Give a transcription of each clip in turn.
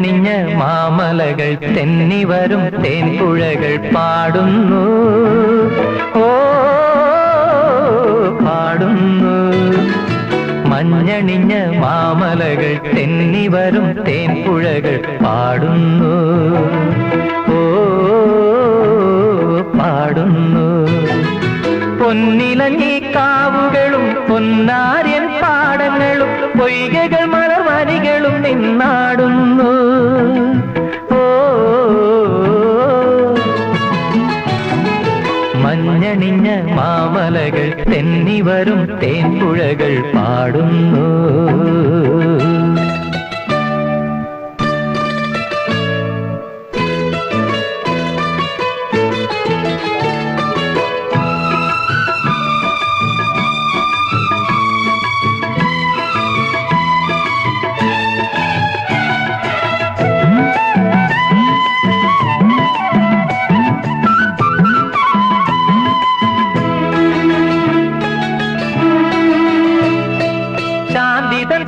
മഞ്ഞണിഞ്ഞ മാമലകൾ തെന്നിവരും തേൻപുഴകൾ പാടുന്നു, ഓ പാടുന്നു. മഞ്ഞണിഞ്ഞ മാമലകൾ തെന്നിവരും തേൻപുഴകൾ പാടുന്നു, ഓ പാടുന്നു. പൊന്നിലങ്ങി കാവുകളും പൊന്നാര്യൻ പാടങ്ങളും പൊയ്കകൾ മലർവനികളും നിന്നാടുന്നു, ഓ മഞ്ഞണിഞ്ഞ മാമലകൾ തെന്നിവരും തേൻപുഴകൾ പാടുന്നു.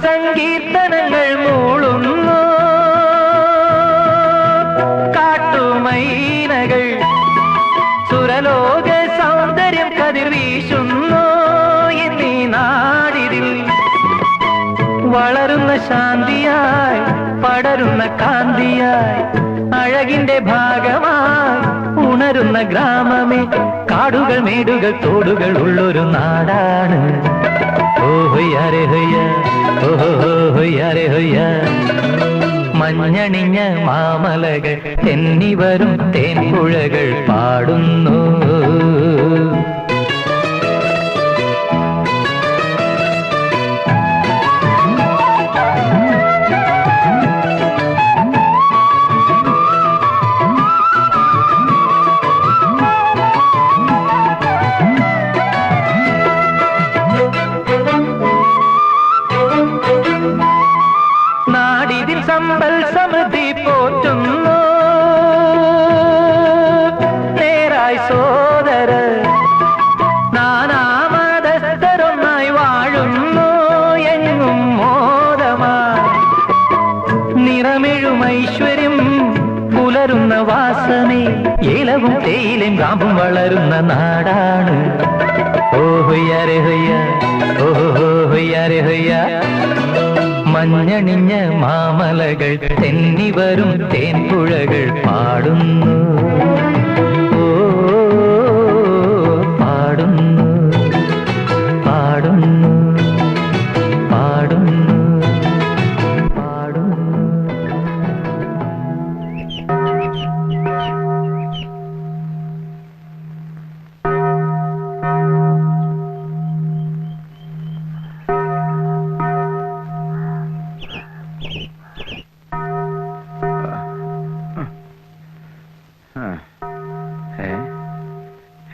സങ്കീർത്തനങ്ങൾ മൂളുന്നു, കാട്ടുമൈനകൾ സുരലോക സൗന്ദര്യം കതിർവീശുന്നു. എന്നീ നാടിതിൽ വളരുന്ന ശാന്തിയായി പടരുന്ന കാന്തിയായി അഴകിന്റെ ഭാഗമായി ഉണരുന്ന ഗ്രാമമേ. കാടുകൾ മേടുകൾ തോടുകൾ ഉള്ളൊരു നാടാണ്. ഓഹൊയ്യാരെ ഹൊയ്യ, ഓഹോയ്യാരെ ഹൊയ്യ. മഞ്ഞണിഞ്ഞ മാമലകൾ തെന്നിവരും തേൻപുഴകൾ പാടുന്നു. നാടിതിൽ സമ്പൽ സമൃദ്ധി പോറ്റുന്നു, നേരായി സോദര നാനാമതസ്ഥരൊന്നായി വാഴുന്നു. എങ്ങും മോദമായി നിറമെഴും ഐശ്വര്യം പുലരുന്ന വാസനേ. ഏലവും തേയിലും കാമ്പും വളരുന്ന നാടാണ്. ഓഹൊയ്യാരെ ഹൊയ്യ, ഓഹോയ്യാരെ ഹൊയ്യ. മഞ്ഞണിഞ്ഞ മാമലകൾ തെന്നിവരും തേൻപുഴകൾ പാടുന്നു, ഓ പാടുന്നു, പാടുന്നു, പാടുന്നു, പാടുന്നു.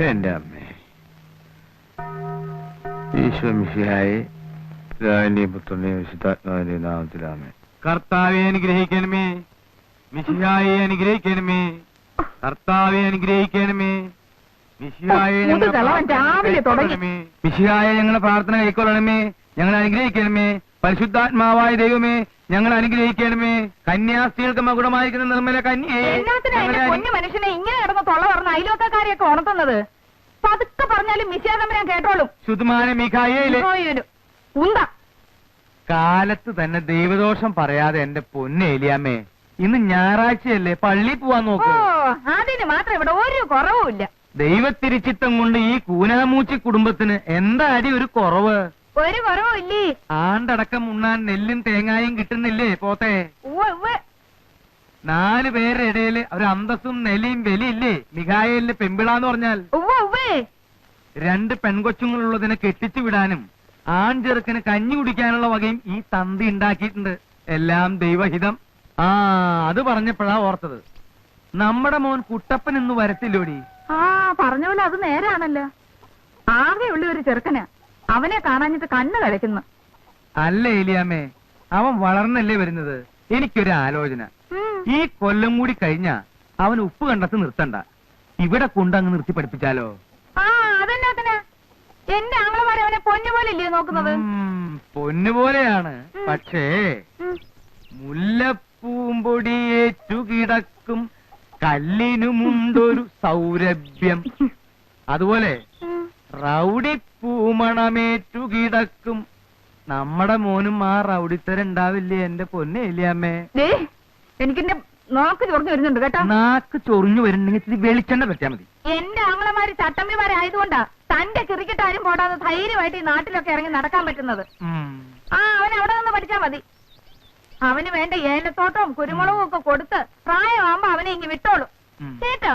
എന്റെ അമ്മേ, ഈശ്വമിശിഹായെ പിതാവിന്റെയും പുത്രന്റെയും വിശുദ്ധാത്മാവിന്റെയും നാമത്തിലാമേ. കർത്താവെ അനുഗ്രഹിക്കണമേ, മിശിഹായെ അനുഗ്രഹിക്കണമേ, കർത്താവെ അനുഗ്രഹിക്കണമേ, മിശിഹായെ മിശിഹായെ ഞങ്ങളെ പ്രാർത്ഥന കൈക്കൊള്ളണമേ, ഞങ്ങളെ അനുഗ്രഹിക്കണമേ. പരിശുദ്ധാത്മാവായ ദൈവമേ ഞങ്ങൾ അനുഗ്രഹിക്കണമേ. കന്യാസ്ത്രീകൾക്ക് മകുടമായിരിക്കുന്ന നിർമ്മല കന്യയെ മനുഷ്യനെ ഇങ്ങനെ കിടന്ന് തൊള്ള പറഞ്ഞ അയലോക്കാരെയൊക്കെ ഉണർത്തുന്നത് പതുക്കെ പറഞ്ഞാലും മിശിയാതമ്പരാൻ കേട്ടോളും. ശുദ്ധമായ മിഖായേലേ കാലത്ത് തന്നെ ദൈവദോഷം പറയാതെ എന്റെ പൊന്നേലിയാമ്മേ, ഇന്ന് ഞായറാഴ്ചയല്ലേ, പള്ളി പോവാൻ നോക്കൂ. അതിന് മാത്രം ഇവിടെ ഒരു കുറവുമില്ല. ദൈവത്തിരിച്ചിത്തം കൊണ്ട് ഈ കൂനാമൂച്ചി കുടുംബത്തിന് എന്താ അടി ഒരു കുറവ്? ഒരു കുറവില്ലേ? ആണ്ടടക്കം ഉണ്ണാൻ നെല്ലും തേങ്ങായും കിട്ടുന്നില്ലേ പോത്തെ? 4 പേരുടെ ഇടയില് ഒരു അന്തസ്സും നെലിയും വെലിയില്ലേ മിഖായേലിന്റെ പെമ്പിളാന്ന് പറഞ്ഞാൽ? 2 പെൺകൊച്ചുങ്ങളുള്ളതിനെ കെട്ടിച്ചു വിടാനും ആൺചെറുക്കന് കഞ്ഞി കുടിക്കാനുള്ള വകയും ഈ തന്തി ഉണ്ടാക്കിയിട്ടുണ്ട്. എല്ലാം ദൈവഹിതം. അത് പറഞ്ഞപ്പോഴാ ഓർത്തത്, നമ്മുടെ മോൻ കുട്ടപ്പൻ ഇന്ന് വരത്തില്ലോടി. പറഞ്ഞ പോലെ അത് നേരാണല്ലോ. ആകെയുള്ള ഒരു ചെറുക്കനാ, അവനെ കാണാഞ്ഞിട്ട് കണ്ണ് കളിക്കുന്നു. അല്ല ഏലിയാമ്മേ, അവൻ വളർന്നല്ലേ വരുന്നത്. എനിക്കൊരു ആലോചന, ഈ കൊല്ലം കൂടി കഴിഞ്ഞാ അവൻ ഉപ്പ് കണ്ടത്ത് നിർത്തണ്ട, ഇവിടെ കൊണ്ടങ്ങ് നിർത്തി പഠിപ്പിച്ചാലോ? അതെന്നാ എന്റെ ആങ്ങളമാരെ അവനെ പൊന്നുപോലെ ഇല്ലേ നോക്കുന്നത്? പൊന്നുപോലെയാണ്, പക്ഷേ മുല്ല പൂമ്പൊടിയേറ്റു കിടക്കും കല്ലിനുമുണ്ടൊരു സൗരഭ്യം. അതുപോലെ റൗഡി പൂമണമേറ്റു കിടക്കും നമ്മുടെ മോനും ആ റൗഡിത്തരം ഉണ്ടാവില്ലേ എന്റെ പൊന്നെ ഇല്ലയമ്മേ. എനിക്കെന്റെ നാക്ക് ചൊറിഞ്ഞു വരുന്നുണ്ട് കേട്ടോ. നാക്ക് ചൊറിഞ്ഞു വരുന്നുണ്ടെങ്കിൽ ഇത്തിരി വെളിച്ചെണ്ണ പറ്റാ മതി. എന്റെ ആങ്ങളമാര് ചട്ടമ്പിമാരായതുകൊണ്ടാ തന്റെ ക്രിക്കറ്റാരും പോടാതെ ധൈര്യമായിട്ട് ഈ നാട്ടിലൊക്കെ ഇറങ്ങി നടക്കാൻ പറ്റുന്നത്. അവൻ അവിടെ നിന്ന് പഠിച്ചാ മതി. അവന് വേണ്ട ഏലത്തോട്ടവും കുരുമുളകും ഒക്കെ കൊടുത്ത് പ്രായമാകുമ്പോ അവനെ ഇങ്ങ് വിട്ടോളൂ കേട്ടോ.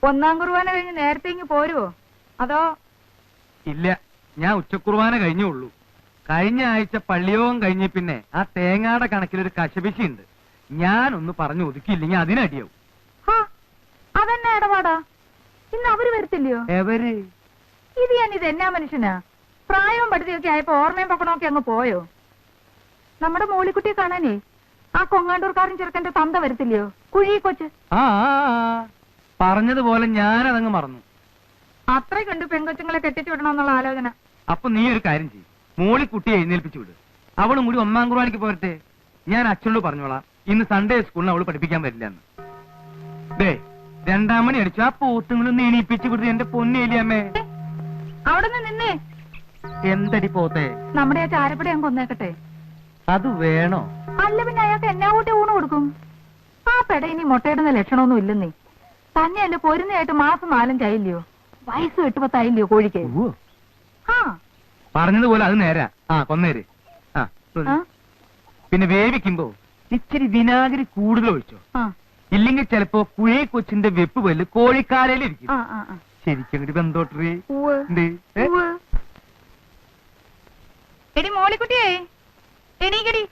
ഒന്നാം കുർബാന കഴിഞ്ഞ് നേരത്തെ ഇങ്ങ് പോരുവോ അതോ? ഇല്ല, ഞാൻ ഉച്ചക്കുർബാന കഴിഞ്ഞുള്ളൂ. കഴിഞ്ഞ ആഴ്ച പള്ളിയോഗം കഴിഞ്ഞ പിന്നെ ആ തേങ്ങാടെ കണക്കിലൊരു കശപിശയുണ്ട്. ഞാനൊന്ന് പറഞ്ഞു ഒതുക്കിയില്ലെങ്കിൽ അതിനടിയാവും. അതെന്നാ ഇടപാടാ? ഇന്ന് അവര് വരത്തില്ലയോ? എവര്? ഇത് എന്നാ മനുഷ്യനാ? പ്രായവും പഠിത്തമൊക്കെ ആയപ്പോ ഓർമ്മയും പക്കണമൊക്കെ അങ്ങ് പോയോ? നമ്മുടെ മോളിക്കുട്ടിയെ കാണാനേ ആ കൊങ്ങാണ്ടൂർക്കാരൻ ചെറുക്കന്റെ തന്ത വരത്തില്ലയോ? കുഴി കൊച്ച്. പറഞ്ഞതുപോലെ ഞാനതങ്ങ് മറന്നു. അത്രയ്ക്കുണ്ട് പെൺകൊച്ചുങ്ങളെ കെട്ടിച്ചു വിടണമെന്നുള്ള ആലോചന. അപ്പൊ നീ ഒരു കാര്യം ചെയ്യും, മോളിക്കുട്ടിയെ എഴുന്നേൽപ്പിച്ചു വിട്. അവളും കൂടി ഒന്നാം കുർബാനയ്ക്ക് പോരട്ടെ. ഞാൻ അച്ഛനോട് പറഞ്ഞോളാം ഇന്ന് സൺഡേ സ്കൂളിന് അവള് പഠിപ്പിക്കാൻ വരില്ല എന്ന്. ദേ 2 മണി അടിച്ചു. ആ പോത്തുങ്ങളൊന്ന് എണീപ്പിച്ചു വിടുത് എന്റെ പൊന്നേലിയമ്മേ. അവിടെ നിന്നേ. എന്തടി പോത്തെ? നമ്മുടെ ആ ചാരപ്പടി ഞാൻ കൊന്നേക്കട്ടെ. അത് വേണോ? അല്ല പിന്നെ അയാൾക്ക് എന്നാ കൂട്ടി ഊണ് കൊടുക്കും? ആ പെട ഇനി മുട്ടയിടുന്ന ലക്ഷണമൊന്നും ഇല്ലെന്നേ. തന്നെയല്ലേ പൊരുന്നയായിട്ട് മാസം 4-5 ആയില്ലയോ? വയസ്സ് 8-10 ആയില്ലയോ കോഴിക്ക്? പറഞ്ഞതുപോലെ അത് നേരാ. കൊന്നേര്. പിന്നെ വേവിക്കുമ്പോ ഇച്ചിരി വിനാഗിരി കൂടുതൽ ഒഴിച്ചോ. ഇല്ലെങ്കിൽ ചിലപ്പോ കുഴി കൊച്ചിന്റെ വെപ്പ് വല്ല് കോഴിക്കാലയിലിരിക്കും. ശരിക്കും ബന്ധോട്ടറി. എടി മോളിക്കുട്ടിയേ, എണീക്കടി.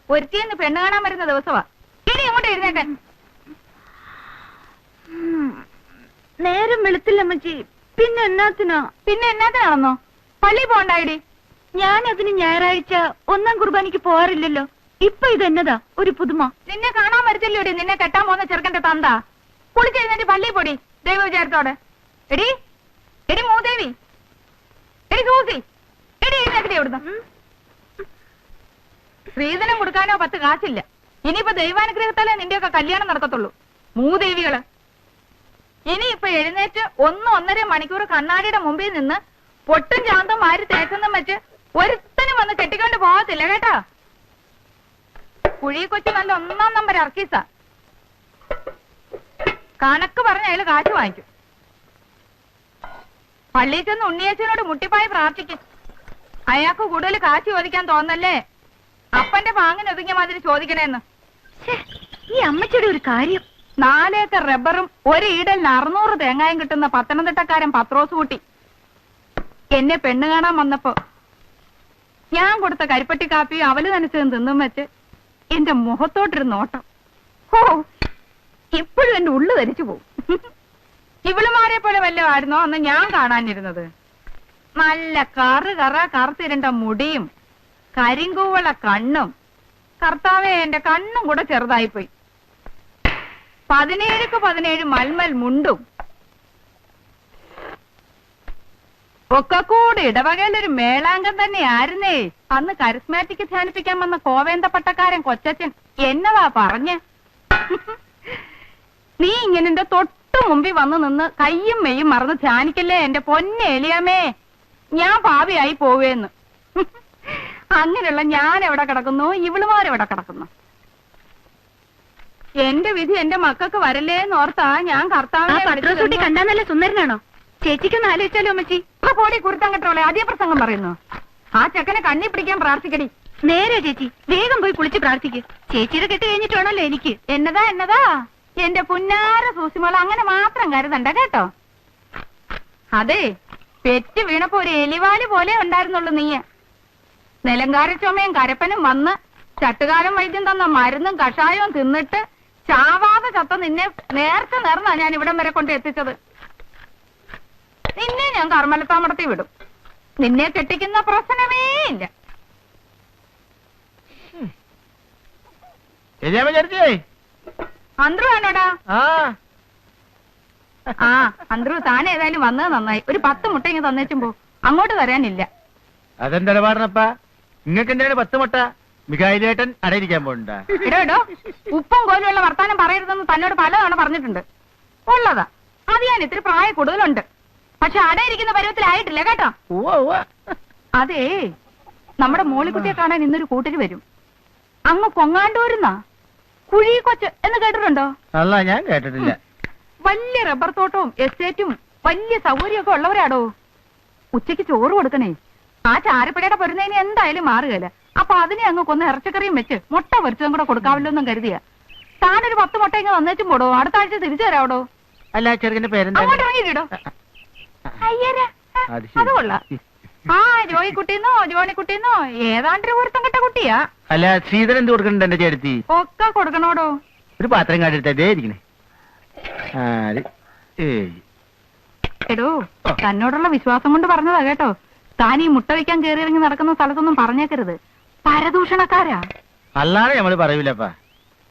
ഒരുത്തിയെന്ന് പെണ്ണ് കാണാൻ വരുന്ന ദിവസമാ. എടി അങ്ങോട്ട് എഴുന്നേക്കാൻ. നേരം വെളുത്തില്ല അമ്മച്ചി. പിന്നെ എന്നാത്തിനാണെന്നോ? പള്ളി പോണ്ടായിടി. ഞാനതിന് ഞായറാഴ്ച ഒന്നാം കുർബാനയ്ക്ക് പോവാറില്ലല്ലോ. ഇപ്പൊ ഇതെന്നതാ ഒരു പുതുമ? നിന്നെ കാണാൻ വരത്തില്ലോടി നിന്നെ കെട്ടാൻ പോകുന്ന ചെറുക്കന്റെ തന്ത. കുളിച്ചെഴുന്നേറ്റ് പള്ളി പൊടി ദൈവ വിചാരത്തോടെ. എടി എടി മൂദേവി, എടി സൂസി, എടി എഴുന്നേക്കടി എവിടുന്ന്. സ്ത്രീധനം കൊടുക്കാനോ 10 കാശില്ല. ഇനിയിപ്പോ ദൈവാനുഗ്രഹത്താലേ നിന്റെയൊക്കെ കല്യാണം നടക്കത്തുള്ളൂ. മൂദേവികള് ഇനിയിപ്പൊ എഴുന്നേറ്റ് 1-1.5 മണിക്കൂർ കണ്ണാടിയുടെ മുമ്പിൽ നിന്ന് പൊട്ടും ചാന്തം വാരി തേച്ചെന്നും വെച്ച് ഒരുത്തനും വന്ന് കെട്ടിക്കൊണ്ട് പോകത്തില്ല കേട്ടാ. കുഴി കൊച്ചു നല്ല 1-ാം നമ്പർ അർക്കീസാ. കണക്ക് പറഞ്ഞ അയാൾ കാശ് വാങ്ങിക്കും. പള്ളിയിൽ ചെന്ന് ഉണ്ണിയേച്ചനോട് മുട്ടിപ്പായി പ്രാർത്ഥിക്കും. അയാൾക്ക് കൂടുതൽ കാശ് ചോദിക്കാൻ തോന്നല്ലേ. അപ്പന്റെ പാങ്ങിന് ഒതുങ്ങിയ മാതിരി ചോദിക്കണേന്ന്. ഈ അമ്മച്ചിയുടെ ഒരു കാര്യം. 4 ഏക്കർ റബ്ബറും 1 ഈടലിന് 600 തേങ്ങായും കിട്ടുന്ന പത്തനംതിട്ടക്കാരൻ പത്രോസ് കുട്ടി എന്നെ പെണ്ണ് കാണാൻ വന്നപ്പോ ഞാൻ കൊടുത്ത കരിപ്പട്ടി കാപ്പിയും അവല് നനച്ചതും തിന്നും വെച്ച് എന്റെ മുഖത്തോട്ടൊരു നോട്ടം. ഇപ്പോഴും എന്റെ ഉള്ളു ധരിച്ചു പോവും. ഇവളുമാരെ പോലെ വല്ലതും ആയിരുന്നോ അന്ന് ഞാൻ കാണാനിരുന്നത്? നല്ല കറുത്തിരണ്ട മുടിയും കരിങ്കൂവള കണ്ണും. കർത്താവേ, എന്റെ കണ്ണും കൂടെ ചെറുതായിപ്പോയി. 17-17 മൽമൽ മുണ്ടും ഒക്കെ കൂടെ ഇടവകയിലൊരു മേളാംഗം തന്നെ ആയിരുന്നേ. അന്ന് കരിസ്മാറ്റിക് ധ്യാനിപ്പിക്കാൻ വന്ന കോവേന്ത പട്ടക്കാരൻ കൊച്ചച്ചൻ എന്നതാ പറഞ്ഞ്. നീ ഇങ്ങനെ എന്റെ തൊട്ടു മുമ്പിൽ വന്നു നിന്ന് കയ്യും മെയ്യും മറന്ന് ധ്യാനിക്കല്ലേ എന്റെ പൊന്നേലിയാമേ, ഞാൻ പാപിയായി പോവേന്ന്. അങ്ങനെയുള്ള ഞാൻ എവിടെ കിടക്കുന്നു, ഇവളുമാരെവിടെ കിടക്കുന്നു? എന്റെ വിധി എന്റെ മക്കൾക്ക് വരല്ലേന്ന് ഓർത്താ ഞാൻ കർത്താവിനെ കണ്ടാ നല്ല സുന്ദരനാണോ? ചേച്ചിക്കൊന്ന് ആലോചിച്ചാലോ അമ്മച്ചി? പോടി കുരുത്തം കെട്ടോളെ അതേ പ്രസംഗം പറയുന്നു. ആ ചെക്കനെ കണ്ണി പിടിക്കാൻ പ്രാർത്ഥിക്കടി. നേരെ ചേച്ചി, വേഗം പോയി കുളിച്ച് പ്രാർത്ഥിക്ക്. ചേച്ചിയുടെ കെട്ട് കഴിഞ്ഞിട്ട് വേണല്ലോ എനിക്ക്. എന്നതാ എന്റെ പുന്നാര സൂസിമോള, അങ്ങനെ മാത്രം കരുതണ്ട കേട്ടോ. അതെ, പെറ്റ് വീണപ്പോ ഒരു എലിവാല് പോലെ ഉണ്ടായിരുന്നുള്ളൂ നീ. നിലങ്കാര ചുമയും കരപ്പനും വന്ന് ചട്ടുകാലം വൈദ്യം തന്ന മരുന്നും കഷായവും തിന്നിട്ട് ചാവാതെ ചത്ത നിന്നെ നേർന്നാ ഞാൻ ഇവിടം വരെ കൊണ്ട് എത്തിച്ചത്. നിന്നെ ഞാൻ കർമ്മലത്താമടത്തി വിടും. നിന്നെ കെട്ടിക്കുന്ന പ്രശ്നമേ ഇല്ല. അന്ത്രു വേണോടാ? ആ അന്ത്രു താൻ ഏതായാലും വന്നത് നന്നായി. ഒരു 10 മുട്ട ഇങ്ങ് തന്നേച്ചും പോ. അങ്ങോട്ട് തരാനില്ല. അതെന്താ പാടണപ്പാ? നിങ്ങൾക്ക് എന്താണ് 10 മുട്ട? മികായിലേട്ടൻ അടയിരിക്കാൻ പോണ്ട. എടോ ഉപ്പും കോലുള്ള വർത്താനം പറയരുതെന്ന് തന്നോട് പലതവണ പറഞ്ഞിട്ടുണ്ട്. ഉള്ളതാ, അത് ഞാൻ ഇത്തിരി പ്രായം കൂടുതലുണ്ട്. പക്ഷെ അടയിരിക്കുന്ന പരുവത്തിലായിട്ടില്ല കേട്ടോ. അതേ, നമ്മുടെ മോളിക്കുട്ടിയെ കാണാൻ ഇന്നൊരു കൂട്ടര് വരും. അങ്ങ് കൊങ്ങാണ്ടൂരുന്നാ. കുഴി കൊച്ച് എന്ന് കേട്ടിട്ടുണ്ടോ? അല്ല, ഞാൻ കേട്ടിട്ടില്ല. വലിയ റബ്ബർ തോട്ടവും എസ്റ്റേറ്റും വലിയ സൗകര്യമൊക്കെ ഉള്ളവരാടോ. ഉച്ചയ്ക്ക് ചോറ് കൊടുക്കണേ. ആ ചാരപ്പടയുടെ പൊരുന്നതിന് എന്തായാലും മാറുകയില്ല. അപ്പൊ അതിനെ അങ്ങ് കൊന്ന് ഇറച്ചിക്കറിയും വെച്ച് മുട്ട പൊരിച്ചതും കൂടെ കൊടുക്കാമല്ലോ എന്നും കരുതിയ. താനൊരു 10 മുട്ട ഇങ്ങ് തന്നേച്ചും പോടോ. അടുത്ത ആഴ്ച തിരിച്ചു തരാവടോ. അല്ല, ചെറുക്കന്റെ പേരെന്താ? അങ്ങോട്ട് ഇറങ്ങിയിട്ടോ. അയ്യരാ, അത് കൊള്ളാം. ആ ജോയിക്കുട്ടിന്നോ ജോണിക്കുട്ടിന്നോ ഏതാണ്ടൊരു ഒരുത്തം കെട്ട കുട്ടിയാ. അല്ല, ശ്രീധരൻ എന്ത് കൊടുക്കണ്ട എന്റെ ചേർത്തി? ഒക്കെ കൊടുക്കണോടോ. ഒരു പാത്രം കാട്ടിരുത്തേ ഇരിക്കണേ. എടോ, തന്നോടുള്ള വിശ്വാസം കൊണ്ട് പറഞ്ഞതാ കേട്ടോ. താൻ ഈ മുട്ട വയ്ക്കാൻ കയറി ഇറങ്ങി നടക്കുന്ന സ്ഥലത്തൊന്നും പറഞ്ഞേക്കരുത്. പരദൂഷണക്കാരാ. അല്ലാതെ നമ്മള് പറയൂലപ്പാ.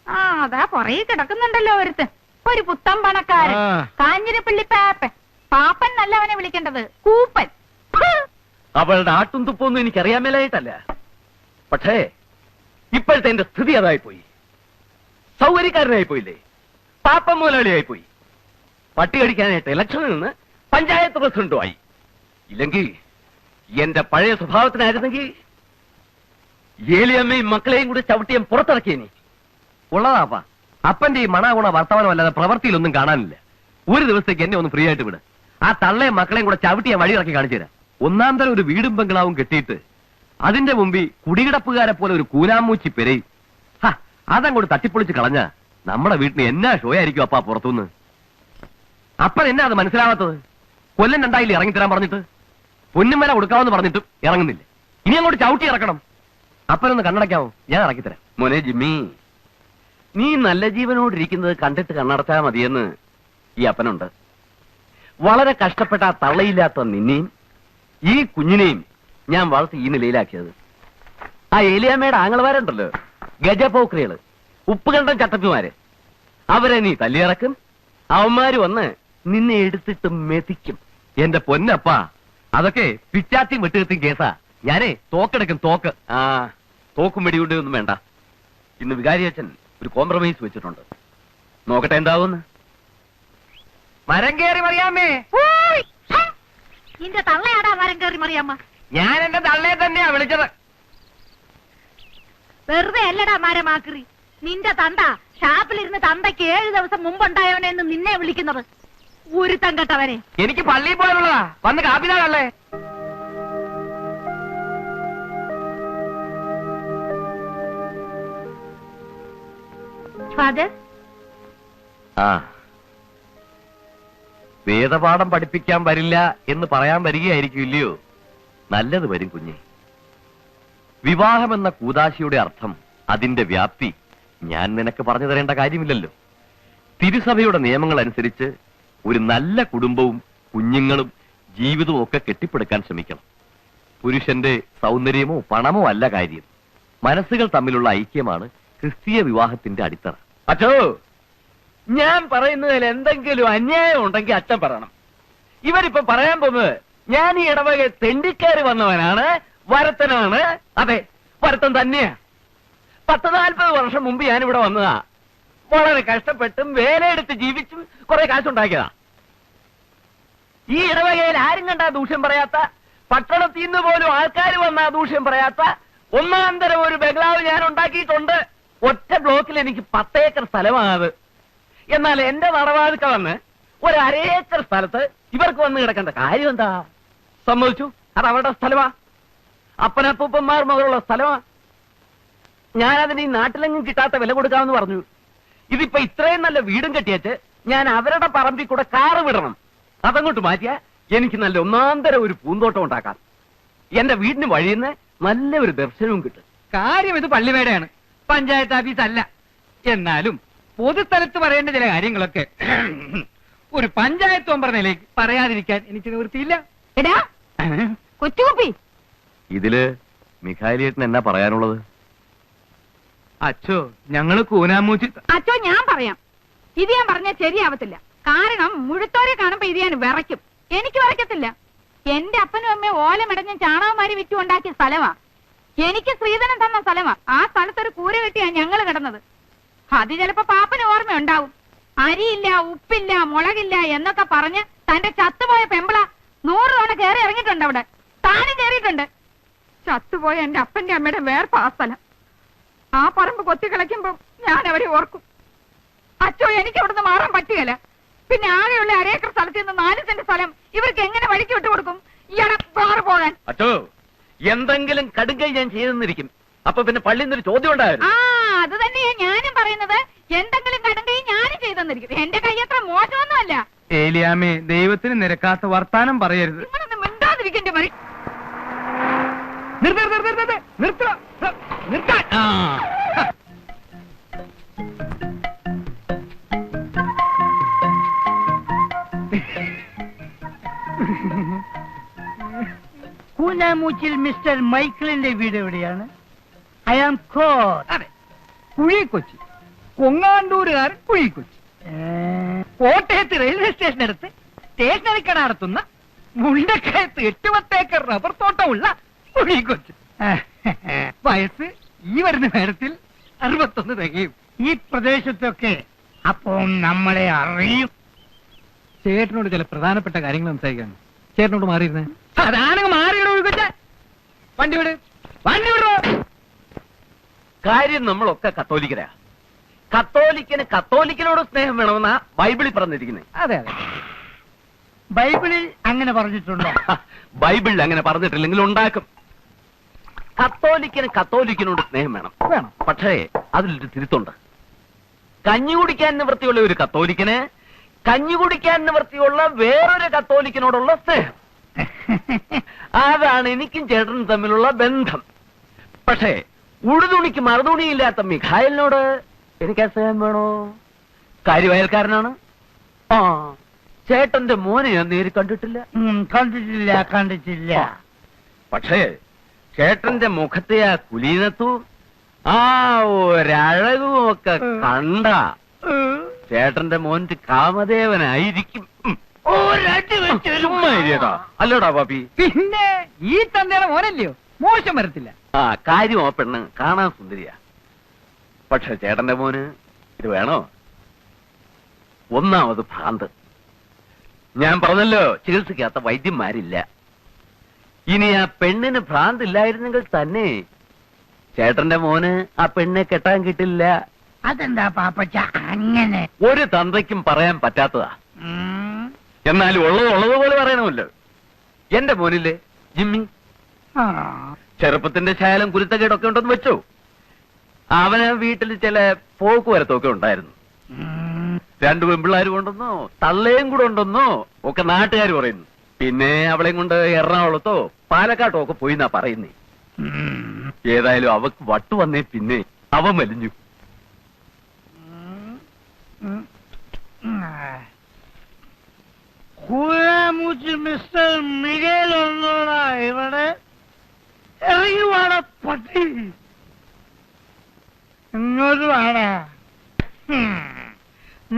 ആ അതാ കൊറേ കിടക്കുന്നുണ്ടല്ലോ ഒരുത്തൻ. ഒരു പുത്തൻ പണക്കാരൻ. കാഞ്ഞിരപ്പള്ളി പാപ്പൻ. പാപ്പൻ നല്ലവനെ വിളിക്കേണ്ടത്, കൂപ്പൻ. അവളുടെ ആട്ടും തുപ്പൊന്നും എനിക്കറിയാൻ മേലായിട്ടല്ല. പക്ഷേ ഇപ്പോഴത്തെ എന്റെ സ്ഥിതി അതായി പോയി. സൗകര്യക്കാരനായി പോയില്ലേ, പാപ്പ മുതലാളിയായി പോയി. പട്ടി കടിക്കാനായിട്ട് ഇലക്ഷനിൽ നിന്ന് പഞ്ചായത്ത് പ്രസിഡന്റുമായി. ഇല്ലെങ്കിൽ എന്റെ പഴയ സ്വഭാവത്തിനായിരുന്നെങ്കിൽ ഏലിയമ്മയും മക്കളെയും കൂടി ചവിട്ടിയും പുറത്തിറക്കിയേനി. ഉള്ളതാപ്പാ, അപ്പന്റെ ഈ മണാഗുണ വർത്തമാനം അല്ലാതെ പ്രവൃത്തിയിലൊന്നും കാണാനില്ല. ഒരു ദിവസത്തേക്ക് എന്നെ ഒന്ന് ഫ്രീ ആയിട്ട് വിട്. ആ തള്ളയും മക്കളെയും കൂടെ ചവിട്ടിയാൻ വഴിയിറക്കി കാണിച്ചു തരാം. ഒന്നാം തരം ഒരു വീടും ബംഗ്ലാവും കെട്ടിയിട്ട് അതിന്റെ മുമ്പിൽ കുടികിടപ്പുകാരെ പോലെ ഒരു കൂനാമൂച്ചി പെരയും അതങ്ങോട്ട് തട്ടിപ്പൊളിച്ച് കളഞ്ഞ നമ്മുടെ വീട്ടിന് എന്നാ ഷോ ആയിരിക്കും അപ്പാ പുറത്തുനിന്ന്. അപ്പൻ എന്നാ അത് മനസ്സിലാവാത്തത്? കൊല്ലം 2 ഇറങ്ങിത്തരാൻ പറഞ്ഞിട്ട് പൊന്നും വില കൊടുക്കാമെന്ന് പറഞ്ഞിട്ടും ഇറങ്ങുന്നില്ല. ഇനി അങ്ങോട്ട് ചവിട്ടി ഇറക്കണം. അപ്പനൊന്ന് കണ്ണടയ്ക്കാമോ? ഞാൻ ഇറക്കിത്തരാം. മോനെ ജിമ്മി, നീ നല്ല ജീവനോടിരിക്കുന്നത് കണ്ടിട്ട് കണ്ണടച്ചാൽ മതിയെന്ന് ഈ അപ്പനുണ്ട്. വളരെ കഷ്ടപ്പെട്ട ആ തള്ളയില്ലാത്ത നിന്നെയും ഈ കുഞ്ഞിനെയും ഞാൻ വളർത്തി ഈ നിലയിലാക്കിയത്. ആ ഏലിയാമ്മയുടെ ആങ്ങളമാരുണ്ടല്ലോ, ഗജപോക്രികള്, ഉപ്പുകണ്ടം ചട്ടപ്പിമാര്, അവരെ നീ തല്ലിയിറക്കും. അവന്മാര് വന്ന് നിന്നെ എടുത്തിട്ട് മെതിക്കും. എന്റെ പൊന്നപ്പാ, അതൊക്കെ പിച്ചാത്തിയും വെട്ടുകത്തിയും കേസാ. ഞാനേ തോക്കെടുക്കും, തോക്ക്. ആ തോക്കും വെടികൊണ്ട് ഒന്നും വേണ്ട. ഇന്ന് വികാരി അച്ഛൻ ഒരു കോംപ്രമൈസ് വെച്ചിട്ടുണ്ട്. നോക്കട്ടെ എന്താവുന്ന്. മരം കയറി മറിയാമ്മേ. നിന്റെ തള്ളയാടാ മരം കയറി മറിയാമ്മ. ഞാൻ എന്റെ തള്ളയെ തന്നെയാ വിളിച്ചത്. വെറുതെ അല്ലടാ മരമാക്രി. നിന്റെ തന്ത ഷാപ്പിലിരുന്ന് തന്തയ്ക്ക് 7 ദിവസം മുമ്പുണ്ടായവനെന്ന് നിന്നെ വിളിക്കുന്നത്. ഒരു തങ്കട്ടവനെ. എനിക്ക് പള്ളിയിൽ പോയാലുള്ളതാ. വന്ന് കാപ്പിതാണല്ലേ. ഫാദർ, ആ, വേദപാഠം പഠിപ്പിക്കാൻ വരില്ല എന്ന് പറയാൻ വരികയായിരിക്കും, ഇല്ലയോ? നല്ലത് വരും കുഞ്ഞെ. വിവാഹമെന്ന കൂദാശിയുടെ അർത്ഥം, അതിന്റെ വ്യാപ്തി ഞാൻ നിനക്ക് പറഞ്ഞു തരേണ്ട കാര്യമില്ലല്ലോ. തിരുസഭയുടെ നിയമങ്ങൾ അനുസരിച്ച് ഒരു നല്ല കുടുംബവും കുഞ്ഞുങ്ങളും ജീവിതവും ഒക്കെ കെട്ടിപ്പടുക്കാൻ ശ്രമിക്കണം. പുരുഷന്റെ സൗന്ദര്യമോ പണമോ അല്ല കാര്യം. മനസ്സുകൾ തമ്മിലുള്ള ഐക്യമാണ് ക്രിസ്തീയ വിവാഹത്തിന്റെ അടിത്തറ. അച്ഛോ, ഞാൻ പറയുന്നതിൽ എന്തെങ്കിലും അന്യായം ഉണ്ടെങ്കിൽ അച്ഛൻ പറയണം. ഇവരിപ്പോ പറയാൻ പോകുന്നത് ഞാൻ ഈ ഇടവക തെണ്ടിക്കയറി വന്നവനാണ്, വരത്തനാണ്. അതെ, വരത്തൻ തന്നെയാ. 40-40 വർഷം മുമ്പ് ഞാനിവിടെ വന്നതാ. വളരെ കഷ്ടപ്പെട്ടും വേലയെടുത്ത് ജീവിച്ചും കുറെ കാശുണ്ടാക്കിയതാ. ഈ ഇടവകയിൽ ആരും കണ്ടാ ദൂഷ്യം പറയാത്ത, പട്ടണത്തിൽ നിന്ന് പോലും ആൾക്കാർ വന്നാ ദൂഷ്യം പറയാത്ത ഒന്നാന്തരം ഒരു ബംഗ്ലാവ് ഞാൻ ഉണ്ടാക്കിയിട്ടുണ്ട്. ഒറ്റ ബ്ലോക്കിൽ എനിക്ക് 10 ഏക്കർ സ്ഥലമാണത്. എന്നാൽ എന്റെ നടവാതിക്ക വന്ന് ഒരു 1/2 ഏക്കർ സ്ഥലത്ത് ഇവർക്ക് വന്ന് കിടക്കേണ്ട കാര്യം എന്താ? സമ്മതിച്ചു, അത് അവരുടെ സ്ഥലമാ. അപ്പനപ്പൂപ്പന്മാർ മുതലുള്ള സ്ഥലമാ. ഞാനതിന് ഈ നാട്ടിലെങ്ങും കിട്ടാത്ത വില കൊടുക്കാമെന്ന് പറഞ്ഞു. ഇതിപ്പോ ഇത്രയും നല്ല വീടും കെട്ടിയച്ച് ഞാൻ അവരുടെ പറമ്പിൽ കൂടെ കാറ് വിടണം. അതങ്ങോട്ട് മാറ്റിയാ എനിക്ക് നല്ല ഒന്നാന്തരം ഒരു പൂന്തോട്ടം ഉണ്ടാക്കാം. എന്റെ വീടിന് വഴിയുന്ന നല്ല ഒരു ദർശനവും കിട്ടും. കാര്യം ഇത് പള്ളിമേടയാണ്, പഞ്ചായത്ത് ഓഫീസ് അല്ല. എന്നാലും പൊതുസ്ഥലത്ത് പറയേണ്ട ചില കാര്യങ്ങളൊക്കെ ഒരു പഞ്ചായത്ത് മെമ്പർ നിലയ്ക്ക് പറയാതിരിക്കാൻ എനിക്ക് നിവൃത്തിയില്ല. എടാ കൊച്ചുകുപ്പി, ഇതില് മിഖായിലേട്ടൻ എന്നാ പറയാനുള്ളത്? അച്ഛോ, ഞങ്ങള് കൂനാമൂച്ചി. അച്ചോ ഞാൻ പറയാം. ഇത് ഞാൻ പറഞ്ഞാൽ ശരിയാവത്തില്ല. കാരണം മുഴുത്തോരെ കാണുമ്പോ ഇത് ഞാൻ വിറയ്ക്കും. എനിക്ക് വിറയ്ക്കത്തില്ല. എന്റെ അപ്പനും അമ്മയും ഓലമിടഞ്ഞ ചാണകമാരി വിറ്റുണ്ടാക്കിയ സ്ഥലമാ. എനിക്ക് ശ്രീധരൻ തന്ന സ്ഥലമാ. ആ സ്ഥലത്തൊരു കൂര കെട്ടിയാ ഞങ്ങൾ കിടന്നത്. അത് ചിലപ്പോ പാപ്പന് ഓർമ്മയുണ്ടാവും. അരിയില്ല, ഉപ്പില്ല, മുളകില്ല എന്നൊക്കെ പറഞ്ഞ് തന്റെ ചത്തുപോയ പെമ്പിള 100 തവണ കയറി ഇറങ്ങിയിട്ടുണ്ട്. അവിടെ താനും കയറിയിട്ടുണ്ട്. ചത്തുപോയ എന്റെ അപ്പന്റെ അമ്മയുടെ വേർപ്പ് ആ സ്ഥലം. ആ പറമ്പ് കൊത്തിക്കളയ്ക്കുമ്പോ ഞാൻ അവരെ ഓർക്കും. അച്ചോ, എനിക്ക് അവിടുന്ന് മാറാൻ പറ്റുകയില്ല. പിന്നെ ആകെയുള്ള 1 ഏക്കർ സ്ഥലത്ത് നിന്ന് 4 സെന്റ് സ്ഥലം ഇവർക്ക് എങ്ങനെ വഴിക്ക് വിട്ടു കൊടുക്കും? ഇയാളെ വേറെ പോകാൻ. അച്ചോ, എന്തെങ്കിലും കടുങ്കൈ ഞാൻ ചെയ്തെന്നിരിക്കും. അപ്പൊ പിന്നെ പള്ളിയിൽ നിന്നൊരു ചോദ്യം ഉണ്ടായിരുന്നു. അത് തന്നെയാ ഞാനും പറയുന്നത്. എന്തെങ്കിലും കടുങ്കൈ ഞാനും ചെയ്തെന്നിരിക്കും. എന്റെ കൈ അത്ര മോശമൊന്നുമല്ല. ഏലിയാമ്മേ, ദൈവത്തിന് നിരക്കാത്ത വർത്താനം പറയരുത്. നിങ്ങളൊന്ന് മിണ്ടാതിരിക്കണ്ടേ മറി. നിർത്താൻ. കൂനാമൂച്ചിൽ മിസ്റ്റർ മൈക്കിളിന്റെ വീട് എവിടെയാണ്? ഐ ആം കോർ. അതെ, കുഴിക്കൊച്ചി. കൊങ്ങാണ്ടൂരുകാരൻ കുഴിക്കൊച്ചി. കോട്ടയത്ത് റെയിൽവേ സ്റ്റേഷനടുത്ത് സ്റ്റേഷനറി കട നടത്തുന്ന മുണ്ടക്കയത്ത് 8-10 ഏക്കർ റബ്ബർ തോട്ടമുള്ള കുഴിക്കൊച്ചി. വയസ്സ് ഈ വരുന്ന നേരത്തിൽ 61 തികയും. ഈ പ്രദേശത്തൊക്കെ അപ്പോ നമ്മളെ അറിയും. ചേട്ടനോട് ചില പ്രധാനപ്പെട്ട കാര്യങ്ങൾ സംസാരിക്കാണ്. ചേട്ടനോട് മാറിയിരുന്നേ. അതാണെങ്കിൽ മാറിയിടോ കൊച്ച. വണ്ടി വിട്, വണ്ടി വിടോ. കാര്യം നമ്മളൊക്കെ കത്തോലിക്കരാ. കത്തോലിക്കന് കത്തോലിക്കനോട് സ്നേഹം വേണമെന്നാ ബൈബിളിൽ പറഞ്ഞിരിക്കുന്നത്. അതെ അതെ, ബൈബിളിൽ അങ്ങനെ പറഞ്ഞിട്ടുണ്ടോ? ബൈബിളിൽ അങ്ങനെ പറഞ്ഞിട്ടില്ലെങ്കിൽ ഉണ്ടാക്കും. കത്തോലിക്കന് കത്തോലിക്കനോട് സ്നേഹം വേണം. വേണം. പക്ഷേ അതിലൊരു തിരുത്തുണ്ട്. കഞ്ഞി കുടിക്കാൻ നിവൃത്തിയുള്ള ഒരു കത്തോലിക്കന് കഞ്ഞി കുടിക്കാൻ നിവൃത്തിയുള്ള വേറൊരു കത്തോലിക്കനോടുള്ള സ്നേഹം. അതാണ് എനിക്കും ചേട്ടനും തമ്മിലുള്ള ബന്ധം. പക്ഷേ ഉടുതുണിക്ക് മറുതുണിയില്ലാത്ത മിഖായലിനോട് എനിക്ക് സ്നേഹം വേണോ? കാര്യവയൽക്കാരനാണ്. ആ, ചേട്ടന്റെ മോനെ ഞാൻ നേരി കണ്ടിട്ടില്ല. കണ്ടിട്ടില്ല. പക്ഷേ ചേട്ടന്റെ മുഖത്തെ ആ കുലീനത്വം, ആ ഒരഴകും ഒക്കെ കണ്ട ചേട്ടന്റെ മോന്റെ കാമദേവനായിരിക്കും. ചുമ്മാ ഇരിയടാ. അല്ലടാ പാപ്പി. പിന്നെ ഈ തന്തയുടെ മോനല്ലയോ, മോശം വരത്തില്ല. ആ കാര്യം ആ പെണ്ണ് കാണാൻ സുന്ദരിയാ. പക്ഷെ ചേട്ടന്റെ മോന് ഇത് വേണോ? ഒന്നാമത് ഭ്രാന്ത്. ഞാൻ പറഞ്ഞല്ലോ, ചികിത്സിക്കാത്ത വൈദ്യന്മാരില്ല. ഇനി ആ പെണ്ണിന് ഭ്രാന്തില്ലായിരുന്നെങ്കിൽ തന്നെ ചേട്ടന്റെ മോന് ആ പെണ്ണെ കെട്ടാൻ കിട്ടില്ല. അതെന്താ പാപ്പച്ച അങ്ങനെ? ഒരു തന്തയ്ക്കും പറയാൻ പറ്റാത്തതാ. എന്നാലും ഉള്ളതുപോലെ പറയണമല്ലോ. എന്റെ മോനില്ലേ ജിമ്മി, ചെറുപ്പത്തിന്റെ ശാലം കുരുത്തക്കേടൊക്കെ ഉണ്ടെന്ന് വെച്ചോ. അവന് വീട്ടിൽ ചില പോക്കുവരത്തൊക്കെ ഉണ്ടായിരുന്നു. 2 പെൺപിള്ളാരും ഉണ്ടെന്നോ തള്ളയും കൂടെ ഉണ്ടെന്നോ ഒക്കെ നാട്ടുകാർ പറയുന്നു. പിന്നെ അവളെയും കൊണ്ട് എറണാകുളത്തോ പാലക്കാട്ടോ ഒക്കെ പോയി എന്നാ പറയുന്നേ. ഏതായാലും അവക്ക് വട്ടു വന്നേ പിന്നെ അവൻ വലിഞ്ഞു. കൂനാമൂച്ചി മിസ്റ്റർ മിഗേൽ ഒന്നോടാ ഇവിടെ? ഇറങ്ങി വാട പട്ടി, ഇങ്ങോട്ട് വാടാ.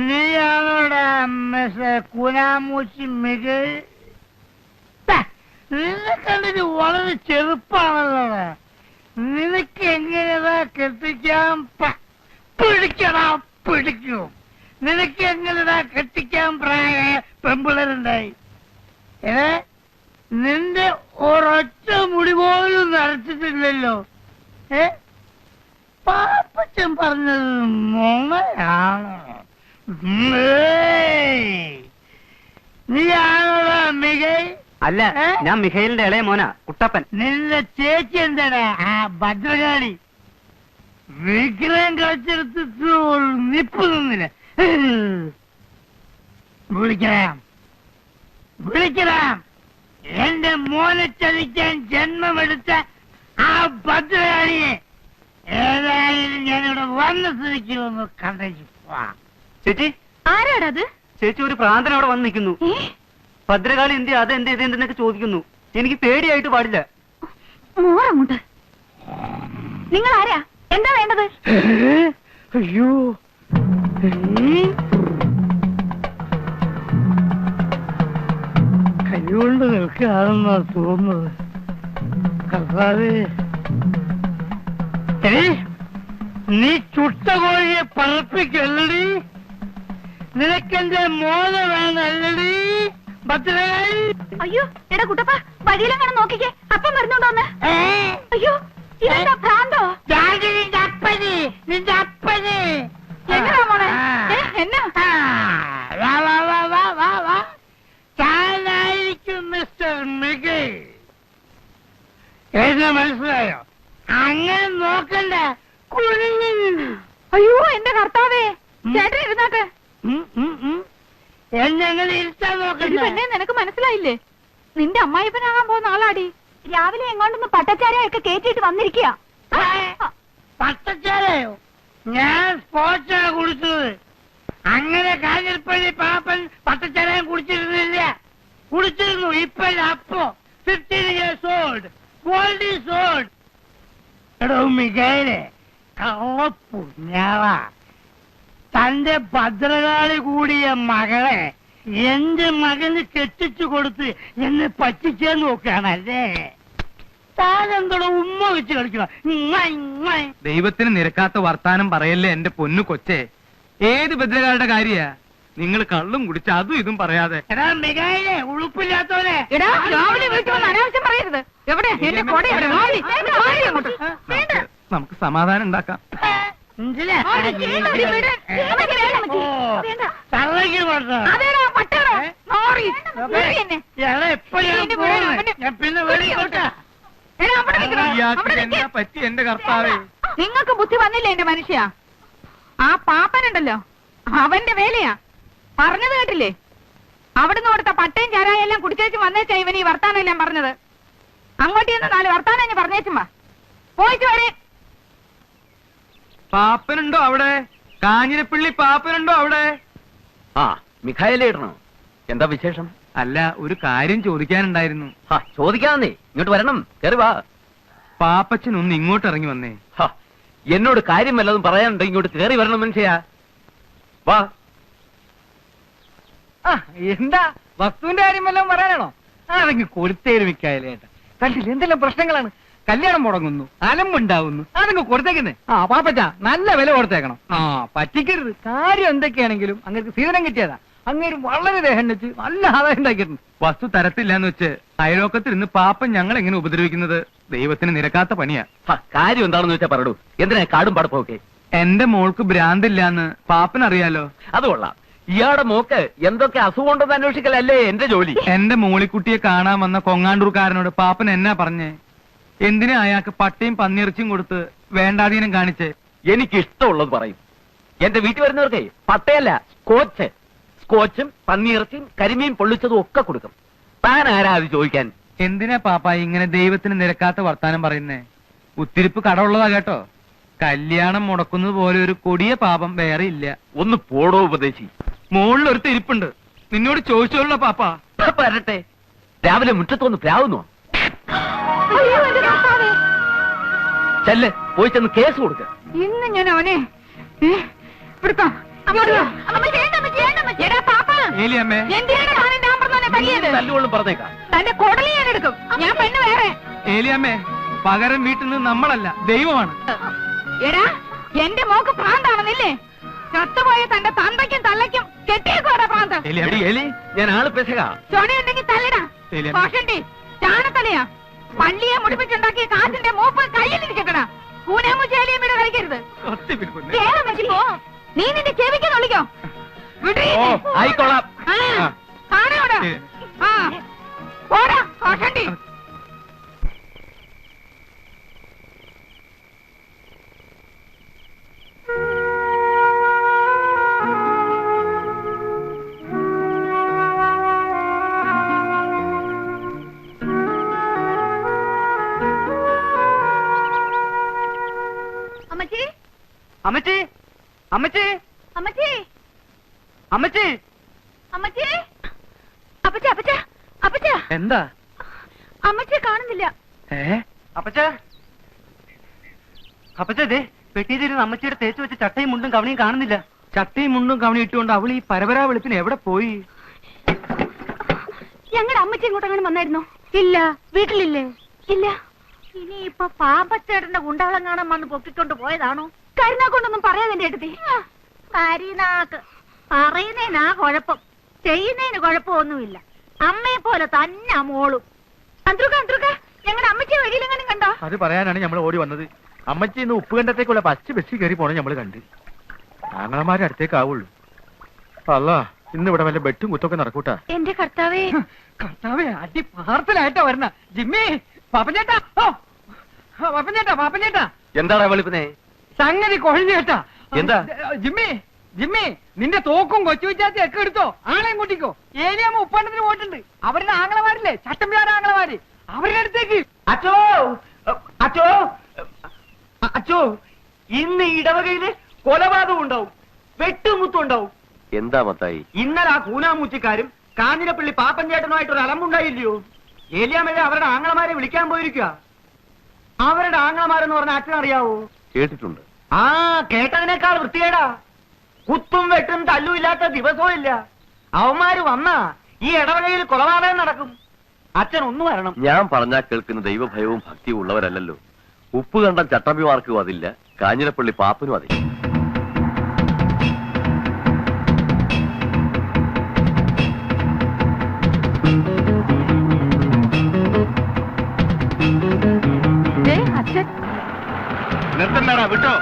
നീയാണോടാ മിസ്റ്റർ കൂനാമൂച്ചി മിഗേൽ? നിന്നെ കണ്ടിട്ട് വളരെ ചെറുപ്പാണല്ലോടാ. നിനക്ക് എങ്ങനെയാ കെട്ടിക്കാൻ പിടിക്കടാ പിടിക്കും. നിനക്ക് എങ്ങനെയാ കെട്ടിക്കാൻ പ്രായ പെമ്പിളരുണ്ടായി? നിന്റെ ഒരൊറ്റ മുടി പോലും നരച്ചിട്ടില്ലല്ലോ. പാപ്പച്ചൻ പറഞ്ഞത് നുണയാണോ? നീയാണോടാ മികൈ? അല്ല, ഞാൻ മിഖായിലിന്റെ ഇളയ മോനാ, കുട്ടപ്പൻ. നിന്റെ ചേച്ചി എന്താടാ ആ ഭദ്രകാളി? വിഗ്രഹം കളിച്ചെടുത്തിട്ട് നിപ്പ് നിന്നില്ല. വിളിക്കണം വിളിക്കണം. എന്റെ മോനെ ചതിക്കാൻ ജന്മമെടുത്ത ആ ഭദ്രകാളിയെ ഏതായാലും ഞാനിവിടെ വന്ന സ്ഥിതിക്ക് ഒന്ന് കണ്ടേച്ചു. ചേച്ചി, ആരാടത്? ചേച്ചി ഒരു പ്രാന്തൻ അവിടെ വന്ന് നിൽക്കുന്നു. ഭദ്രകാളി എന്ത് അതെന്ത് ഇതെന്തെന്നൊക്കെ ചോദിക്കുന്നു. എനിക്ക് പേടിയായിട്ട് പാടില്ല. മോറങ്ങോട്ട്. നിങ്ങൾ ആരാ? എന്താ വേണ്ടത്? അയ്യോ, കൈകൊണ്ട് നിൽക്കുകയാണെന്നാ തോന്നുന്നത്. കർത്താവേ, നീ ചുട്ട കോഴിയെ പറപ്പിക്കല്ലടി. നിനക്കെന്റെ മോന വേണല്ലടി ഭദ്രകാളി. അയ്യോ എടാ കുട്ടപ്പ വഴിയിലെങ്ങനെ നോക്കിക്കേ, അപ്പം വരുന്നുണ്ടോന്ന്. അയ്യോ ഇതെന്താ ഭ്രാന്തോ? നിന്റെ അപ്പന്, നിന്റെ അപ്പന്. എങ്ങനാ മോളെ? എന്നാ താനായിരിക്കും മിസ്റ്റർ മിഗേൽ. എന്നെ മനസ്സിലായോ? അങ്ങനെ നോക്കണ്ട. അയ്യോ എന്റെ കർത്താവേ, ചേട്ടൻ ഇരുന്നാട്ടെ. എന്നെ അങ്ങനെ ഇരുത്താൻ നോക്കണ്ട. പിന്നെ നിനക്ക് മനസ്സിലായില്ലേ, നിന്റെ അമ്മായിപ്പനാകാൻ പോകുന്ന ആളാടി. രാവിലെ എങ്ങോട്ടൊന്ന് പട്ടച്ചാരയൊക്കെ കേറ്റിട്ട് വന്നിരിക്കുക. പട്ടച്ചാരയോ? ഞാൻ സ്പോർട്സാണ് കുടിച്ചത്. അങ്ങനെ കാഞ്ഞിരപ്പള്ളി പാപ്പൻ പട്ടച്ചാരയും കുടിച്ചിരുന്നില്ല. കുടിച്ചിരുന്നു. ഇപ്പല്ല അപ്പോ 15 years old. World is old. എടോ മികേലെ, കള്ളപ്പുണ്യാള, തന്റെ ഭദ്രകാളി കൂടിയ മകളെ എന്റെ മകന് കെട്ടിച്ചു കൊടുത്ത് എന്നെ പറ്റിച്ചേ നോക്കുകയാണല്ലേ. താനെന്തോടെ ഉമ്മ വെച്ച് കളിക്കണം. ദൈവത്തിന് നിരക്കാത്ത വർത്താനം പറയല്ലേ എന്റെ പൊന്നു കൊച്ചേ. ഏത് ഭദ്രകാളുടെ കാര്യ? നിങ്ങൾ കള്ളും കുടിച്ച് അതും ഇതും പറയാതെ. എടാ മികായിലെ, ഉളുപ്പില്ലാത്തവനെ. എടാ രാവിലെ വീട്ടിൽ വന്ന് അനാവശ്യം പറയരുത്. എവിടെ എന്റെ കൊട? നമുക്ക് സമാധാനം ഉണ്ടാക്കാം. എന്താ പറ്റി എന്റെ കർത്താവേ? നിങ്ങൾക്ക് ബുദ്ധി വന്നില്ല എന്റെ മനുഷ്യ. ആ പാപ്പനുണ്ടല്ലോ, അവന്റെ വേലയാ. പറഞ്ഞത് കേട്ടില്ലേ? അവിടുന്ന് കൊടുത്ത പട്ടയും ചാരായെല്ലാം കുടിച്ചേച്ച് വന്നേച്ചാ ഇവൻ ഈ വർത്താനം എല്ലാം പറഞ്ഞത്. അങ്ങോട്ട് ചെന്ന് 4 വർത്താനം ഞാൻ പറഞ്ഞേച്ചുമ്പാ പോയിട്ട് വരെ. പാപ്പനുണ്ടോ അവിടെ? കാഞ്ഞിരപ്പള്ളി പാപ്പനുണ്ടോ അവിടെ? ആ മിഖായലേ ഇടണോ? എന്താ വിശേഷം? അല്ല, ഒരു കാര്യം ചോദിക്കാനുണ്ടായിരുന്നു. ചോദിക്കാന്നേ, ഇങ്ങോട്ട് വരണം, കേറി വാ. പാപ്പച്ചൻ ഒന്ന് ഇങ്ങോട്ട് ഇറങ്ങി വന്നേ. എന്നോട് കാര്യം വല്ലതും പറയാനുണ്ടോ? ഇങ്ങോട്ട് കേറി വരണം മനുഷ്യാ, വാ. എന്താ വസ്തുവിന്റെ കാര്യം വല്ലതും പറയാനാണോ? അതെങ്കിൽ കൊടുത്തേര് മിക്കായാലേട്ടാ. കണ്ടില്ല എന്തെല്ലാം പ്രശ്നങ്ങളാണ്. കല്യാണം മുടങ്ങുന്നു, അലമ്പുണ്ടാവുന്നു, അതങ്ങ് കൊടുത്തേക്കുന്നേ. പാപ്പച്ച നല്ല വില കൊടുത്തേക്കണം. പറ്റിക്കരുത്. കാര്യം എന്തൊക്കെയാണെങ്കിലും അങ്ങനെ സീതനം കിട്ടിയതാ. അങ്ങനെ വളരെ ദേഹം വെച്ച് നല്ല ആദായം ഉണ്ടാക്കിയിരുന്നു. വസ്തു തരത്തില്ലാന്ന് വെച്ച് അയലോക്കത്തിൽ ഇന്ന് പാപ്പൻ ഞങ്ങൾ എങ്ങനെ ഉപദ്രവിക്കുന്നത് ദൈവത്തിന് നിരക്കാത്ത പണിയാ. കാര്യം എന്താണെന്ന് വെച്ചാ പറയൂ. എന്തിനാ കാടും പടപ്പൊക്കെ? എന്റെ മോൾക്ക് ഭ്രാന്തില്ലാന്ന് പാപ്പൻ അറിയാലോ. അത് കൊള്ളാം. ഇയാളുടെ മോക്ക് എന്തൊക്കെ അസുഖം ഉണ്ടെന്ന് അന്വേഷിക്കലല്ലേ എന്റെ ജോലി. എന്റെ മോളിക്കുട്ടിയെ കാണാൻ വന്ന കൊങ്ങാണ്ടൂർക്കാരനോട് പാപ്പൻ എന്നാ പറഞ്ഞേ? എന്തിനാ അയാൾക്ക് പട്ടയും പന്നിയിറച്ചിയും കൊടുത്ത് വേണ്ടാധീനം കാണിച്ച്? എനിക്ക് ഇഷ്ടമുള്ളത് പറയും. എന്റെ വീട്ടിൽ വരുന്നവർക്കേ പട്ടയല്ല, സ്കോച്ചും പന്നിയിറച്ചിയും കരിമീൻ പൊള്ളിച്ചതും ഒക്കെ കൊടുക്കും. താൻ ആരാ അത് ചോദിക്കാൻ? എന്തിനാ പാപ്പ ഇങ്ങനെ ദൈവത്തിന് നിരക്കാത്ത വർത്താനം പറയുന്നേ? ഉത്തിരിപ്പ് കടമുള്ളതാ കേട്ടോ. കല്യാണം മുടക്കുന്നത് പോലെ ഒരു കൊടിയ പാപം വേറെ ഇല്ല. ഒന്ന് പോടോ ഉപദേശി. മുകളിലൊരു തിരിപ്പുണ്ട്, നിന്നോട് ചോദിച്ചോളൂ പാപ്പ. വരട്ടെ. രാവിലെ മുറ്റത്തൊന്ന് പ്രാവുന്നോ? ചെല്ല്, പോയി ചെന്ന് കേസ് കൊടുക്ക. ഇന്ന് ഞാൻ അവനെ തല്ലുകൊള്ളും പറഞ്ഞേക്കാം. തന്റെ കൊടലി ഞാൻ എടുക്കും. ഞാൻ പെണ്ണ് വേറെ. ഏലിയമ്മേ, പകരം വീട്ടിൽ നിന്ന് നമ്മളല്ല, ദൈവമാണ്. എടാ, എന്റെ മോക്ക് ഭ്രാന്താണെന്നില്ലേ? ചത്തുപോയ തന്റെ തന്തയ്ക്കും തള്ളയ്ക്കും കെട്ടിയേക്കോടാ ഭ്രാന്ത്. ഞാൻ ആള് പെശക. ചൊണയുണ്ടെങ്കിൽ തല്ലടാ. കോഷണ്ടി ചാണത്തലയാ. പള്ളിയെ മുടിപ്പിച്ചുണ്ടാക്കിയ കാശിന്റെ മൂപ്പ് കയ്യിലിരിക്കണ. കൂനേമുച്ചേലിയമ്മയുടെ കളിക്കരുത്. നീ നിന്റെ ചെവിക്ക് കളിക്കോ? ആയിക്കോളാം. കാണോടാ. ഓടാ കോഷണ്ടി. അമ്മച്ചി, അമ്മച്ചി, അമ്മച്ചി, അമ്മച്ചി, അമ്മച്ചി, അമ്മച്ചി, അപ്പച്ച, അപ്പച്ച, അപ്പച്ച. എന്താ? അമ്മച്ചിയെ കാണുന്നില്ല. അപ്പച്ച, അപ്പച്ചേ, പെട്ടിയിലിരുന്ന് അമ്മച്ചിയുടെ തേച്ച് വെച്ച ചട്ടയും മുണ്ടും കവണിയും കാണുന്നില്ല. ചട്ടയും മുണ്ടും കവണി ഇട്ടുകൊണ്ട് അവൾ ഈ പരപരാ വെളുപ്പിന് എവിടെ പോയി? ഞങ്ങളുടെ അമ്മച്ചി ഇങ്ങോട്ടങ്ങനെ വന്നായിരുന്നോ? ഇല്ല. വീട്ടിലില്ലേ? ഇല്ല. ഇനിയിപ്പൊ പാപ്പച്ചേട്ടന്റെ ഗുണ്ടകളം കാണാൻ വന്ന് പൊക്കിക്കൊണ്ട് പോയതാണോ? കരുനാക്കൊണ്ടൊന്നും പറയാതെ എന്റെ അടുത്ത്. കരിനാക്ക് പറയുന്നതിനാ കുഴപ്പം, ചെയ്യുന്നതിന് കുഴപ്പമൊന്നുമില്ല. അമ്മയെ പോലെ തന്നെ മോളും. ഞങ്ങളുടെ അമ്മച്ചി വഴിയിലെങ്ങനെ കണ്ടോ? അത് പറയാനാണ് നമ്മൾ ഓടി വന്നത്. അമ്മച്ചി ഇന്ന് ഉപ്പുകണ്ടത്തേക്കുള്ള പച്ച ബസ്സിൽ കയറി പോണ നമ്മൾ കണ്ട്. ആങ്ങളമാരുടെ അടുത്തേക്കാവുള്ളൂ. അല്ല, ഇന്ന് ഇവിടെ വല്ല ബെട്ടും കുത്തൊക്കെ നടക്കൂട്ടാ. എന്റെ കർത്താവേ, കർത്താവേ, അടി പാർസലായിട്ടാ വരണ. ജിമ്മി, പാപ്പഞ്ചേട്ടാ, പാപ്പഞ്ചേട്ടാ, എന്താണ് വെളുപ്പിനെ? സംഗതി കൊഴിഞ്ഞേട്ടാ. എന്താ? ജിമ്മി, നിന്റെ തോക്കും കൊച്ചു വിച്ചാത്തി ഒക്കെ എടുത്തോ, ആളെയും കൂട്ടിക്കോ. ഏലിയാമ്മ ഉപ്പണ്ടത്തിന് പോയിട്ടുണ്ട്. അവരുടെ ആങ്ങളമാരില്ലേ, ചട്ടമ്പിയാറ് ആങ്ങളമാര്, അവരുടെ അടുത്തേക്ക്. അച്ചോ അച്ചോ അച്ചോ, ഇന്ന് ഇടവകയില് കൊലപാതകം ഉണ്ടാവും, വെട്ടുമുത്തും ഉണ്ടാവും. എന്താ മത്തായി? ഇന്നലെ ആ കൂനാമൂച്ചിക്കാരും കാഞ്ഞിരപ്പള്ളി പാപ്പഞ്ചേട്ടനുമായിട്ടൊരു അലമ്പുണ്ടായില്ലയോ? ഏലിയാമ്മയെ അവരുടെ ആങ്ങളമാരെ വിളിക്കാൻ പോയിരിക്കുക. അവരുടെ ആങ്ങളമാരെന്ന് പറഞ്ഞ അച്ഛനറിയാവോ? കേട്ടിട്ടുണ്ട്. ആ, കേട്ടതിനേക്കാൾ വൃത്തികേടാ. കുത്തും വെട്ടും തല്ലും ഇല്ലാത്ത ദിവസവും ഇല്ല. അവന്മാര് വന്നാ ഈ ഇടവകയിൽ കൊലപാതകം നടക്കും. അച്ഛൻ ഒന്ന് വരണം. ഞാൻ പറഞ്ഞാൽ കേൾക്കുന്ന ദൈവഭയവും ഭക്തിയും ഉള്ളവരല്ലല്ലോ. ഉപ്പ് കണ്ട ചട്ടമ്പിമാർക്കും അതില്ല, കാഞ്ഞിരപ്പള്ളി പാപ്പനും അതില്ല. അച്ഛൻ നിർത്തണ്ടാ, വിട്ടോ.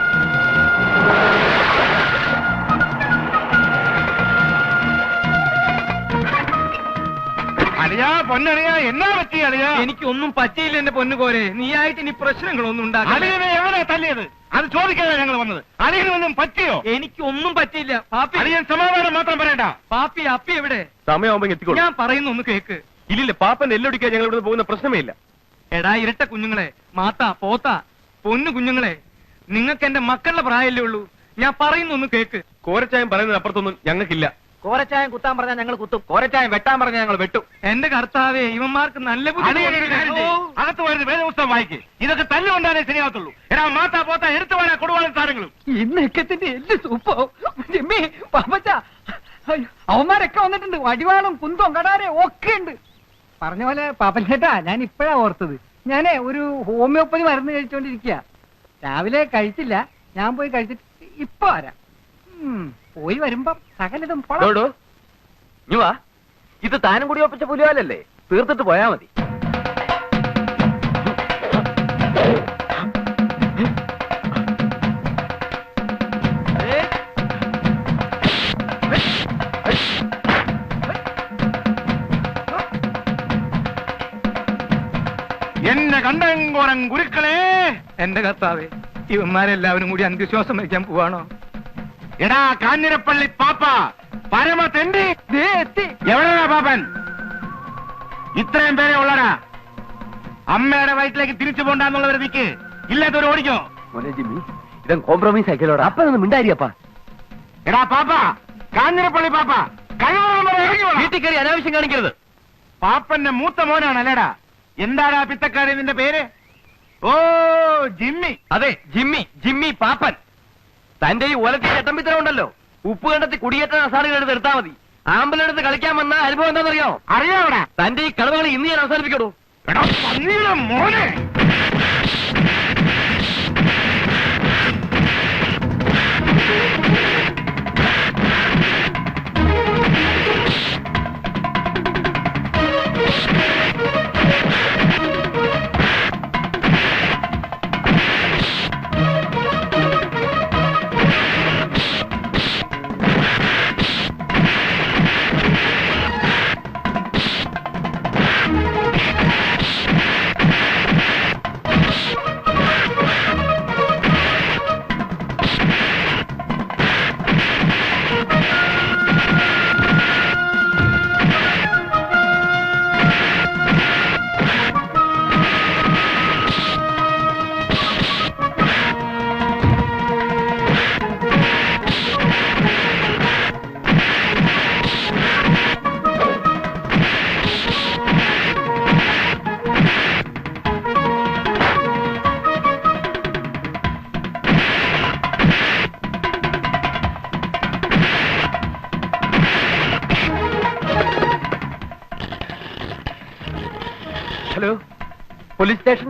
അളിയാ, പൊന്നളിയാ, എന്നാ പറ്റി അളിയാ? എനിക്കൊന്നും പറ്റിയില്ല എന്റെ പൊന്നുകോരെ. നീയായിട്ട് ഇനി പ്രശ്നങ്ങളൊന്നും ഉണ്ടാകില്ല. അളിയനെ എവിടെ തല്ലിയത്? അത് ചോദിക്കാതെ ഞങ്ങൾ വന്നത്. അളിയനൊന്നും പറ്റിയോ? എനിക്കൊന്നും പറ്റിയില്ല. പാപ്പി, അളിയൻ സമാധാനം മാത്രം പറയണ്ട. പാപ്പി, അപ്പി എവിടെ? സമയമാകുമ്പോ എത്തിക്കോളൂ. ഞാൻ പറയുന്ന ഒന്ന് കേക്ക്. ഇല്ലില്ല, പാപ്പൻ എല്ലൊടിക്കാൻ ഞങ്ങൾ ഇവിടെ പോകുന്ന പ്രശ്നമേ ഇല്ല. എടാ ഇരട്ട കുഞ്ഞുങ്ങളെ, മാത്താ പോത്താ പൊന്നു കുഞ്ഞുങ്ങളെ, നിങ്ങൾക്ക് എന്റെ മക്കളുടെ പ്രായമല്ലേ ഉള്ളൂ. ഞാൻ പറയുന്ന ഒന്ന് കേക്ക്. കോരച്ചായം പറയുന്നതിന് അപ്പുറത്തൊന്നും ഞങ്ങൾക്കില്ല. കോരച്ചായം കുത്താൻ പറഞ്ഞാൽ ഞങ്ങൾ കുത്തും, കോരച്ചായം വെട്ടാൻ പറഞ്ഞാൽ ഞങ്ങൾ വെട്ടും. എന്റെ കർത്താവേ, ഇവന്മാർക്ക് നല്ല ബുദ്ധി തോന്നിയിട്ടുണ്ട്. അകത്ത് വരുന്ന വേദപുസ്തകം വായിക്ക്. ഇതൊക്കെ തല്ലുകൊണ്ടാലേ ശരിയാകത്തുള്ളൂ. എടാ മാത്താ പോത്താ എടുത്തു വരാ കൊടുവാളും സാധനങ്ങളും. ഈ നെക്കത്തിന്റെ എല്ല് സൂപ്പോ. ജിമ്മി, പാപ്പച്ച, അവന്മാരൊക്കെ വന്നിട്ടുണ്ട്. വടിവാളും കുന്തവും കടാരെ ഒക്കെ ഉണ്ട്. പറഞ്ഞ പോലെ പാപ്പച്ചേട്ടാ, ഞാൻ ഇപ്പഴാ ഓർത്തത്. ഞാനേ ഒരു ഹോമിയോപ്പതി മരുന്ന് കഴിച്ചോണ്ടിരിക്കുക. രാവിലെ കഴിച്ചില്ല, ഞാൻ പോയി കഴിച്ചിട്ട് ഇപ്പൊ വരാം. പോയി വരുമ്പം സകലതും വാ, ഇത് താനും കൂടി ഒപ്പിച്ച പുലിവാലല്ലേ, തീർത്തിട്ട് പോയാ മതി. എന്നെ കണ്ടങ്കോറൻ ഗുരുക്കളെ. എന്റെ കർത്താവേ, ഇവന്മാരെല്ലാവരും കൂടി അന്ത്യശ്വാസം വയ്ക്കാൻ പോവാണോ? എടാ കാഞ്ഞിരപ്പള്ളി പാപ്പ, പരമ തെണ്ടി. എത്തി. എവിടെയാ പാപ്പൻ? ഇത്രയും പേരെ ഉള്ളടാ. അമ്മയുടെ വയറ്റിലേക്ക് തിരിച്ചു പോണ്ടെന്നുള്ളവരെ നിക്ക്, ഇല്ലാത്തവർ ഓടിക്കോ. മോനെ ജിമ്മി, ഇതും കോംപ്രമൈസ് ആക്കിയല്ലോടാ. അപ്പനൊന്നും മിണ്ടായിരിയപ്പാ. എടാ പാപ്പ, കാഞ്ഞിരപ്പള്ളി പാപ്പ, വീട്ടിൽ കയറി അനാവശ്യം കാണിക്കരുത്. പാപ്പന്റെ മൂത്ത മോനാണ് അല്ലേടാ. എന്താടാ പിത്തക്കാരി നിന്റെ പേര്? ഓ, ജിമ്മി. അതെ, ജിമ്മി, ജിമ്മി പാപ്പൻ. തന്റെ ഈ ഒലത്തി ചട്ടമ്പിത്തരം ഉണ്ടല്ലോ, ഉപ്പ് കണ്ടത്തി കുടിയേറ്റ അസാറുകളെടുത്ത് എടുത്താൽ മതി. ആമ്പലെടുത്ത് കളിക്കാൻ വന്ന അനുഭവം എന്താണെന്നറിയോ? അറിയാവടാ. തന്റെ ഈ കളവുകൾ ഇന്ന് ഞാൻ അവസാനിപ്പിക്കണോ? എടാ പന്നിയുടെ മോനെ. Hello, police station.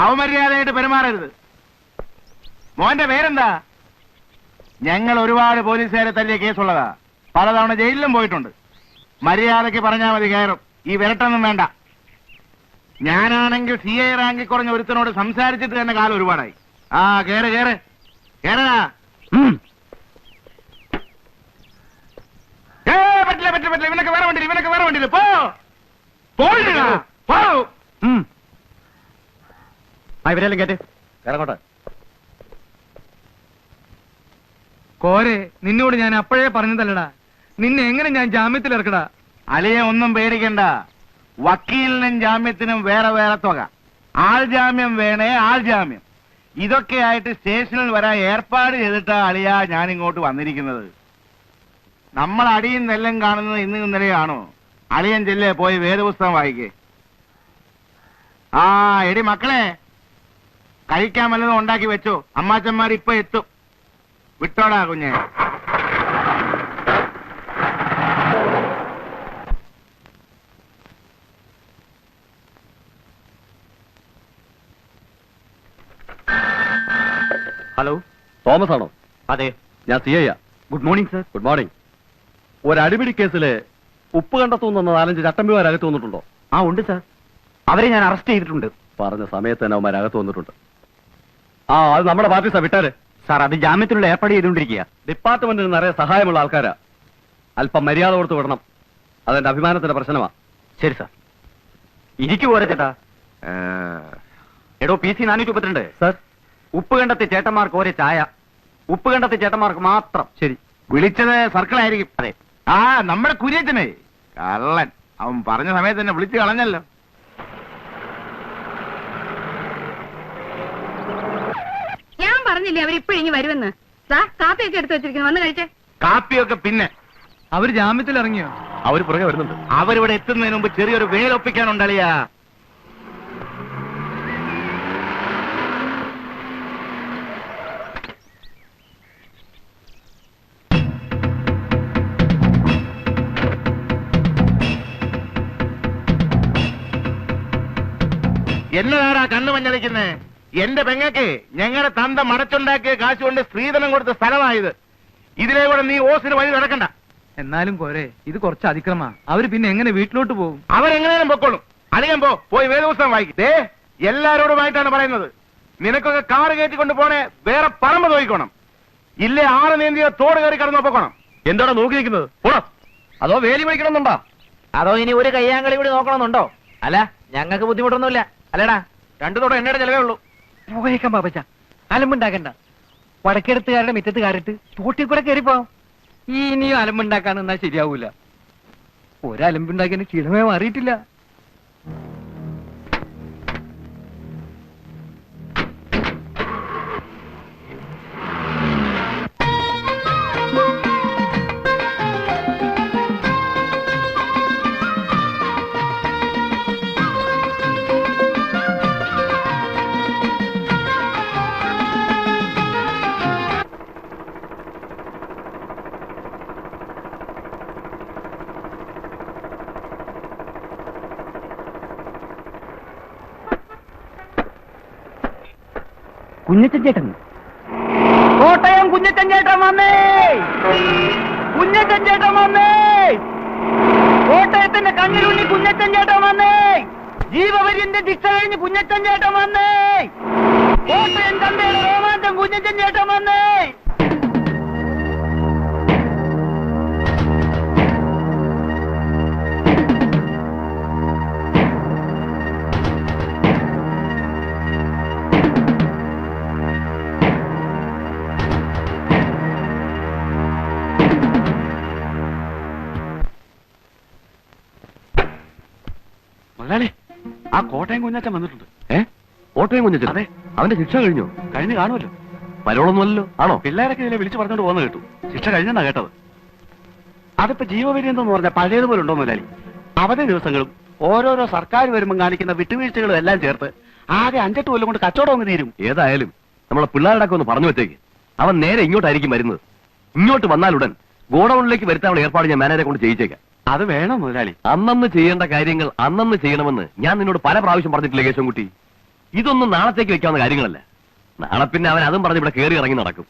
അവമര്യാദയായിട്ട് പെരുമാറരുത്. മോന്റെ പേരെന്താ? ഞങ്ങൾ ഒരുപാട് പോലീസുകാരെ തല്ലിയ കേസുള്ളതാ. പലതവണ ജയിലിലും പോയിട്ടുണ്ട്. മര്യാദയ്ക്ക് പറഞ്ഞാൽ മതി, കയറും. ഈ വിരട്ടൊന്നും വേണ്ട. ഞാനാണെങ്കിൽ CI റാങ്കിൽ കുറഞ്ഞ ഒരുത്തനോട് സംസാരിച്ചിട്ട് തന്നെ കാലം ഒരുപാടായി. ആ കേറ് കേറ് കേറാ. പറ്റില്ല പറ്റില്ല പറ്റില്ല. ഇവനൊക്കെ വേറെ വണ്ടിയിൽ പോ. ഇവരെല്ലാം കേട്ട് ഇറങ്ങോട്ടെ. കോരെ, നിന്നോട് ഞാൻ അപ്പോഴേ പറഞ്ഞതല്ലടാ, നിന്നെ എങ്ങനെ ഞാൻ ജാമ്യത്തിൽ ഇറക്കടാ? അലിയെ ഒന്നും പേടിക്കണ്ട. വക്കീലിനും ജാമ്യത്തിനും വേറെ വേറെ തുക. ആൾ ജാമ്യം വേണേ ആൾ ജാമ്യം. ഇതൊക്കെ ആയിട്ട് സ്റ്റേഷനിൽ വരാൻ ഏർപ്പാട് ചെയ്തിട്ടാ അലിയ ഞാൻ ഇങ്ങോട്ട് വന്നിരിക്കുന്നത്. നമ്മൾ അടിയും നെല്ലും കാണുന്നത് ഇന്ന് ഇന്നലെയാണോ? അളിയൻ ചെല്ലേ പോയി വേദപുസ്തകം വായിക്കേ. ആ എടി മക്കളെ, കഴിക്കാൻ വല്ലതും ഉണ്ടാക്കി വെച്ചോ. അമ്മാച്ചന്മാർ ഇപ്പൊ എത്തും. വിട്ടോടാ കുഞ്ഞെ. ഹലോ, തോമസ് ആണോ? അതെ, ഞാൻ CI. Good morning sir. Good morning. ഒരു അടിപിടി കേസില് ഉപ്പ് കണ്ടെത്തുന്ന 4-5 ചട്ടമ്പിമാരകത്ത് വന്നിട്ടുണ്ടോ? ആ ഉണ്ട് സാർ, അവരെ ഞാൻ അറസ്റ്റ് ചെയ്തിട്ടുണ്ട്. പറഞ്ഞ സമയത്ത് തന്നെ അവന്മാരകത്ത് വന്നിട്ടുണ്ട്. ആ, അത് നമ്മുടെ പാർട്ടി വിട്ടാല് സാർ, അത് ജാമ്യത്തിനുള്ള ഏർപ്പാട് ചെയ്തുകൊണ്ടിരിക്കുക. ഡിപ്പാർട്ട്മെന്റിന് നിറയെ സഹായമുള്ള ആൾക്കാരാ. അല്പം മര്യാദ കൊടുത്ത് വിടണം. അതെന്റെ അഭിമാനത്തിന്റെ പ്രശ്നമാ. ശരി സാർ. ഇരിക്കു പോരെ ചേട്ടാ. എടോ PC 432. സർ, ഉപ്പ് കണ്ടത്തെ ചേട്ടന്മാർക്ക് ഒരേ ചായ. ഉപ്പ് കണ്ടത്തെ ചേട്ടന്മാർക്ക് മാത്രം. ശരി. വിളിച്ചത് സർക്കിളായിരിക്കും. അതെ. ആ നമ്മുടെ കുര്യച്ചനെ കള്ളൻ. അവൻ പറഞ്ഞ സമയത്ത് തന്നെ വിളിച്ചു കളഞ്ഞല്ലോ. ഞാൻ പറഞ്ഞില്ലേ അവരിപ്പോഴിങ്ങി വരുമെന്ന്. കാപ്പിയൊക്കെ എടുത്തു വെച്ചിരിക്കുന്നു, വന്ന് കഴിച്ചേ. കാപ്പിയൊക്കെ പിന്നെ. അവര് ജാമ്യത്തിൽ ഇറങ്ങിയോ? അവര് പുറകെ വരുന്നുണ്ട്. അവരിവിടെ എത്തുന്നതിന് മുമ്പ് ചെറിയൊരു വേലൊപ്പിക്കാനുണ്ടളിയാ. എന്നതാടാ കണ്ണു മഞ്ഞളിക്കുന്നേ? എന്റെ പെങ്ങക്ക് ഞങ്ങളുടെ തന്ത മടച്ചുണ്ടാക്കിയ കാശ് കൊണ്ട് സ്ത്രീധനം കൊടുത്ത സ്ഥലമായത്. ഇതിലെ കൂടെ നീ ഓസിന് വഴി നടക്കണ്ട. എന്നാലും കോരെ, ഇത് കുറച്ച് അതിക്രമാ. അവര് പിന്നെ എങ്ങനെ വീട്ടിലോട്ട് പോകും? അവരെങ്ങനെയും പൊക്കോളും. അധികം പോയി വേദപുസ്തകം വായിക്കേ. എല്ലാരോടുമായിട്ടാണ് പറയുന്നത്. നിനക്കൊക്കെ കാറ് കയറ്റിക്കൊണ്ട് പോണേ വേറെ പറമ്പ് നോക്കിക്കോണം. ഇല്ലേ ആറ് നീന്തിയോ തോട് കയറി കടന്നു പൊക്കണം. എന്താണോ നോക്കി നിൽക്കുന്നത്? പോടാ. അതോ വേലി വിളിക്കണമെന്നുണ്ടോ? അതോ ഇനി ഒരു കയ്യാങ്കളി കൂടി നോക്കണമെന്നുണ്ടോ? അല്ല, ഞങ്ങൾക്ക് ബുദ്ധിമുട്ടൊന്നുമില്ല. അല്ലടാ, 2 തോടെ എണ്ണയുടെ ചെലവേ ഉള്ളൂ. പോയേക്കാം പാപ്പച്ച, അലമ്പുണ്ടാക്കണ്ട. വടക്കെടുത്തുകാരുടെ മുറ്റത്ത് കാരിട്ട് തോട്ടിൽ കൂടെ കയറിപ്പോവാം. ഇനിയും അലമ്പുണ്ടാക്കാൻ നിന്നാ ശരിയാവൂല. ഒരലമ്പുണ്ടാക്കിയ ക്ഷീണമേ മാറിയിട്ടില്ല. കുഞ്ഞച്ചൻ ചേട്ടൻ, കോട്ടയം കുഞ്ഞച്ചൻ ചേട്ടൻ വന്നേ. കുഞ്ഞച്ചൻ ചേട്ടൻ വന്നേ. കോട്ടയത്തിന്റെ കണ്ണിലുണ്ണി കുഞ്ഞച്ചൻ ചേട്ടൻ വന്നേ. ജീവപര്യന്റെ ശിക്ഷ കഴിഞ്ഞ് കുഞ്ഞച്ചൻ ചേട്ടൻ വന്നേ. കോട്ടയം ചന്തയുടെ രോമാഞ്ചം കുഞ്ഞച്ചൻ ചേട്ടൻ വന്നേ. മുതലാളി ആ കോട്ടയം കുഞ്ഞാച്ചൻ വന്നിട്ടുണ്ട്. ഓട്ടോയും കുഞ്ഞച്ചൻ? അതെ. അവന്റെ ശിക്ഷ കഴിഞ്ഞു? കഴിഞ്ഞ് കാണുമല്ലോ. പരോളൊന്നുമല്ലോ ആണോ? പിള്ളേരൊക്കെ ഇതിലെ വിളിച്ചു പറഞ്ഞോണ്ട് പോകുന്ന കേട്ടു. ശിക്ഷ കഴിഞ്ഞെന്നാ കേട്ടത്. അതിപ്പോ ജീവപര്യന്തം പറഞ്ഞ പഴയതുപോലെ ഉണ്ടോ മുതലാളി? അവധി ദിവസങ്ങളും ഓരോരോ സർക്കാർ വരുമ്പോൾ കാണിക്കുന്ന വിട്ടുവീഴ്ചകളും എല്ലാം ചേർത്ത് ആകെ 5-8 കൊല്ലം കൊണ്ട് കച്ചവടം അങ്ങ് തീരും. ഏതായാലും നമ്മളെ പിള്ളേരുടെ ഒന്ന് പറഞ്ഞു വെച്ചേക്ക്. അവൻ നേരെ ഇങ്ങോട്ടായിരിക്കും വരുന്നത്. ഇങ്ങോട്ട് വന്നാലുടൻ ഗോഡൌണിലേക്ക് വരുത്താനുള്ള ഏർപ്പാട് ഞാൻ മാനേജരെ കൊണ്ട് ചെയ്യിച്ചേക്കാം. അത് വേണം മുതലാളി. അന്നന്ന് ചെയ്യേണ്ട കാര്യങ്ങൾ അന്നന്ന് ചെയ്യണമെന്ന് ഞാൻ നിന്നോട് പല പ്രാവശ്യം പറഞ്ഞിട്ടില്ലേ കേശവൻകുട്ടി? ഇതൊന്നും നാളത്തേക്ക് വെക്കാവുന്ന കാര്യങ്ങളല്ല. നാളെ പിന്നെ അവൻ അതും പറഞ്ഞ് ഇവിടെ കയറി ഇറങ്ങി നടക്കും.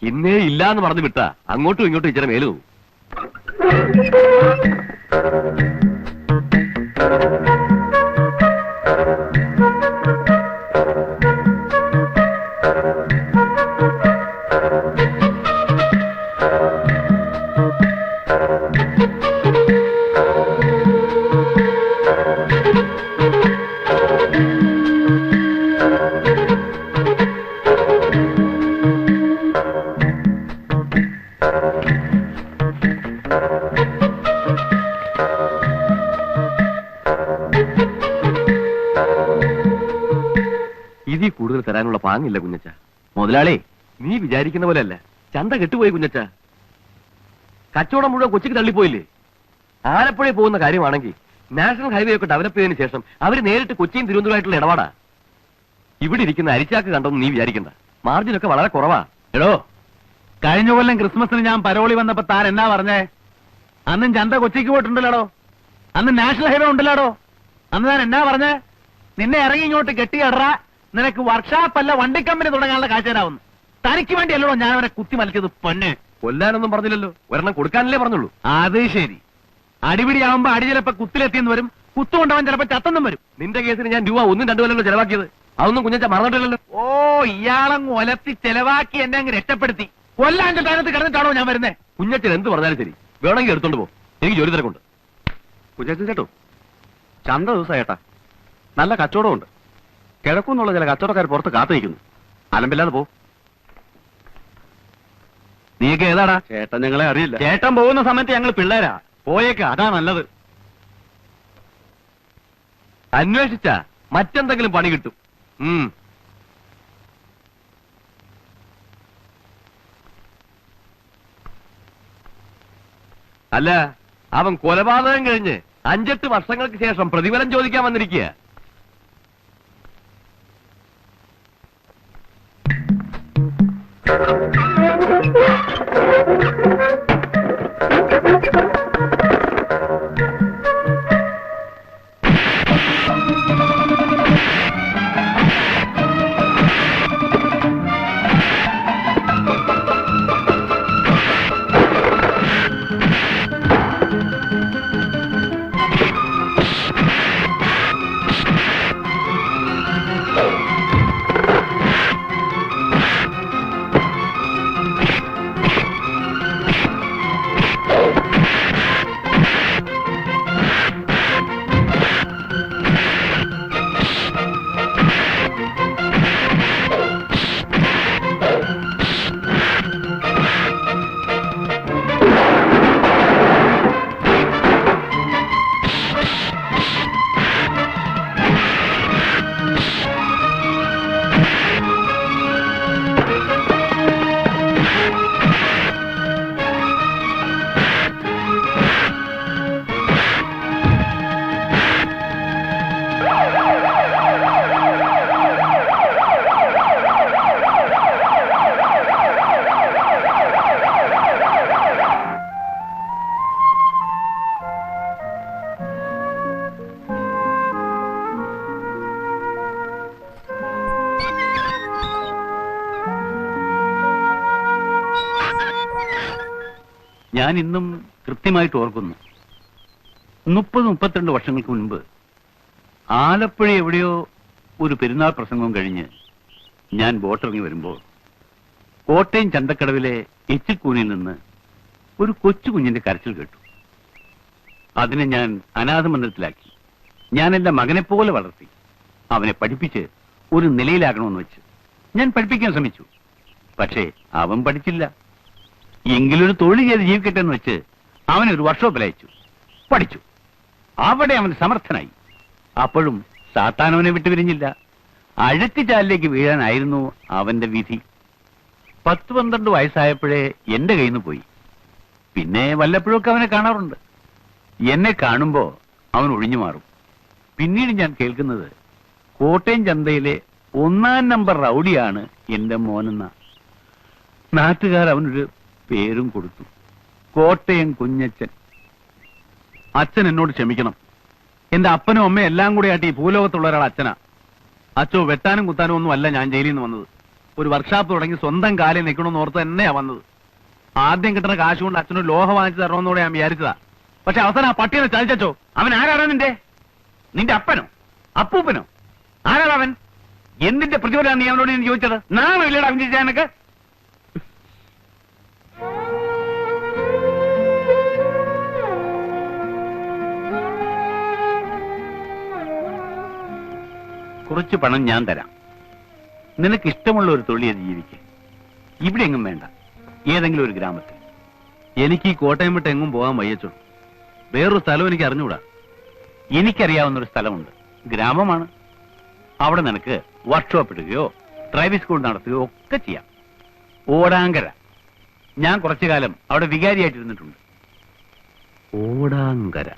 ഇന്നേ ഇല്ലാന്ന് പറഞ്ഞു വിട്ടാ അങ്ങോട്ടും ഇങ്ങോട്ടും ഇച്ചിരി മേലു പോകും. ഇതിൽ കൂടുതൽ തരാനുള്ള പാങ്ങില്ല കുഞ്ഞച്ച. മുതലാളി, നീ വിചാരിക്കുന്ന പോലെയല്ല. ചന്ത കെട്ടുപോയി കുഞ്ഞച്ച. കച്ചവടം മുഴുവൻ കൊച്ചിക്ക് തള്ളിപ്പോയില്ലേ? ആലപ്പുഴയിൽ പോകുന്ന കാര്യമാണെങ്കിൽ നാഷണൽ ഹൈവേ ഒക്കെ ഡെവലപ്പ് ചെയ്തതിനു ശേഷം അവര് നേരിട്ട് കൊച്ചിയും തിരുവനന്തപുരമായിട്ടുള്ള ഇടപാടാ. ഇവിടെ ഇരിക്കുന്ന അരിച്ചാക്ക് കണ്ടൊന്നും നീ വിചാരിക്കണ്ട. മാർജിനൊക്കെ വളരെ കുറവാ. എടോ, കഴിഞ്ഞ കൊല്ലം ക്രിസ്മസിന് ഞാൻ പരോളി വന്നപ്പോ താൻ എന്നാ പറഞ്ഞേ? അന്നും ചന്ത കൊച്ചിക്ക് പോയിട്ടുണ്ടല്ലോ. അന്ന് നാഷണൽ ഹൈവേ ഉണ്ടല്ലോ. അന്ന് ഞാൻ എന്നാ പറഞ്ഞേ? നിന്നെ ഇറങ്ങി ഇങ്ങോട്ട് കെട്ടിയടറ, നിനക്ക് വർക്ക്ഷോപ്പ് അല്ല വണ്ടി കമ്പനി തുടങ്ങാനുള്ള കാഴ്ചരാവുന്നു. തനിക്ക് വേണ്ടിയല്ലോ ഞാൻ അവനെ കുത്തി മലിച്ചത്. പൊന്ന്, കൊല്ലാനൊന്നും പറഞ്ഞില്ലല്ലോ. ഒരെണ്ണം കൊടുക്കാനല്ലേ പറഞ്ഞുള്ളൂ. അത് ശരി. അടിപിടിയാവുമ്പോ അടി ചിലപ്പോ കുത്തിലെത്തിയെന്ന് വരും, കുത്തുകൊണ്ടവൻ ചിലപ്പോ ചത്തെന്നും വരും. നിന്റെ കേസിന് ഞാൻ രൂപ 1-2 കൊല്ലല്ലോ ചെലവാക്കിയത്. അതൊന്നും കുഞ്ഞച്ച മറന്നിട്ടില്ലല്ലോ. ഓ, ഇയാളങ്ങ് ഒലത്തി ചെലവാക്കി എന്നെ അങ്ങ് രക്ഷപ്പെടുത്തി. കൊല്ലാന്റെ സ്ഥാനത്ത് കിടന്നിട്ടാണോ ഞാൻ വരുന്നേ? കുഞ്ഞച്ചൻ എന്ത് പറഞ്ഞാലും ശരി, വേണമെങ്കിൽ എടുത്തോണ്ട് പോ. എനിക്ക് ജോലി തിരക്കുണ്ട്. കുഞ്ഞാച്ചൻ ചേട്ടോ, ചന്ത ദിവസം ഏട്ടാ, നല്ല കച്ചവടമുണ്ട്. കിഴക്കുന്നുള്ള ചില കച്ചവടക്കാർ പുറത്ത് കാത്തു നിൽക്കുന്നു. അലമ്പില്ലാതെ പോ. നീയൊക്കെ ഏതാടാ? ചേട്ടൻ ഞങ്ങളെ അറിയില്ല. ചേട്ടൻ പോകുന്ന സമയത്ത് ഞങ്ങൾ പിള്ളേരാ. പോയേക്ക, അതാ നല്ലത്. അന്വേഷിച്ച മറ്റെന്തെങ്കിലും പണി കിട്ടും. അല്ല, അവൻ കൊലപാതകം കഴിഞ്ഞ് 5-8 വർഷങ്ങൾക്ക് ശേഷം പ്രതിഫലം ചോദിക്കാൻ വന്നിരിക്കുക. ഞാൻ ഇന്നും കൃത്യമായിട്ട് ഓർക്കുന്നു. 30-32 വർഷങ്ങൾക്ക് മുൻപ് ആലപ്പുഴ എവിടെയോ ഒരു പെരുന്നാൾ പ്രസംഗവും കഴിഞ്ഞ് ഞാൻ ബോട്ടിറങ്ങി വരുമ്പോൾ കോട്ടയം ചന്തക്കടവിലെ എച്ചിക്കൂനിൽ നിന്ന് ഒരു കൊച്ചു കുഞ്ഞിന്റെ കരച്ചിൽ കേട്ടു. അതിനെ ഞാൻ അനാഥ മന്ദിരത്തിലാക്കി. ഞാൻ എന്റെ മകനെപ്പോലെ വളർത്തി. അവനെ പഠിപ്പിച്ച് ഒരു നിലയിലാക്കണമെന്ന് വെച്ച് ഞാൻ പഠിപ്പിക്കാൻ ശ്രമിച്ചു. പക്ഷേ അവൻ പഠിച്ചില്ല. എങ്കിലൊരു തൊഴിൽ ചെയ്ത് ജീവിക്കട്ടെ എന്ന് വെച്ച് അവനൊരു വർക്ക്ഷോപ്പിൽ അയച്ചു. പഠിച്ചു. അവിടെ അവൻ സമർത്ഥനായി. അപ്പോഴും സാത്താനവനെ വിട്ടുപിരിഞ്ഞില്ല. അഴുക്കുചാലിലേക്ക് വീഴാനായിരുന്നു അവന്റെ വിധി. 10-12 വയസ്സായപ്പോഴേ എന്റെ കയ്യിൽ നിന്ന് പോയി. പിന്നെ വല്ലപ്പോഴൊക്കെ അവനെ കാണാറുണ്ട്. എന്നെ കാണുമ്പോ അവൻ ഒഴിഞ്ഞു മാറും. പിന്നീട് ഞാൻ കേൾക്കുന്നത് കോട്ടയം ചന്തയിലെ 1-ാം നമ്പർ റൗഡിയാണ് എന്റെ മോനെന്ന. നാട്ടുകാർ അവനൊരു പേരും കൊടുത്തു, കോട്ടയം കുഞ്ഞച്ചൻ. അച്ഛൻ എന്നോട് ക്ഷമിക്കണം. എന്റെ അപ്പനും അമ്മയും എല്ലാം കൂടെ ആയിട്ട് ഈ ഭൂലോകത്തുള്ള ഒരാൾ അച്ഛനാ. അച്ഛോ വെട്ടാനും കുത്താനും ഒന്നും അല്ല ഞാൻ ജയിലിൽ നിന്ന് വന്നത്. ഒരു വർക്ക്ഷോപ്പ് തുടങ്ങി സ്വന്തം കാലിൽ നിൽക്കണമെന്ന് ഓർത്ത് തന്നെയാ വന്നത്. ആദ്യം കിട്ടുന്ന കാശ് കൊണ്ട് അച്ഛനൊരു ലോഹ വാങ്ങിച്ചു തരണമെന്നോടെ ഞാൻ വിചാരിച്ചതാ. പക്ഷെ അവസാനം ആ പട്ടിയെ ചതിച്ചോ. അവൻ ആരാണ് നിന്റെ അപ്പനോ അപ്പൂപ്പനോ? ആരാണ് അവൻ? എന്തിന്റെ പ്രതിഫലമാണ് നീ അവനോട് ഞാൻ ചോദിച്ചത്? നാളെ ഇല്ലടാ അവൻ ചോദിച്ചാൽ എനിക്ക്. കുറച്ച് പണം ഞാൻ തരാം. നിനക്ക് ഇഷ്ടമുള്ള ഒരു തൊഴിൽ ജീവിക്ക്. ഇവിടെ എങ്ങും വേണ്ട, ഏതെങ്കിലും ഒരു ഗ്രാമത്തിൽ. എനിക്ക് ഈ കോട്ടയം വിട്ട് എങ്ങും പോകാൻ വയ്യച്ചോ. വേറൊരു സ്ഥലം എനിക്ക് അറിഞ്ഞുകൂടാ. എനിക്കറിയാവുന്ന ഒരു സ്ഥലമുണ്ട്, ഗ്രാമമാണ്. അവിടെ നിനക്ക് വർക്ക്ഷോപ്പ് ഇടുകയോ ഡ്രൈവിംഗ് സ്കൂൾ നടത്തുകയോ ഒക്കെ ചെയ്യാം. ഓടാങ്കര. ഞാൻ കുറച്ചു കാലം അവിടെ വികാരിയായിട്ടിരുന്നിട്ടുണ്ട്. ഓടാങ്കര.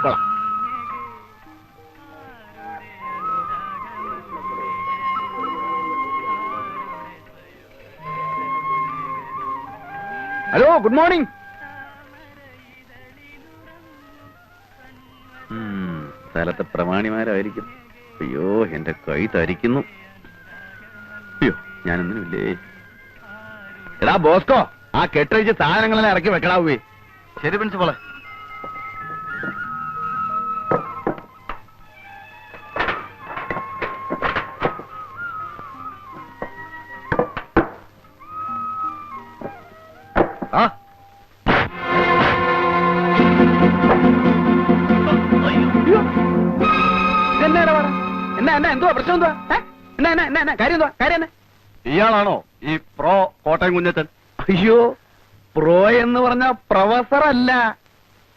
കൊള്ളാം. Hello, good morning. സ്ഥലത്തെ പ്രമാണിമാരായിരിക്കും. അയ്യോ, എന്റെ കൈ തരിക്കുന്നു. അയ്യോ, ഞാനൊന്നുമില്ലേ. എടാ ബോസ്കോ, ആ കെട്ടഴിച്ച് സാധനങ്ങളെല്ലാം ഇറക്കി വെക്കടാവേ. ശരി പ്രിൻസിപ്പളെ. ആ എന്തുവാ പ്രശ്നം? എന്തുവാ? കാര്യം എന്തുവാ? കാര്യം എന്നാ? ഇയാളാണോ ഈ പ്രോ കോട്ടയം കുഞ്ഞച്ചൻ? അയ്യോ, പ്രോ എന്ന് പറഞ്ഞ പ്രൊഫസർ അല്ല,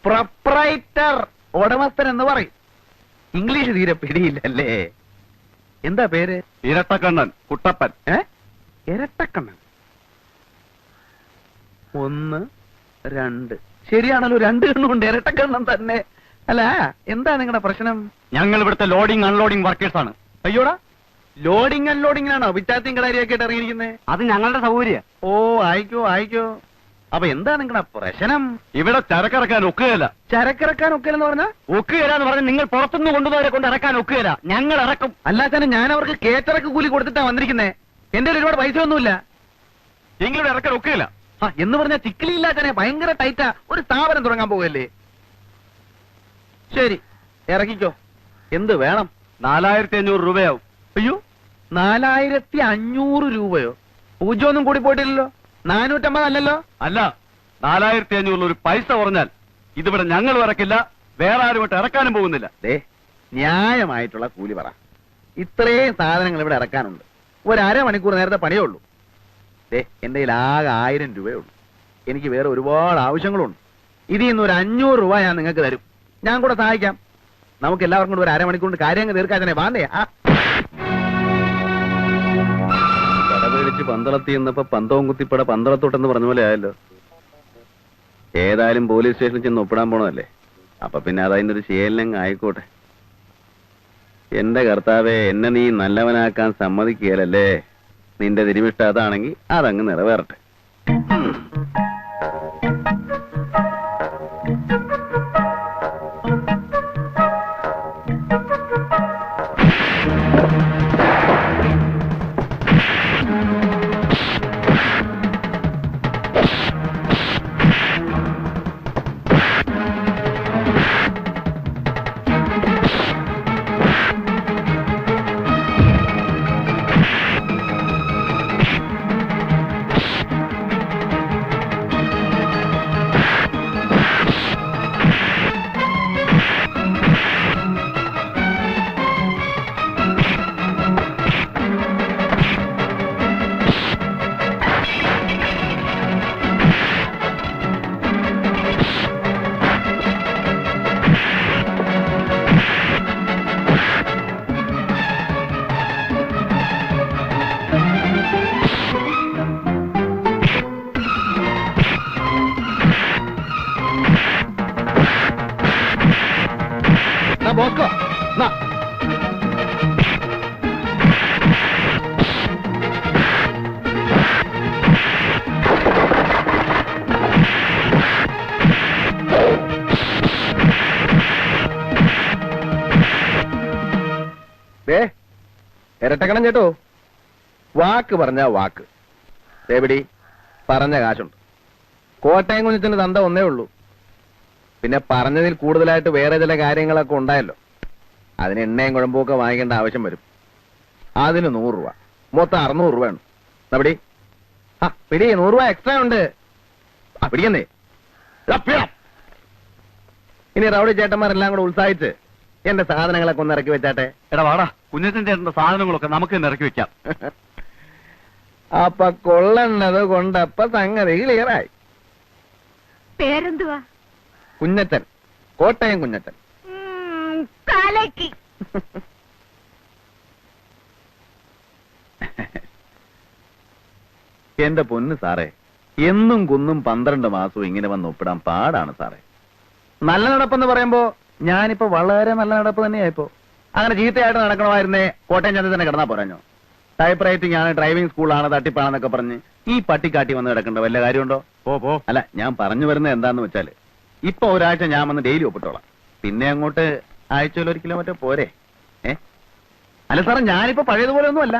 പ്രൊപ്രൈറ്റർ, ഉടമസ്ഥൻ എന്ന് പറയും. ഇംഗ്ലീഷ് തീരെ പിടിയില്ലല്ലേ. എന്താ പേര്? ഇരട്ടക്കണ്ണൻ കുട്ടപ്പൻ. ഇരട്ടക്കണ്ണൻ. 1, 2. ശരിയാണല്ലോ, 2 കണ്ണുണ്ട്. ഇരട്ടക്കണ്ണൻ തന്നെ. അല്ല, എന്താ നിങ്ങളുടെ പ്രശ്നം? ഞങ്ങൾ ഇവിടുത്തെ ലോഡിംഗ് അൺലോഡിംഗ് വർക്കേഴ്സ് ആണ്. അയ്യോടാ, ലോഡിംഗ് അൺലോഡിങ്ങിനാണോ വിറ്റാത്തിയും കടാരിയൊക്കെ ആയിട്ട് ഇറങ്ങിയിരിക്കുന്നത്? അത് ഞങ്ങളുടെ സൗകര്യം. ഓ, ആയിക്കോ ആയിക്കോ. അപ്പൊ എന്താ നിങ്ങളുടെ പ്രശ്നം? ഇവിടെ ചരക്കിറക്കാൻ ഒക്കുകയില്ല. ചരക്കിറക്കാൻ ഒക്കെയെന്ന് പറഞ്ഞാ? ഒക്കുകയില്ല എന്ന് പറഞ്ഞാൽ നിങ്ങൾ പുറത്തുനിന്ന് കൊണ്ടുവന്നവരെ കൊണ്ട് ഇറക്കാൻ ഒക്കുകയില്ല. ഞങ്ങൾ ഇറക്കും. അല്ലാതെ ഞാൻ അവർക്ക് കേറ്ററക്ക് കൂലി കൊടുത്തിട്ടാ വന്നിരിക്കുന്നേ. എന്റെ കയ്യിൽ ഒരുപാട് പൈസ ഒന്നുമില്ല. എങ്കിലും ഇറക്കാൻ ഒക്കുകയില്ല. എന്ന് പറഞ്ഞാൽ ചിക്കിലില്ലാത്തനെ ഭയങ്കര ടൈറ്റാ. ഒരു സ്ഥാപനം തുടങ്ങാൻ പോകല്ലേ. ശരി, ഇറക്കിക്കോ. എന്ത് വേണം? 4500 രൂപയാവും. അയ്യോ, 4500 രൂപയോ? പൂജ്യമൊന്നും കൂടി പോയിട്ടില്ലല്ലോ. 450 അല്ലല്ലോ? അല്ല, 4500 ഒരു പൈസ കുറഞ്ഞാൽ ഇതിവിടെ ഞങ്ങൾ ഇറക്കില്ല, വേറെ ആരും ഇട്ട് ഇറക്കാനും പോകുന്നില്ല. ന്യായമായിട്ടുള്ള കൂലി പറ. ഇത്രയും സാധനങ്ങൾ ഇവിടെ ഇറക്കാനുണ്ട്. ഒരു അരമണിക്കൂർ നേരത്തെ പണിയേ ഉള്ളൂ. എന്റെ കയ്യിൽ ആകെ 1000 രൂപയേ ഉള്ളൂ. എനിക്ക് വേറെ ഒരുപാട് ആവശ്യങ്ങളുണ്ട്. ഇതിൽ നിന്ന് ഒരു 500 രൂപ ഞാൻ നിങ്ങൾക്ക് തരും. ഞാൻ കൂടെ സഹായിക്കാം. നമുക്ക് എല്ലാവർക്കും കൂടെ ഒരു അരമണിക്കൂർ കാര്യങ്ങൾ തീർക്കാൻ തന്നെ വാന്നേ. കടപേടിച്ച് പന്തളത്തി എന്നപ്പോ പന്തവും കുത്തിപ്പട പന്തളത്തോട്ടെന്ന് പറഞ്ഞ പോലെ ആയല്ലോ. ഏതായാലും പോലീസ് സ്റ്റേഷനിൽ ചെന്ന് ഒപ്പിടാൻ പോണതല്ലേ. അപ്പൊ പിന്നെ അതതിന്റെ ഒരു ശീലം ആയിക്കോട്ടെ. എന്റെ കർത്താവെ, എന്നെ നീ നല്ലവനാക്കാൻ സമ്മതിക്കുകയല്ലേ. നിന്റെ തിരുമിഷ്ട അതാണെങ്കിൽ അതങ്ങ് നിറവേറട്ടെ. ഇരട്ടക്കണം ചേട്ടോ. വാക്ക് പറഞ്ഞ വാക്ക്. എവിടെ പറഞ്ഞ കാശുണ്ട്. കോട്ടയം കുഞ്ഞിന്റെ തന്ത ഒന്നേ ഉള്ളൂ. പിന്നെ പറഞ്ഞതിൽ കൂടുതലായിട്ട് വേറെ ചില കാര്യങ്ങളൊക്കെ ഉണ്ടായല്ലോ. അതിന് എണ്ണയും കുഴമ്പൊക്കെ വാങ്ങിക്കേണ്ട ആവശ്യം വരും. അതിന് 100 രൂപ, മൊത്തം 600 രൂപയാണ്. പിടി പിടി, 100 രൂപ എക്സ്ട്രാ ഉണ്ട്. പിടിക്കുന്നേ. ഇനി റൗഡി ചേട്ടന്മാരെല്ലാം കൂടെ ഉത്സാഹിച്ച് എന്റെ സാധനങ്ങളൊക്കെ ഒന്ന് ഇറക്കി വെച്ചാട്ടെ. എടാ വാടാ, കുഞ്ഞച്ചൻ ചേട്ടന്റെ സാധനങ്ങളൊക്കെ നമുക്ക് തന്നെ ഇറക്കി വെക്കാം. അപ്പൊ കൊള്ളണത് കൊണ്ടപ്പ സംഗതി ക്ലിയറായി. പേരെന്തുവാ? കുഞ്ഞച്ചൻ, കോട്ടയം കുഞ്ഞച്ചൻ. കാലയ്ക്ക് എന്റെ പൊന്ന് സാറേ, എന്നും കുന്നും 12 മാസവും ഇങ്ങനെ വന്ന് ഒപ്പിടാൻ പാടാണ് സാറേ. നല്ല നടപ്പെന്ന് പറയുമ്പോ ഞാനിപ്പോ വളരെ നല്ല നടപ്പ് തന്നെയായിപ്പോ. അങ്ങനെ ചീത്തയായിട്ട് നടക്കണമായിരുന്നേ കോട്ടയം ചന്ത തന്നെ കിടന്നാ പോരാഞ്ഞോ. ടൈപ്പ് റൈറ്റിംഗ് ആണ്, ഡ്രൈവിംഗ് സ്കൂളാണ്, തട്ടിപ്പാണെന്നൊക്കെ പറഞ്ഞ് ഈ പട്ടിക്കാട്ടി വന്ന് കിടക്കേണ്ട വല്ല കാര്യമുണ്ടോ? പോ. അല്ല, ഞാൻ പറഞ്ഞു വരുന്നത് എന്താന്ന് വെച്ചാല്, ഇപ്പൊ ഒരാഴ്ച ഞാൻ വന്ന് ഡെയിലി ഒപ്പിട്ടോളാം. പിന്നെ അങ്ങോട്ട് ആഴ്ചയിൽ 1 കിലോമീറ്റർ പോരെ? അല്ല സാറേ, ഞാനിപ്പോ പഴയതുപോലെ ഒന്നും അല്ല.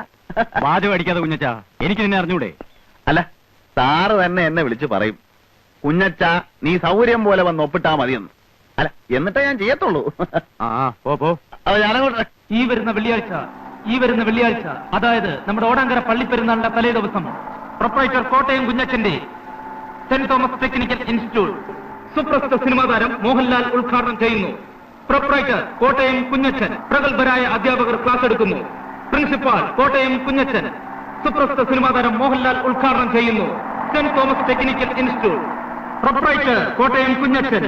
വാചകം അടിക്കാതെ കുഞ്ഞച്ചാ, എനിക്ക് നിന്നെ അറിഞ്ഞൂടെ? അല്ല, സാറ് തന്നെ എന്നെ വിളിച്ച് പറയും, കുഞ്ഞച്ച നീ സൗകര്യം പോലെ വന്ന് ഒപ്പിട്ടാ മതിയെന്ന്. അല്ല, എന്നിട്ടേ ഞാൻ ചെയ്യത്തുള്ളൂ. പോ. അത് ഞാനങ്ങോട്ട് ഈ വരുന്ന വെള്ളിയാഴ്ച, അതായത് നമ്മുടെ ഓടാങ്കര പള്ളിപ്പെരുന്നാളിന്റെ തലേ ദിവസം, പ്രൊപ്പറേറ്റർ കോട്ടയം കുഞ്ഞച്ചന്റെ സെന്റ് തോമസ് ടെക്നിക്കൽ ഇൻസ്റ്റിറ്റ്യൂട്ട് സുപ്രസിദ്ധ സിനിമാ താരം മോഹൻലാൽ ഉദ്ഘാടനം ചെയ്യുന്നു. പ്രൊപ്പറേറ്റർ കോട്ടയം കുഞ്ഞച്ചൻ, പ്രഗത്ഭരായ അധ്യാപകർ ക്ലാസ് എടുക്കുന്നു. പ്രിൻസിപ്പാൾ കോട്ടയം കുഞ്ഞച്ചൻ, സുപ്രസിദ്ധ സിനിമാ താരം മോഹൻലാൽ ഉദ്ഘാടനം ചെയ്യുന്നു. Saint Thomas Technical institute, proprietor Kottayam Kunjachan.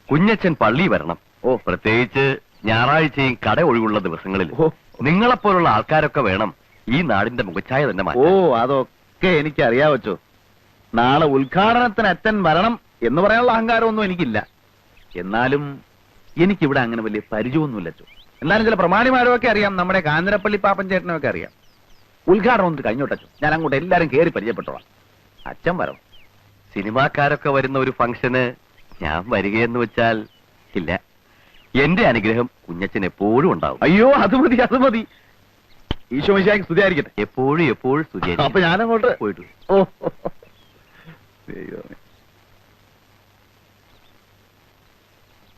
Kunjachan പള്ളി വരണം. പ്രത്യേകിച്ച് ഞായറാഴ്ചയും കട ഒഴിവുള്ള ദിവസങ്ങളിൽ നിങ്ങളെപ്പോലുള്ള ആൾക്കാരൊക്കെ വേണം ഈ നാടിന്റെ മുഖച്ഛായ തന്നെ മാറ്റാൻ. അതൊക്കെ എനിക്ക് അറിയാവച്ചോ. നാളെ ഉദ്ഘാടനത്തിന് അച്ഛൻ വരണം എന്ന് പറയാനുള്ള അഹങ്കാരമൊന്നും എനിക്കില്ല. എന്നാലും എനിക്കിവിടെ അങ്ങനെ വലിയ പരിചയമൊന്നുമില്ലച്ചോ. എന്നാലും ചില പ്രമാണിമാരൊക്കെ അറിയാം, നമ്മുടെ കാഞ്ഞിരപ്പള്ളി പാപ്പൻ ചേട്ടനൊക്കെ അറിയാം. ഉദ്ഘാടനം ഒന്ന് കഴിഞ്ഞോട്ടച്ചോ, ഞാൻ അങ്ങോട്ട് എല്ലാരും കയറി പരിചയപ്പെട്ടോളാം. അച്ഛൻ വരണം. സിനിമാക്കാരൊക്കെ വരുന്ന ഒരു ഫംഗ്ഷന് ഞാൻ വരികയെന്ന് വെച്ചാൽ ഇല്ല. എന്റെ അനുഗ്രഹം കുഞ്ഞച്ചൻ എപ്പോഴും ഉണ്ടാവും. അയ്യോ, അത് മതി. ഈശോ മിശിഹായ്ക്ക് സ്തുതിയായിരിക്കട്ടെ. എപ്പോഴും സ്തുതി. അപ്പൊ ഞാനങ്ങോട്ട് പോയിട്ട്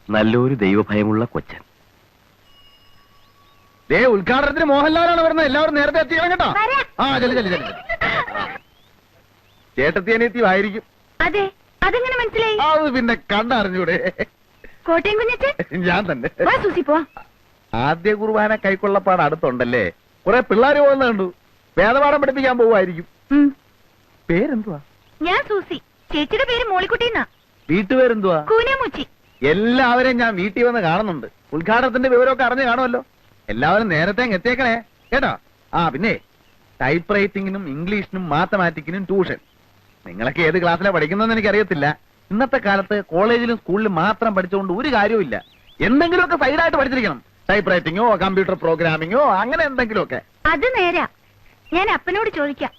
നല്ലൊരു ദൈവഭയമുള്ള കൊച്ചൻ. ഉദ്ഘാടനത്തിന് മോഹൻലാലാണ് വരുന്നത്. എല്ലാവരും നേരത്തെ എത്തിക്കണം കേട്ടോ. ചെല്ലു. ചേട്ടത്തി അനിയത്തി ആയിരിക്കും. അതെ, അതെങ്ങനെ മനസ്സിലായി? അത് പിന്നെ കണ്ടറിഞ്ഞൂടെ? കോട്ടയം കുഞ്ഞച്ചൻ ഞാൻ തന്നെ. ആദ്യ കുർബാന കൈക്കൊള്ളപ്പാട് അടുത്തുണ്ടല്ലേ. കുറെ പിള്ളേര് പോകുന്ന കണ്ടു. വേദപാഠം പഠിപ്പിക്കാൻ പോവായിരിക്കും. പേരെന്തുവാ? ഞാൻ സൂസി. ചേച്ചിയുടെ പേര് മോളിക്കുട്ടിന്നാ. വീട്ടുപേരെന്തുവാ? കൂനമുച്ചി. എല്ലാവരെയും ഞാൻ വീട്ടിൽ വന്ന് കാണുന്നുണ്ട്. ഉദ്ഘാടനത്തിന്റെ വിവരമൊക്കെ അറിഞ്ഞു കാണുമല്ലോ. എല്ലാവരും നേരത്തെ എത്തിയേക്കണേ കേട്ടോ. പിന്നെ ടൈപ്പ് റൈറ്റിംഗിനും ഇംഗ്ലീഷിനും മാത്തമാറ്റിക്കിനും ട്യൂഷൻ. നിങ്ങളൊക്കെ ഏത് ക്ലാസ്സിലാണ് പഠിക്കുന്നതെന്ന് എനിക്കറിയത്തില്ല. ഇന്നത്തെ കാലത്ത് കോളേജിലും സ്കൂളിലും മാത്രം പഠിച്ചുകൊണ്ട് ഒരു കാര്യമില്ല. എന്തെങ്കിലുമൊക്കെ സൈഡായിട്ട് പഠിച്ചിരിക്കണം. ടൈപ്പ് റൈറ്റിംഗോ കമ്പ്യൂട്ടർ പ്രോഗ്രാമിങ്ങോ അങ്ങനെ എന്തെങ്കിലുമൊക്കെ. അത് നേരാ. ഞാൻ അപ്പനോട് ചോദിക്കാം.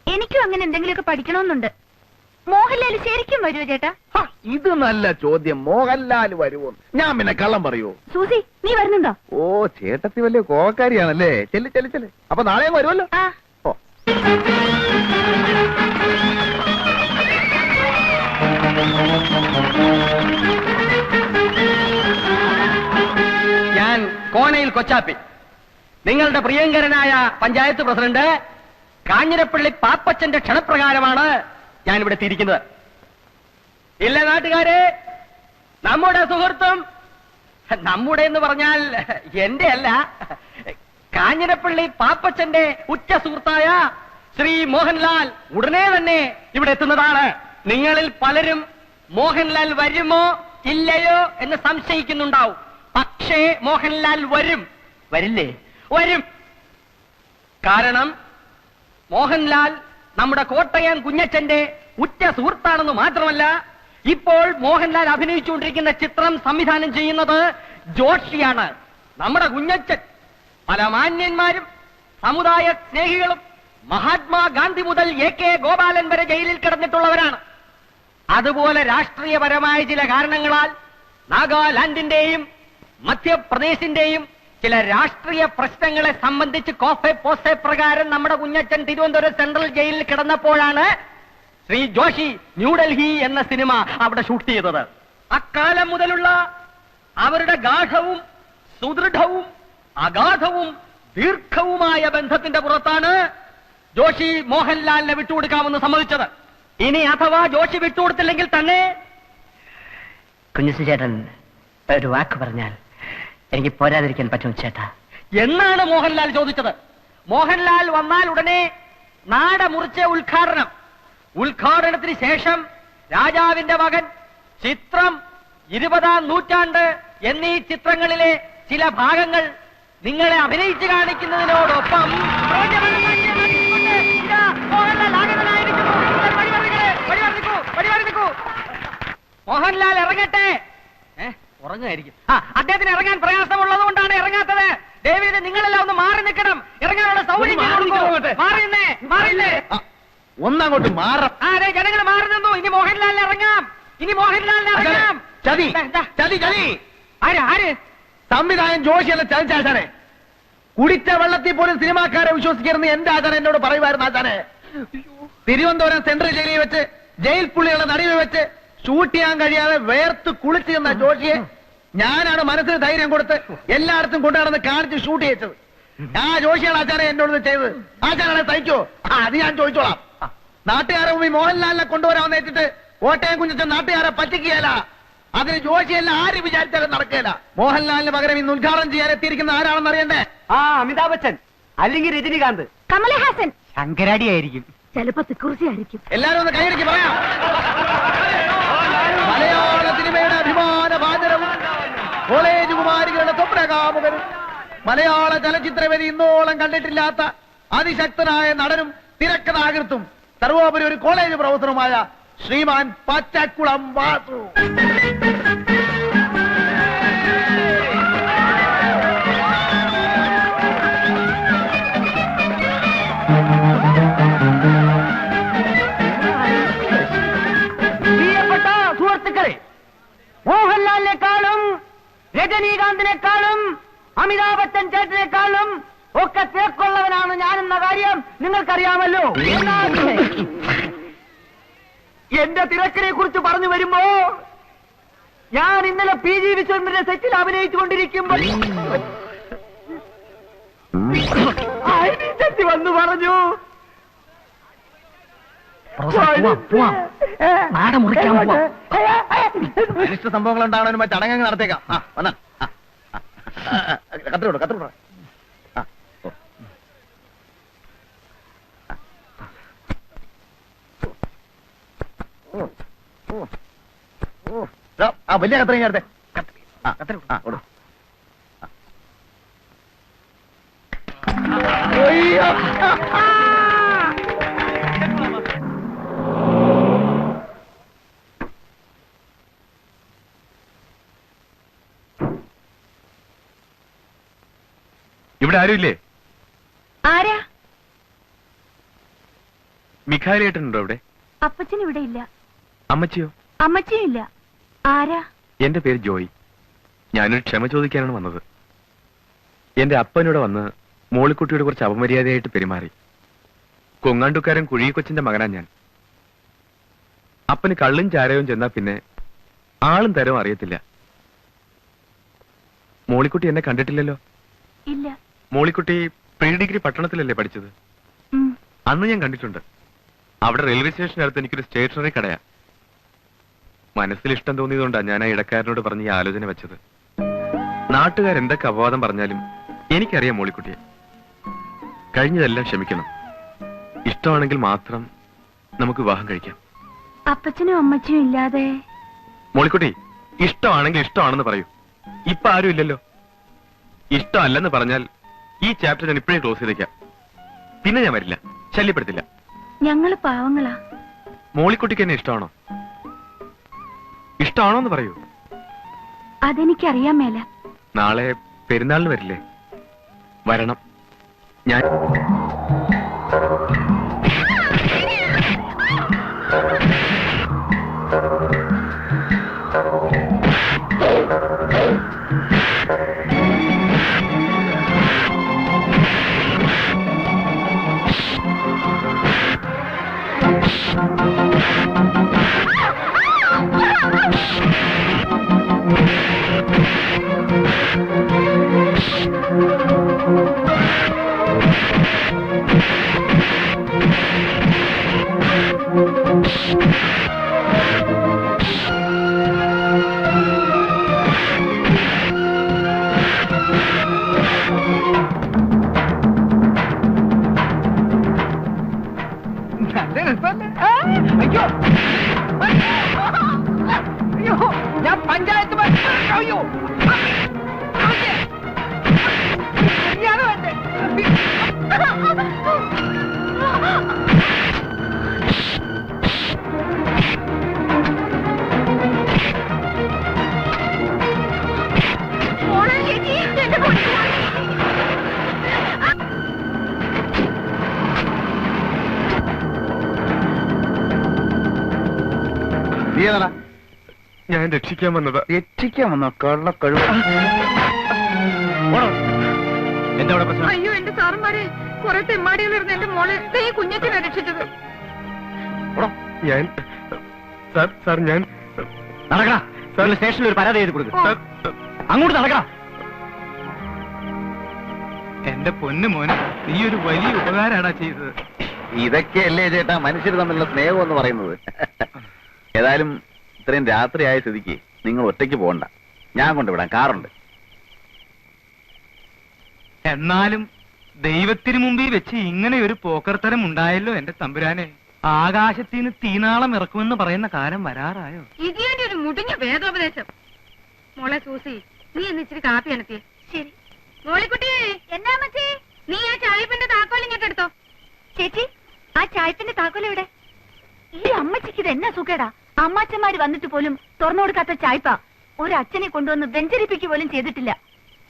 എനിക്കും അങ്ങനെ എന്തെങ്കിലുമൊക്കെ പഠിക്കണമെന്നുണ്ട്. മോഹൻലാൽ ശരിക്കും വരുമോ ചേട്ടാ? ഇത് നല്ല ചോദ്യം. മോഹൻലാൽ വരുമോ? ഞാൻ പിന്നെ കള്ളം പറയൂ? സൂസി, നീ വരുന്നുണ്ടോ? ചേട്ടത്തി വലിയ കോവക്കാരിയാണല്ലേ. ചെല്ല്. അപ്പൊ നാളെയും വരുമല്ലോ. ഞാൻ കോനയിൽ കൊച്ചാപ്പി, നിങ്ങളുടെ പ്രിയങ്കരനായ പഞ്ചായത്ത് പ്രസിഡന്റ് കാഞ്ഞിരപ്പള്ളി പാപ്പച്ചന്റെ ക്ഷണപ്രകാരമാണ് ഞാനിവിടെ എത്തിയിരിക്കുന്നത്. ഇല്ല നാട്ടുകാരെ, നമ്മുടെ സുഹൃത്തും, നമ്മുടെ എന്ന് പറഞ്ഞാൽ എന്റെ അല്ല, കാഞ്ഞിരപ്പള്ളി പാപ്പച്ചന്റെ ഉറ്റ സുഹൃത്തായ ശ്രീ മോഹൻലാൽ ഉടനെ തന്നെ ഇവിടെ എത്തുന്നതാണ്. നിങ്ങളിൽ പലരും മോഹൻലാൽ വരുമോ ഇല്ലയോ എന്ന് സംശയിക്കുന്നുണ്ടാവും. പക്ഷേ മോഹൻലാൽ വരും. വരില്ലേ? വരും. കാരണം മോഹൻലാൽ നമ്മുടെ കോട്ടയം കുഞ്ഞച്ചന്റെ ഉറ്റ സുഹൃത്താണെന്ന് മാത്രമല്ല, ഇപ്പോൾ മോഹൻലാൽ അഭിനയിച്ചുകൊണ്ടിരിക്കുന്ന ചിത്രം സംവിധാനം ചെയ്യുന്നത് ജോഷിയാണ്. നമ്മുടെ കുഞ്ഞച്ചൻ പല മാന്യന്മാരും സമുദായ സ്നേഹികളും മഹാത്മാഗാന്ധി മുതൽ AK ഗോപാലൻ വരെ ജയിലിൽ കിടന്നിട്ടുള്ളവരാണ്. അതുപോലെ രാഷ്ട്രീയപരമായ ചില കാരണങ്ങളാൽ നാഗാലാൻഡിന്റെയും മധ്യപ്രദേശിന്റെയും ചില രാഷ്ട്രീയ പ്രശ്നങ്ങളെ സംബന്ധിച്ച് കോഫെ പോസെ പ്രകാരം നമ്മുടെ കുഞ്ഞച്ചൻ തിരുവനന്തപുരം സെൻട്രൽ ജയിലിൽ കിടന്നപ്പോഴാണ് ശ്രീ ജോഷി ന്യൂഡൽഹി എന്ന സിനിമ അവിടെ ഷൂട്ട് ചെയ്തത്. അക്കാലം മുതലുള്ള അവരുടെ ഗാഠവും സുദൃഢവും അഗാധവും ദീർഘവുമായ ബന്ധത്തിന്റെ പുറത്താണ് ജോഷി മോഹൻലാലിനെ വിട്ടുകൊടുക്കാമെന്ന് സമ്മതിച്ചത്. ഇനി അഥവാ ജോഷി വിട്ടുകൊടുത്തില്ലെങ്കിൽ തന്നെ കുഞ്ഞുസു ചേട്ടൻ ഒരു വാക്ക് പറഞ്ഞാൽ എനിക്ക് പോരാതിരിക്കാൻ പറ്റും ചേട്ടാ എന്നാണ് മോഹൻലാൽ ചോദിച്ചത്. മോഹൻലാൽ വന്നാൽ ഉടനെ നാട മുറിച്ച ഉദ്ഘാടനത്തിന് ശേഷം രാജാവിന്റെ മകൻ, ചിത്രം, 20-ാം നൂറ്റാണ്ട് എന്നീ ചിത്രങ്ങളിലെ ചില ഭാഗങ്ങൾ നിങ്ങളെ അഭിനയിച്ചു കാണിക്കുന്നതിനോടൊപ്പം മോഹൻലാൽ ഇറങ്ങട്ടെ. ഉറങ്ങായിരിക്കും. അദ്ദേഹത്തിന് ഇറങ്ങാൻ പ്രയാസമുള്ളത് കൊണ്ടാണ് ഇറങ്ങാത്തത്. ഡേവിഡ്, നിങ്ങളെല്ലാം ഒന്ന് മാറി നിൽക്കണം. ഇറങ്ങാനുള്ള സൗകര്യം മാറിയില്ലേ? ഒന്നങ്ങോട്ട് മാറാം. അതെ, ജനങ്ങൾ മാറി നിന്നു. ഇനി മോഹൻലാലിന് ഇറങ്ങാം. ചതി ചതി ചതി. ആര് സംവിധായകൻ ജോഷിയല്ല ചതിച്ചാച്ചാനെ. കുടിച്ച വെള്ളത്തിൽ പോലും സിനിമാക്കാരെ വിശ്വസിക്കരുന്ന് എന്റെ ആചാരം എന്നോട് പറയുമായിരുന്നു. ആചാനെ, തിരുവനന്തപുരം സെൻട്രൽ ജയിലിൽ വെച്ച് ജയിൽ പുള്ളികളെ നടുവിൽ വെച്ച് ഷൂട്ട് ചെയ്യാൻ കഴിയാതെ വേർത്ത് കുളിച്ചു നിന്ന ജോഷിയെ ഞാനാണ് മനസ്സിന് ധൈര്യം കൊടുത്ത് എല്ലായിടത്തും കൊണ്ടുനടന്ന് കാണിച്ച് ഷൂട്ട് ചെയ്തത്. ആ ജോഷിയാണ് ആചാരം എന്നോട് ചെയ്തത്. ആചാരനെ തയ്ക്കോ? അത് ഞാൻ ചോദിച്ചോളാം. നാട്ടുകാരെ മുമ്പിൽ മോഹൻലാലിനെ കൊണ്ടുവരാൻ വെച്ചിട്ട് കോട്ടയം കുഞ്ഞച്ചൻ നാട്ടുകാരെ പറ്റിക്കുകയല്ല. അതിന് ജോഷിയെല്ലാം ആര് വിചാരിച്ചാലും നടക്കുകയില്ല. മോഹൻലാലിന് പകരം ഇന്ന് ഉദ്ഘാടനം ചെയ്യാൻ എത്തിയിരിക്കുന്ന ആരാണെന്ന് അറിയണ്ടേ? അമിതാഭ് ബച്ചൻ, അല്ലെങ്കിൽ രജനികാന്ത്, കമലഹാസൻ, ശങ്കരാടി ആയിരിക്കും, ചിലപ്പോ തിക്കുറിശി ആയിരിക്കും. എല്ലാരും ഒന്ന് കൈയടിക്ക് പറയാം. മലയാള സിനിമയുടെ അഭിമാന ഭാജനവും കോളേജ് കുമാരികളുടെ സ്വപ്നകാമുകനും മലയാള ചലച്ചിത്രവേദി ഇന്നോളം കണ്ടിട്ടില്ലാത്ത അതിശക്തനായ നടനും തിരക്കഥാകൃത്തും സർവോപരി ഒരു കോളേജ് പ്രൊഫസറുമായ ശ്രീമാൻ പച്ചക്കുളം വാസു. പ്രിയപ്പെട്ട സുഹൃത്തുക്കളെ, മോഹൻലാലിനെക്കാളും രജനീകാന്തിനെക്കാളും അമിതാഭ് ബച്ചൻ ചേട്ടനെക്കാളും ഒക്കെ തേക്കുള്ളവനാണ് ഞാനെന്ന കാര്യം നിങ്ങൾക്കറിയാമല്ലോ. എന്റെ തിരക്കിനെ കുറിച്ച് പറഞ്ഞു വരുമ്പോ ഞാൻ ഇന്നലെ PG വിശ്വനാഥന്റെ സെറ്റിൽ അഭിനയിച്ചുകൊണ്ടിരിക്കുമ്പോൾ ചെത്തി വന്നു പറഞ്ഞു, അനിഷ്ട സംഭവങ്ങൾ ഉണ്ടാവണ ചടങ്ങ് നടത്തേക്കാം. വന്ന കത്തിരോട് കത്തിരോട്. വലിയ കത്രയും ചേർത്തെ. ഇവിടെ ആരുമില്ലേ? ആരാ? മിഖായിലേട്ടനുണ്ടോ ഇവിടെ? അപ്പച്ചൻ ഇവിടെ ഇല്ല. അമ്മച്ചിയോ? അമ്മച്ചിയും ഇല്ല. ആരാ? എന്റെ പേര് ജോയി. ഞാനൊരു ക്ഷമ ചോദിക്കാനാണ് വന്നത്. എന്റെ അപ്പനോട് വന്ന് മോളിക്കുട്ടിയോട് കുറച്ച് അപമര്യാദയായിട്ട് പെരുമാറി. കൊങ്ങാണ്ടുക്കാരൻ കുഴികൊച്ചിന്റെ മകനാ ഞാൻ. അപ്പന് കള്ളും ചാരവും ചെന്നാ പിന്നെ ആളും തരവും അറിയത്തില്ല. മോളിക്കുട്ടി എന്നെ കണ്ടിട്ടില്ലല്ലോ? ഇല്ല. മോളിക്കുട്ടി പ്രീ ഡിഗ്രി പട്ടണത്തിലല്ലേ പഠിച്ചത്? അന്ന് ഞാൻ കണ്ടിട്ടുണ്ട്. അവിടെ റെയിൽവേ സ്റ്റേഷനടുത്ത് എനിക്കൊരു സ്റ്റേഷനറി കടയാ. മനസ്സിൽ ഇഷ്ടം തോന്നിയതുകൊണ്ടാണ് ഞാൻ ആ ഇടക്കാരനോട് പറഞ്ഞ് ഈ ആലോചന വെച്ചത്. നാട്ടുകാരെന്തൊക്കെ അപവാദം പറഞ്ഞാലും എനിക്കറിയാം മോളിക്കുട്ടിയെ. കഴിഞ്ഞതെല്ലാം ക്ഷമിക്കണം. ഇഷ്ടമാണെങ്കിൽ മാത്രം നമുക്ക് വിവാഹം കഴിക്കാം. അപ്പച്ചനും അമ്മച്ചിയും ഇല്ലാതെ? മോളിക്കുട്ടി, ഇഷ്ടമാണെങ്കിൽ ഇഷ്ടമാണെന്ന് പറയൂ. ഇപ്പൊ ആരും ഇല്ലല്ലോ. ഇഷ്ടമല്ലെന്ന് പറഞ്ഞാൽ ഈ ചാപ്റ്റർ ഞാൻ ഇപ്പോഴേ ക്ലോസ് ചെയ്തേക്കാം. പിന്നെ ഞാൻ വരില്ല, ശല്യപ്പെടുത്തില്ല. ഞങ്ങള് പാവങ്ങളാ. മോളിക്കുട്ടിക്ക് എന്നെ ഇഷ്ടമാണോ? ഇഷ്ടമാണോ എന്ന് പറയൂ. അതെനിക്കറിയാൻ മേല. നാളെ പെരുന്നാളിന് വരില്ലേ? വരണം. ഞാൻ അയ്യോ അയ്യോ ഞാൻ പഞ്ചായത്ത് അയ്യോ നീ ഏതാടാ? ഞാൻ രക്ഷിക്കാൻ വന്നതാ. രക്ഷിക്കാൻ വന്നോ? കള്ള കഴിവ്. എന്താ അവിടെ പ്രശ്നം? അയ്യോ എന്റെ സാറന്മാരെ കുറെ തെമ്മാടികളിരുന്ന് എന്റെ മോളെ ദേ ഈ കുഞ്ഞത്തിനെ രക്ഷിച്ചത്. ഞാൻ സാർ ഞാൻ നടക്കടാ, സ്റ്റേഷനിൽ ഒരു പരാതി എഴുതി കൊടുക്കും. അങ്ങോട്ട് നടക്കടാ. എന്റെ പൊന്നു മോനെ, നീ ഒരു വലിയ ഉപകാരാടാ ചെയ്തത്. ഇതൊക്കെയല്ലേ ചേട്ടാ മനുഷ്യർ തമ്മിലുള്ള സ്നേഹം എന്ന് പറയുന്നത്. ഏതായാലും ഇത്രയും രാത്രിയായ സ്ഥിതിക്ക് നിങ്ങൾ ഒറ്റയ്ക്ക് പോകണ്ട, ഞാൻ കൊണ്ടുവിടാം, കാറുണ്ട്. എന്നാലും ദൈവത്തിന് മുമ്പിൽ വെച്ച് ഇങ്ങനെ ഒരു പോക്കർത്തരം ഉണ്ടായല്ലോ എന്റെ തമ്പുരാനെ. ആകാശത്തിന് തീനാളം ഇറക്കുമെന്ന് പറയുന്ന കാലം വരാറായോ? ഇതിന്റെ ഒരു മുടിഞ്ഞ വേദോപദേശം. മോളെ സൂസി, നീ എന്ന് ഇച്ചിരി കാപ്പി അനത്തിയേ. ശരി മോളിക്കുട്ടിയെ. എന്നാ മച്ചി? നീ ആ ചായപ്പിന്റെ താക്കോൽ ഇങ്ങോട്ട് എടുത്തോ. ചേച്ചി, ആ ചായപ്പിന്റെ താക്കോൽ എവിടെ? ഈ അമ്മച്ചിക്ക് ഇത് എന്നാ സുഖേടാ. അമ്മാച്ചന്മാര് വന്നിട്ട് പോലും തുറന്നു കൊടുക്കാത്ത ചായപ്പ ഒരു അച്ഛനെ കൊണ്ടുവന്ന് വെഞ്ചരിപ്പിക്കുക പോലും ചെയ്തിട്ടില്ല.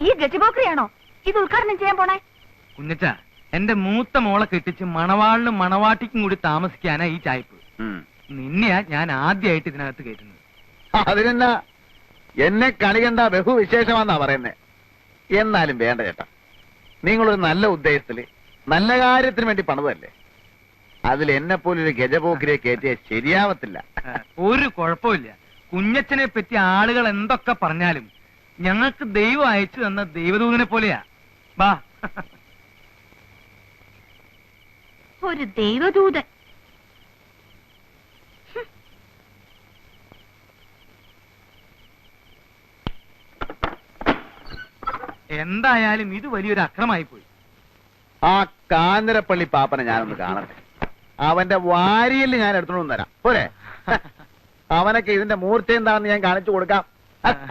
ഈ ഗജബോക്രിയാണോ ഇത് ഉദ്ഘാടനം ചെയ്യാൻ പോണേ? കുഞ്ഞച്ച, എന്റെ മൂത്ത മോളെ കെട്ടിച്ച് മണവാളിനും മണവാട്ടിക്കും കൂടി താമസിക്കാനാ ഈ ചായപ്പ്. നിന്നെയാ ഞാൻ ആദ്യമായിട്ട് ഇതിനകത്ത് കയറ്റുന്നത്. അതിനെന്നാ, എന്നെ കണി കണ്ട ബഹുവിശേഷമാന്നാ പറയുന്നേ. എന്നാലും വേണ്ട ചേട്ടാ, നിങ്ങളൊരു നല്ല ഉദ്ദേശത്തില് നല്ല കാര്യത്തിന് വേണ്ടി പണിതല്ലേ. അതിൽ എന്നെ പോലൊരു ഗജപോക്കിരെ കയറ്റിയ ശരിയാവത്തില്ല. ഒരു കുഴപ്പമില്ല. കുഞ്ഞച്ചനെ പറ്റി ആളുകൾ എന്തൊക്കെ പറഞ്ഞാലും ഞങ്ങൾക്ക് ദൈവം അയച്ചു തന്ന ദൈവദൂതനെ പോലെയാ. ബാ. ഒരു ദൈവദൂതൻ. എന്തായാലും ഇത് വലിയൊരു അക്രമായി പോയി. ആ കാഞ്ഞിരപ്പള്ളി പാപ്പനെ ഞാനൊന്ന് കാണട്ടെ. അവന്റെ വാരിയിൽ ഞാൻ എടുത്തോണ്ട് തരാം പോരെ. അവനൊക്കെ ഇതിന്റെ മൂർച്ച എന്താണെന്ന് ഞാൻ കാണിച്ചു കൊടുക്കാം.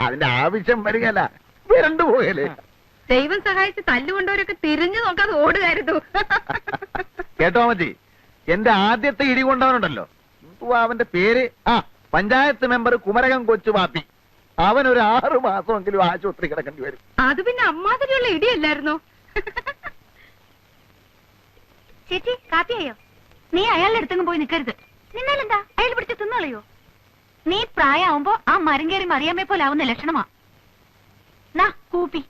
അതിന്റെ ആവശ്യം വരികയല്ല, വിരണ്ടു പോയല്ലേ. ദൈവം സഹായിച്ച് തല്ലുകൊണ്ടവരൊക്കെ തിരിഞ്ഞു നോക്കാതെ ഓടുകയായിരുന്നു. കേട്ടോ മച്ചി, എന്റെ ആദ്യത്തെ ഇടി കൊണ്ടവനുണ്ടല്ലോ, അവന്റെ പേര് പഞ്ചായത്ത് മെമ്പർ കുമരകം കൊച്ചു പാപ്പി. അവനൊരു 6 മാസമെങ്കിലും ആശുപത്രി കിടക്കേണ്ടി വരും. അത് പിന്നെ അമ്മാതിരിയുള്ള ഇടിയല്ലായിരുന്നോ? ചേച്ചി, കാപ്പിയായോ? നീ അയാളുടെ അടുത്തെങ്കിലും പോയി നിൽക്കരുത്. നിന്നാലെന്താ, അയാൾ പിടിച്ച് തിന്നളയോ? നീ പ്രായമാവുമ്പോ ആ മരം കയറി മറിയാമ്മയെ പോലെ ആവുന്ന ലക്ഷണമാ. നാ കൂപ്പി.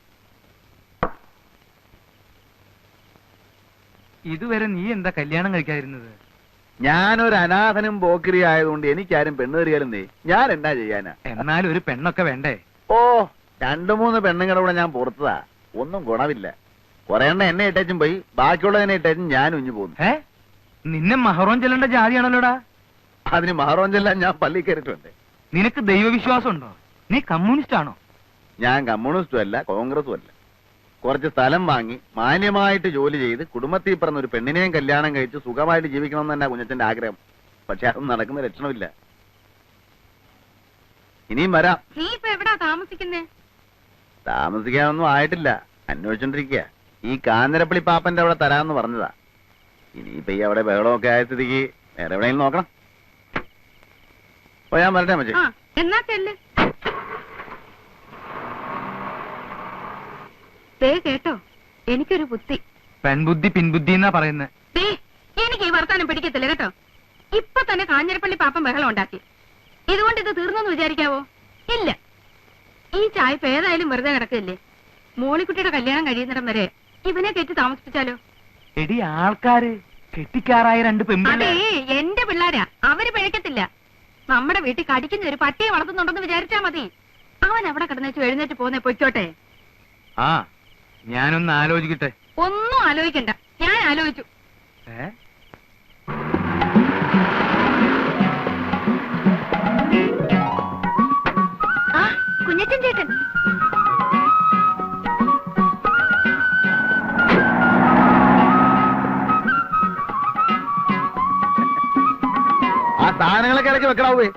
ഇതുവരെ നീ എന്താ കല്യാണം കഴിക്കാതിരുന്നത്? ഞാനൊരു അനാഥനും പോക്കിരി ആയതുകൊണ്ട് എനിക്കാരും പെണ്ണ് തരികയാലും ഞാൻ എന്നാ ചെയ്യാനാ? എന്നാലും ഒരു പെണ്ണൊക്കെ വേണ്ടേ? ഓ, 2-3 പെണ്ണുങ്ങളുടെ കൂടെ ഞാൻ പുറത്തതാ, ഒന്നും ഗുണമില്ല. കുറെ എണ്ണ എന്നെ ഇട്ടേച്ചും പോയി, ബാക്കിയുള്ളതിനെ ഇട്ടേച്ചും ഞാൻ ഉഞ്ഞു പോകുന്നു. നിന്നെ മഹറോൻ ചെല്ലേണ്ട ജാതിയാണല്ലോടാ. അതിന് മഹറോൻ ചെല്ലാൻ ഞാൻ പള്ളി കയറിയിട്ടുണ്ട്. നിനക്ക് ദൈവവിശ്വാസം ഉണ്ടോ? നീ കമ്മ്യൂണിസ്റ്റ് ആണോ? ഞാൻ കമ്മ്യൂണിസ്റ്റും അല്ല കോൺഗ്രസും അല്ല. കുറച്ച് സ്ഥലം വാങ്ങി മാന്യമായിട്ട് ജോലി ചെയ്ത് കുടുംബത്തിൽ പറഞ്ഞ ഒരു പെണ്ണിനെയും കല്യാണം കഴിച്ച് സുഖമായിട്ട് ജീവിക്കണമെന്ന് തന്നെ കുഞ്ഞച്ചന്റെ ആഗ്രഹം. പക്ഷെ അതൊന്നും നടക്കുന്ന ലക്ഷണമില്ല. ഇനിയും വരാം. നീ ഇപ്പൊ എവിടാ താമസിക്കുന്നേ? താമസിക്കാനൊന്നും ആയിട്ടില്ല, അന്വേഷിച്ചോണ്ടിരിക്കുക. ഈ കാഞ്ഞിരപ്പള്ളി പാപ്പന്റെ അവിടെ തരാമെന്ന് പറഞ്ഞതാ. ഇനിയിപ്പോ ഈ അവിടെ ബഹളമൊക്കെ ആയ സ്ഥിതിക്ക് വേറെ എവിടെയെങ്കിലും നോക്കണം. ഓ, ഞാൻ വരട്ടെ മച്ചേ. എന്നാ ചെല്ല്. ദേ കേട്ടോ, എനിക്കൊരു ബുദ്ധി. പെൺബുദ്ധി പിൻബുദ്ധി എന്നാ പറയുന്നത്. എനിക്ക് ഈ വർത്താനം പിടിക്കത്തില്ല കേട്ടോ. ഇപ്പൊ തന്നെ കാഞ്ഞിരപ്പള്ളി പാപ്പൻ ബഹളം ഉണ്ടാക്കി. ഇതുകൊണ്ട് ഇത് തീർന്നെന്ന് വിചാരിക്കാവോ? ഇല്ല. ഈ ചായപ്പ് ഏതായാലും വെറുതെ കിടക്കില്ലേ. മോളിക്കുട്ടിയുടെ കല്യാണം കഴിയുന്നിടം വരെ ഇവനെ കെട്ടി താമസിപ്പിച്ചാലോ? എടി, ആൾക്കാര് കെട്ടിക്കാറായ 2 പെൺപിള്ളേ. അതേ, എന്റെ പിള്ളാരാ, അവര് പിഴക്കത്തില്ല. നമ്മുടെ വീട്ടിൽ കടിക്കുന്ന ഒരു പട്ടിയെ വളർത്തുന്നുണ്ടെന്ന് വിചാരിച്ചാ മതി. അവൻ അവിടെ കിടന്നേച്ചു എഴുന്നേറ്റ് പോന്നെ പൊയ്ക്കോട്ടെ. ഞാനൊന്ന് ആലോചിക്കട്ടെ. ഒന്നും ആലോചിക്കണ്ട, ഞാൻ ആലോചിച്ചു. കുഞ്ഞച്ചൻ ചേട്ടൻ. സാധനങ്ങളൊക്കെ ഇടയ്ക്ക് വെക്കണാവേ.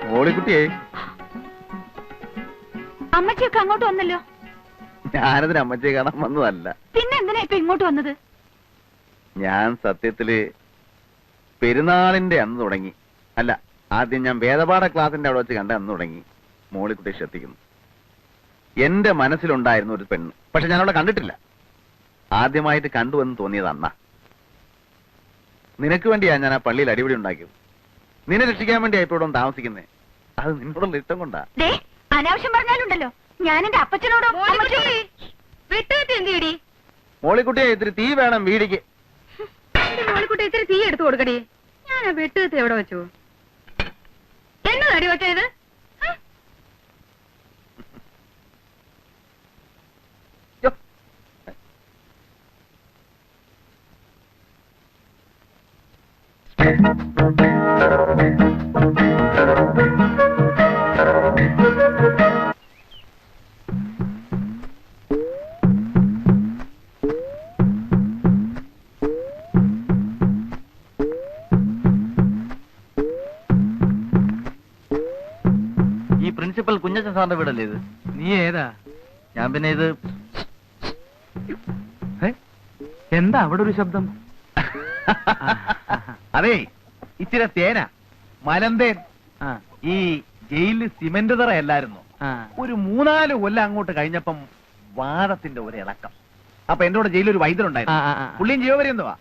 മോളിക്കുട്ടിയെ, അമ്മച്ചിയൊക്കെ അങ്ങോട്ട് വന്നല്ലോ. ഞാനതിന് അമ്മച്ചിയെ കാണാൻ വന്നതല്ല. പിന്നെ എന്തിനാ ഇപ്പൊ ഇങ്ങോട്ട് വന്നത്? ഞാൻ സത്യത്തില് പെരുന്നാളിന്റെ അന്ന് തുടങ്ങി, അല്ല ആദ്യം ഞാൻ വേദപാഠ ക്ലാസിന്റെ അവിടെ വെച്ച് കണ്ട അന്ന് തുടങ്ങി മോളിക്കുട്ടിയെ ശ്രദ്ധിക്കുന്നു. എന്റെ മനസ്സിലുണ്ടായിരുന്ന ഒരു പെണ്ണ്, പക്ഷെ ഞാൻ അവിടെ കണ്ടിട്ടില്ല. ആദ്യമായിട്ട് കണ്ടുവെന്ന് തോന്നിയത് അന്നാ. നിനക്ക് വേണ്ടിയാ ഞാൻ ആ പള്ളിയിൽ അടിപിടി ഉണ്ടാക്കിയത്. നിന്നെ രക്ഷിക്കാൻ വേണ്ടിയാ ഇപ്പൊ ഇവിടെ താമസിക്കുന്നേ. അത് നിന്നോടുള്ള ഇഷ്ടം കൊണ്ടാ. അനാവശ്യം പറഞ്ഞാലുണ്ടല്ലോ ഞാൻ എന്റെ അപ്പച്ചനോടോ. വിട്ടുകെട്ടി എന്തിയടി? മോളിക്കുട്ടിയെ ഇത്തിരി തീ വേണം വീടിക്ക്. മോളിക്കുട്ടി ഇത്തിരി തീ എടുത്തു കൊടുക്കടി. ഞാൻ ആ വെട്ടുകത്തി എവിടെ വെച്ചു? എന്നതടി വെച്ചത്? ഈ പ്രിൻസിപ്പൽ കുഞ്ഞച്ചൻ സാറിന്റെ വീടല്ലേ ഇത്? നീ ഏതാ? ഞാൻ പിന്നെ ഇത് എന്താ അവിടെ ഒരു ശബ്ദം? അതെ, ഇച്ചിരി തേന മലന്തേൻ. ഈ ജയിലിൽ സിമന്റ് തറയല്ലായിരുന്നു. ഒരു 3-4 കൊല്ലം അങ്ങോട്ട് കഴിഞ്ഞപ്പം വാദത്തിന്റെ ഒരു ഇളക്കം. അപ്പൊ എന്റെ കൂടെ ജയിലിൽ ഒരു വൈദ്യരുണ്ടായിരുന്നു. പുള്ളിയും ജീവപര്യന്തവാ.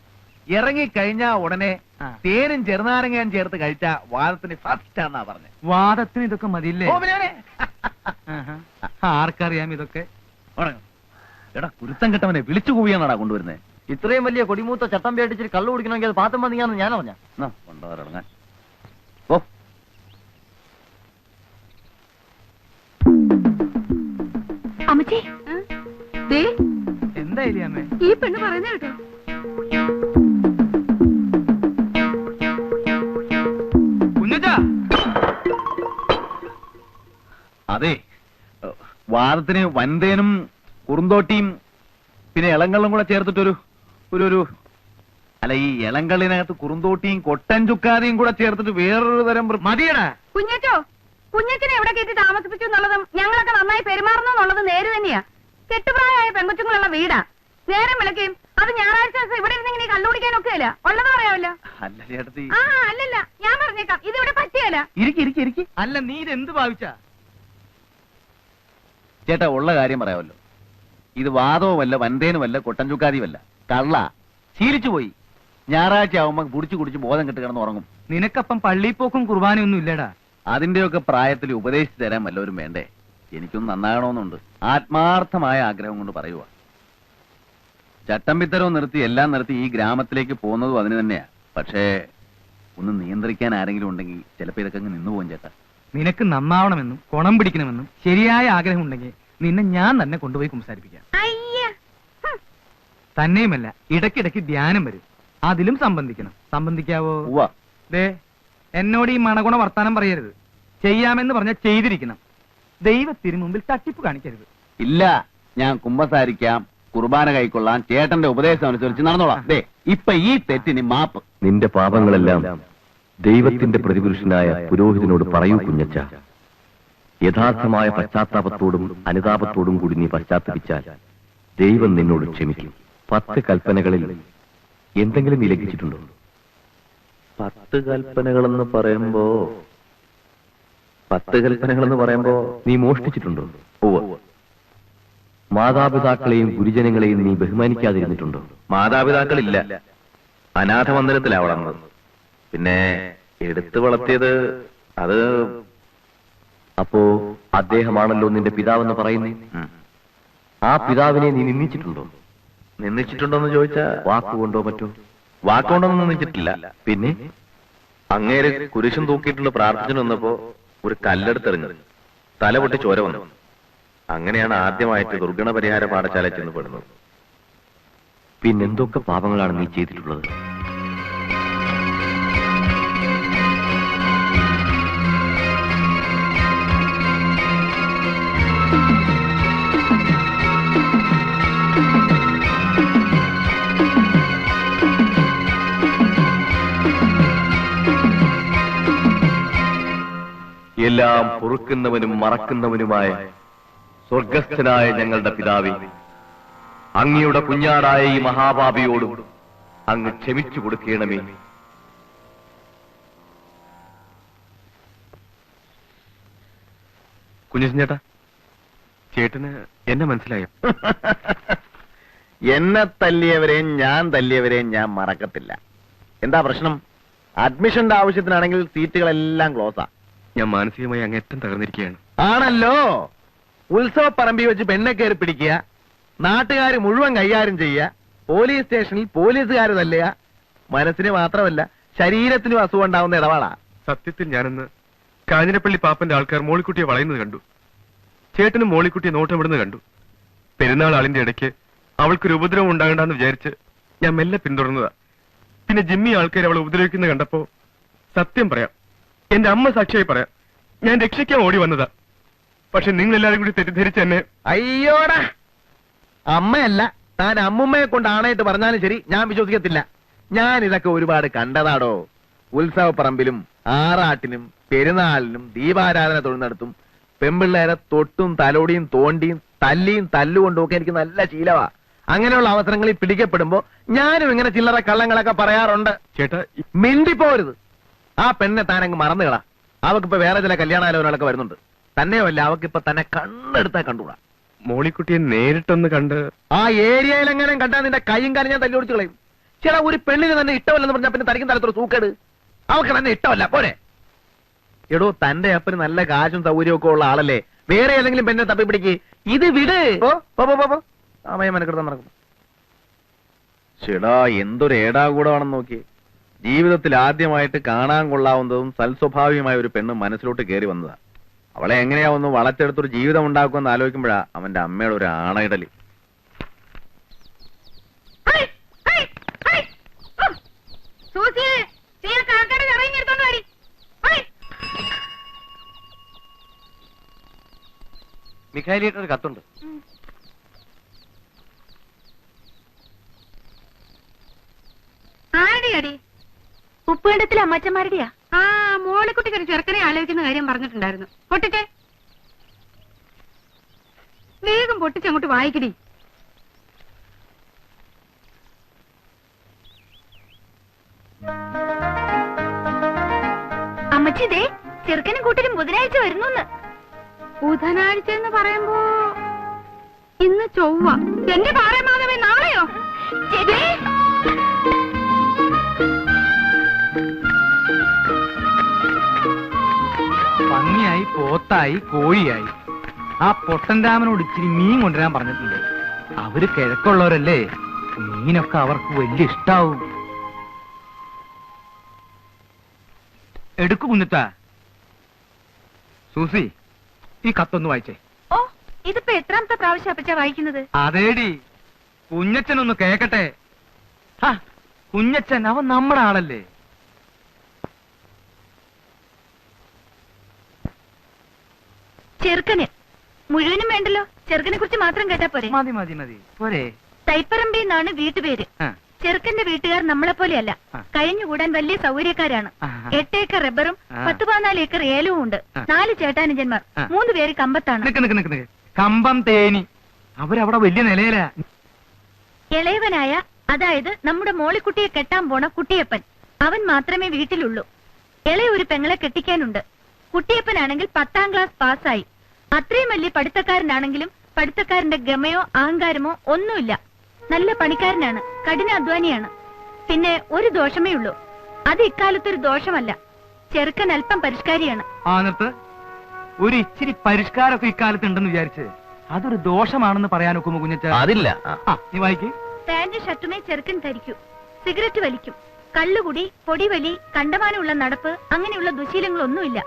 ഇറങ്ങിക്കഴിഞ്ഞാ ഉടനെ തേനും ചെറുനാരങ്ങയും ചേർത്ത് കഴിച്ച വാദത്തിന് ഫസ്റ്റ് ആണെന്നാ പറഞ്ഞത്. വാദത്തിന് ഇതൊക്കെ മതിയില്ലേ? ആർക്കറിയാം ഇതൊക്കെ? എടാ കുരുത്തം കെട്ടവനെ വിളിച്ചു കൂവിയാണാടാ കൊണ്ടുവരുന്നേ. ഇത്രയും വലിയ കൊടിമൂത്ത ചട്ടം പേടിച്ചിട്ട് കള്ളു കുടിക്കണമെങ്കിൽ അത് പാത്തം വന്നിങ്ങാന്ന് ഞാൻ അറിഞ്ഞ. കൊണ്ടുവരങ്ങാൻ ഓ അമ്മച്ചി എന്തായാലും അമ്മേ ഈ പെണ്ണ് പറയുന്നത് കേട്ടോ. കുഞ്ഞച്ചാ, അതെ, വാദത്തിന് വൻതേനും കുറുന്തോട്ടിയും പിന്നെ ഇളങ്കള്ളും കൂടെ ചേർത്തിട്ടൊരു ഒരു അല്ല, ഈ ഇളങ്കള്ളിനകത്ത് കുറുന്തോട്ടിയും കൊട്ടൻ ചുക്കാതിയും കൂടെ ചേർത്തിട്ട് വേറൊരു തരം മതിയടാ. കുഞ്ഞച്ചോ, കുഞ്ഞച്ചനെ എവിടെ കയറ്റി താമസിപ്പിച്ചു എന്നുള്ളതും ഞങ്ങളൊക്കെ നന്നായി പെരുമാറുന്നു എന്നുള്ളതും നേര് തന്നെയാ. കെട്ടുപ്രായമായ പെൺകൊച്ചുങ്ങളുള്ള വീടാ. നേരം വിളക്കുകയും അത് ഞായറാഴ്ച ദിവസം ഇവിടെ ഇരുന്നിങ്ങനെ കള്ളുകുടിക്കാനൊക്കെ അല്ല ഉള്ളത് പറയാമല്ലോ. അല്ല ചേട്ടത്തി, ആ അല്ലല്ല, ഞാൻ പറഞ്ഞേക്കാം, ഇതിവിടെ പറ്റിയല്ല. ഇരിക്കി. അല്ല നീ ഇതെന്ത് ഭാവിച്ചാ? ചേട്ടാ ഉള്ള കാര്യം പറയാമല്ലോ. ഇത് വാദവുമല്ല വൻതേനുമല്ല കൊട്ടൻ ചുക്കാതിയുമല്ല, കള്ള ശീലിച്ചു പോയി. ഞായറാഴ്ച ആവുമ്പോ കുടിച്ചു കുടിച്ച് ബോധം കെട്ട് കിടന്ന് ഉറങ്ങും. നിനക്കപ്പം പള്ളിപ്പോക്കും കുർബാനയൊന്നും ഇല്ലടാ. അതിന്റെയൊക്കെ പ്രായത്തിൽ ഉപദേശിച്ചു തരാൻ വല്ലവരും വേണ്ടേ? എനിക്കൊന്നും നന്നാകണമെന്നുണ്ട്. ആത്മാർത്ഥമായ ആഗ്രഹം കൊണ്ട് പറയുക. ചട്ടമ്പിത്തരവും നിർത്തി എല്ലാം നിർത്തി ഈ ഗ്രാമത്തിലേക്ക് പോകുന്നതും അതിന് തന്നെയാ. പക്ഷേ ഒന്ന് നിയന്ത്രിക്കാൻ ആരെങ്കിലും ഉണ്ടെങ്കിൽ ചിലപ്പോ ഇതൊക്കെ അങ്ങ് നിന്നു പോകും ചേട്ടാ. നിനക്ക് നന്നാവണമെന്നും കുണം പിടിക്കണമെന്നും ശരിയായ ആഗ്രഹം ഉണ്ടെങ്കിൽ നിന്നെ ഞാൻ തന്നെ കൊണ്ടുപോയി സംസാരിപ്പിക്കാം. തന്നെയുമല്ല, ഇടയ്ക്കിടയ്ക്ക് ധ്യാനം വരും, അതിലും സംബന്ധിക്കണം. സംബന്ധിക്കാവോ? ദേ, എന്നോട് ഈ മണഗുണ വർത്താനം പറയരുത്. ചെയ്യാമെന്ന് പറഞ്ഞാൽ ചെയ്തിരിക്കണം. ദൈവത്തിന് മുമ്പിൽ തട്ടിപ്പ് കാണിക്കരുത്. ഇല്ല, ഞാൻ കുമ്പസാരിക്കാം, കുർബാന കൈക്കൊള്ളാം, ചേട്ടന്റെ ഉപദേശം അനുസരിച്ച് നടന്നോളാം. ദേ ഇപ്പൊ ഈ തെറ്റിന് മാപ്പ്. നിന്റെ പാപങ്ങളെല്ലാം ദൈവത്തിന്റെ പ്രതിപുരുഷനായ പുരോഹിതനോട് പറയൂ കുഞ്ഞച്ച. യഥാർത്ഥമായ പശ്ചാത്താപത്തോടും അനുതാപത്തോടും കൂടി നീ പശ്ചാത്തപിച്ചാൽ ദൈവം നിന്നോട് ക്ഷമിക്കും. 10 കൽപ്പനകളിൽ എന്തെങ്കിലും നീ ലംഘിച്ചിട്ടുണ്ടോ? 10 കൽപ്പനകളെന്ന് പറയുമ്പോ നീ മോഷ്ടിച്ചിട്ടുണ്ടോ? മാതാപിതാക്കളെയും ഗുരുജനങ്ങളെയും നീ ബഹുമാനിക്കാതിരുന്നിട്ടുണ്ടോ? മാതാപിതാക്കളില്ല, അനാഥ മന്ദിരത്തിലാ വളർന്നത്. പിന്നെ എടുത്തു വളർത്തിയത് അത്. അപ്പോ അദ്ദേഹമാണല്ലോ നിന്റെ പിതാവെന്ന് പറയുന്നേ. ആ പിതാവിനെ നീ നിന്ദിച്ചിട്ടുണ്ടോ? നിന്ദിച്ചിട്ടുണ്ടോന്ന് ചോദിച്ചാ വാക്കുകൊണ്ടോ മറ്റോ? വാക്കുകൊണ്ടൊന്നും നിന്ദിച്ചിട്ടില്ല. പിന്നെ അങ്ങേര് കുരിശും തൂക്കിയിട്ടുള്ള പ്രാർത്ഥന വന്നപ്പോ ഒരു കല്ലെടുത്തെറിഞ്ഞു, തല പൊട്ടി ചോര വന്നു. അങ്ങനെയാണ് ആദ്യമായിട്ട് ദുർഗണ പരിഹാര പാഠശാല ചെന്ന് പെടുന്നത്. പിന്നെന്തൊക്കെ പാപങ്ങളാണ് നീ ചെയ്തിട്ടുള്ളത്? എല്ലാം പൊറുക്കുന്നവനും മറക്കുന്നവനുമായ സ്വർഗസ്ഥനായ ഞങ്ങളുടെ പിതാവേ, അങ്ങയുടെ കുഞ്ഞാടായ ഈ മഹാപാപിയോടും അങ്ങ് ക്ഷമിച്ചു കൊടുക്കണമേ. കുഞ്ഞിസൻ ചേട്ടാ, ചേട്ടന് എന്നെ മനസ്സിലായോ? എന്നെ തല്ലിയവരെയും ഞാൻ തല്ലിയവരെയും ഞാൻ മറക്കത്തില്ല. എന്താ പ്രശ്നം? അഡ്മിഷന്റെ ആവശ്യത്തിനാണെങ്കിൽ സീറ്റുകളെല്ലാം ക്ലോസാ. ഞാൻ മാനസികമായി അങ്ങേറ്റം തകർന്നിരിക്കുകയാണ്. ആണല്ലോ. ഉത്സവ പറമ്പി വെച്ച് പെണ്ണെ കയറി പിടിക്കുക, നാട്ടുകാർ മുഴുവൻ കൈകാര്യം ചെയ്യുക, പോലീസ് സ്റ്റേഷനിൽ പോലീസുകാർ തല്ലുക. മനസ്സിന് മാത്രമല്ല ശരീരത്തിനും അസുഖം ഉണ്ടാവുന്ന ഇടപാടാ. സത്യത്തിൽ ഞാനെന്ന് കാഞ്ഞിരപ്പള്ളി പാപ്പന്റെ ആൾക്കാർ മോളിക്കുട്ടിയെ വളയുന്നത് കണ്ടു. ചേട്ടനും മോളിക്കുട്ടിയെ നോട്ടം വിടുന്നത് കണ്ടു. പെരുന്നാൾ ആളിന്റെ ഇടയ്ക്ക് അവൾക്കൊരു ഉപദ്രവം ഉണ്ടാകണ്ടെന്ന് വിചാരിച്ച് ഞാൻ മെല്ലെ പിന്തുടർന്നതാ. പിന്നെ ജിമ്മി ആൾക്കാർ അവളെ ഉപദ്രവിക്കുന്നത് കണ്ടപ്പോ സത്യം പറയാം, എന്റെ അമ്മ സാക്ഷിയായി പറയാം, ഞാൻ രക്ഷിക്കാൻ ഓടി വന്നതാ. പക്ഷെ നിങ്ങൾ എല്ലാവരും കൂടി തെറ്റിദ്ധരിച്ച് എന്നെ. അയ്യോടാ, അമ്മയല്ല താൻ അമ്മുമ്മയെ കൊണ്ട് ആണായിട്ട് പറഞ്ഞാലും ശരി, ഞാൻ വിശ്വസിക്കത്തില്ല. ഞാൻ ഇതൊക്കെ ഒരുപാട് കണ്ടതാടോ. ഉത്സവപ്പറമ്പിലും ആറാട്ടിനും പെരുന്നാളിനും ദീപാരാധന തൊഴുന്നിടത്തും പെമ്പിള്ളേരെ തൊട്ടും തലോടിയും തോണ്ടിയും തല്ലിയും തല്ലുകൊണ്ടുമൊക്കെ എനിക്ക് നല്ല ശീലവാ. അങ്ങനെയുള്ള അവസരങ്ങളിൽ പിടിക്കപ്പെടുമ്പോ ഞാനും ഇങ്ങനെ ചില്ലറ കള്ളങ്ങളൊക്കെ പറയാറുണ്ട്. ചേട്ടാ, മിണ്ടിപ്പോരുത്. ആ പെണ്ണെ താനങ്ങ് മറന്നുകളാ. അവക്കിപ്പോ വേറെ ചില കല്യാണാലോചനകളൊക്കെ വരുന്നുണ്ട്. തന്നെയുമല്ല, അവക്കിപ്പോ തന്നെ കണ്ണെടുത്താ കണ്ടുകൂടാ. മോളിക്കുട്ടിയെ നേരിട്ടൊന്ന് കണ്ട് ആ ഏരിയയിൽ എങ്ങനെ കണ്ടാൽ നിന്റെ കൈയും കാര്യം ഞാൻ തല്ലി ഓടിച്ചു കളയും. ചേട്ടാ, ഒരു പെണ്ണിന് തന്നെ ഇഷ്ടമല്ലെന്ന് പറഞ്ഞാൽ പിന്നെ തനിക്കും തലത്തൊരു സൂക്കേട്. അവക്ക് തന്നെ ഇഷ്ടമല്ല പോരെ. എടോ, തന്റെ അപ്പന് നല്ല കാശും സൗകര്യവും ഒക്കെ ഉള്ള ആളല്ലേ. വേറെ ഏതെങ്കിലും പെണ്ണെ തപ്പി പിടിക്ക്. ഇത് വിട്. സമയമനക്കെടുത്താൻ നടക്കുന്നു. ചേടാ, എന്തൊരു ഏടാകൂടമാണെന്ന് നോക്കി. ജീവിതത്തിൽ ആദ്യമായിട്ട് കാണാൻ കൊള്ളാവുന്നതും സൽസ്വഭാവിയുമായ ഒരു പെണ്ണ് മനസ്സിലോട്ട് കയറി വന്നതാ. അവളെ എങ്ങനെയാ ഒന്ന് വളച്ചെടുത്തൊരു ജീവിതം ഉണ്ടാക്കുമെന്ന് ആലോചിക്കുമ്പോഴാ അവന്റെ അമ്മയുടെ ഒരു ആണയിടല്. മിഖായിലിട്ട് ഒരു കത്തുണ്ട്. ആരുടെയാടി? ഉപ്പുകണ്ടത്തിലെ അമ്മച്ചന്മാരുടെയാ. ആ, മോളിക്കുട്ടിക്ക് ഒരു ചെറുക്കനെ ആലോചിക്കുന്ന കാര്യം പറഞ്ഞിട്ടുണ്ടായിരുന്നു. പൊട്ടിട്ടെ, വേഗം പൊട്ടിച്ചങ്ങോട്ട് വായിക്കടി. അമ്മച്ചി, ദേ ചെറുക്കനും കൂട്ടരും ബുധനാഴ്ച വരുന്നു. ബുധനാഴ്ച എന്ന് പറയുമ്പോ ഇന്ന് ചൊവ്വ. എന്റെ പാറമാധവേ, നാളെയോ? പന്നിയായി, പോത്തായി, കോഴിയായി. ആ പൊട്ടൻ രാമനോട് ഇച്ചിരി മീൻ കൊണ്ടുവരാൻ പറഞ്ഞിട്ടുണ്ട്. അവര് കിഴക്കുള്ളവരല്ലേ, മീനൊക്കെ അവർക്ക് വലിയ ഇഷ്ടാവും. എടുക്കു കുഞ്ഞിത്താ. സൂസി, ഈ കത്തൊന്ന് വായിച്ചേ. ഓ, ഇതിപ്പോ എത്രാമത്തെ പ്രാവശ്യം അപ്പച്ചാ വായിക്കുന്നത്? അതേടി, കുഞ്ഞച്ചനൊന്ന് കേക്കട്ടെ. കുഞ്ഞച്ചൻ അവൻ നമ്മുടെ ആളല്ലേ. ചെറുക്കന് മുഴുവനും വേണ്ടല്ലോ, ചെറുക്കനെ കുറിച്ച് മാത്രം കേട്ടാ പോരെ? മതി മതി മതി പോരെ. തൈപ്പറമ്പി എന്നാണ് വീട്ടുപേര്. ചെറുക്കന്റെ വീട്ടുകാർ നമ്മളെ പോലെയല്ല, കഴിഞ്ഞുകൂടാൻ വലിയ സൗകര്യക്കാരാണ്. 8 ഏക്കർ റബ്ബറും 10-14 ഏക്കർ ഏലവും ഉണ്ട്. 4 ചേട്ടാനുജന്മാർ, 3 പേര് കമ്പത്താണ്. കമ്പം തേനി, അവരവിടെ വലിയ നിലയിലാ. ഇളയവനായ, അതായത് നമ്മുടെ മോളിക്കുട്ടിയെ കെട്ടാൻ പോണ കുട്ടിയപ്പൻ, അവൻ മാത്രമേ വീട്ടിലുള്ളൂ. ഇളയ ഒരു പെങ്ങളെ കെട്ടിക്കാനുണ്ട്. കുട്ടിയപ്പനാണെങ്കിൽ 10ാം ക്ലാസ് പാസ്സായി. അത്രയും വലിയ പഠിത്തക്കാരനാണെങ്കിലും പഠിത്തക്കാരന്റെ ഗമയോ അഹങ്കാരമോ ഒന്നുമില്ല. നല്ല പണിക്കാരനാണ്, കഠിനാധ്വാനിയാണ്. പിന്നെ ഒരു ദോഷമേ ഉള്ളൂ, അത് ഇക്കാലത്തൊരു ദോഷമല്ല. ചെറുക്കൻ അല്പം പരിഷ്കാരിയാണ്. ഒരു ഇച്ചിരി പരിഷ്കാരമൊക്കെ ഇക്കാലത്ത് ഉണ്ടെന്ന് വിചാരിച്ച് അതൊരു ദോഷമാണെന്ന് പറയാനൊക്കെ കുഞ്ഞച്ച? അതില്ല. നീ വായിക്ക്. പാന്റ് ഷർട്ടുമേ ചെറുക്കൻ ധരിക്കൂ. സിഗരറ്റ് വലിക്കും. കള്ളുകുടി, പൊടിവലി, കണ്ടമാനമുള്ള നടപ്പ്, അങ്ങനെയുള്ള ദുശീലങ്ങളൊന്നുമില്ല.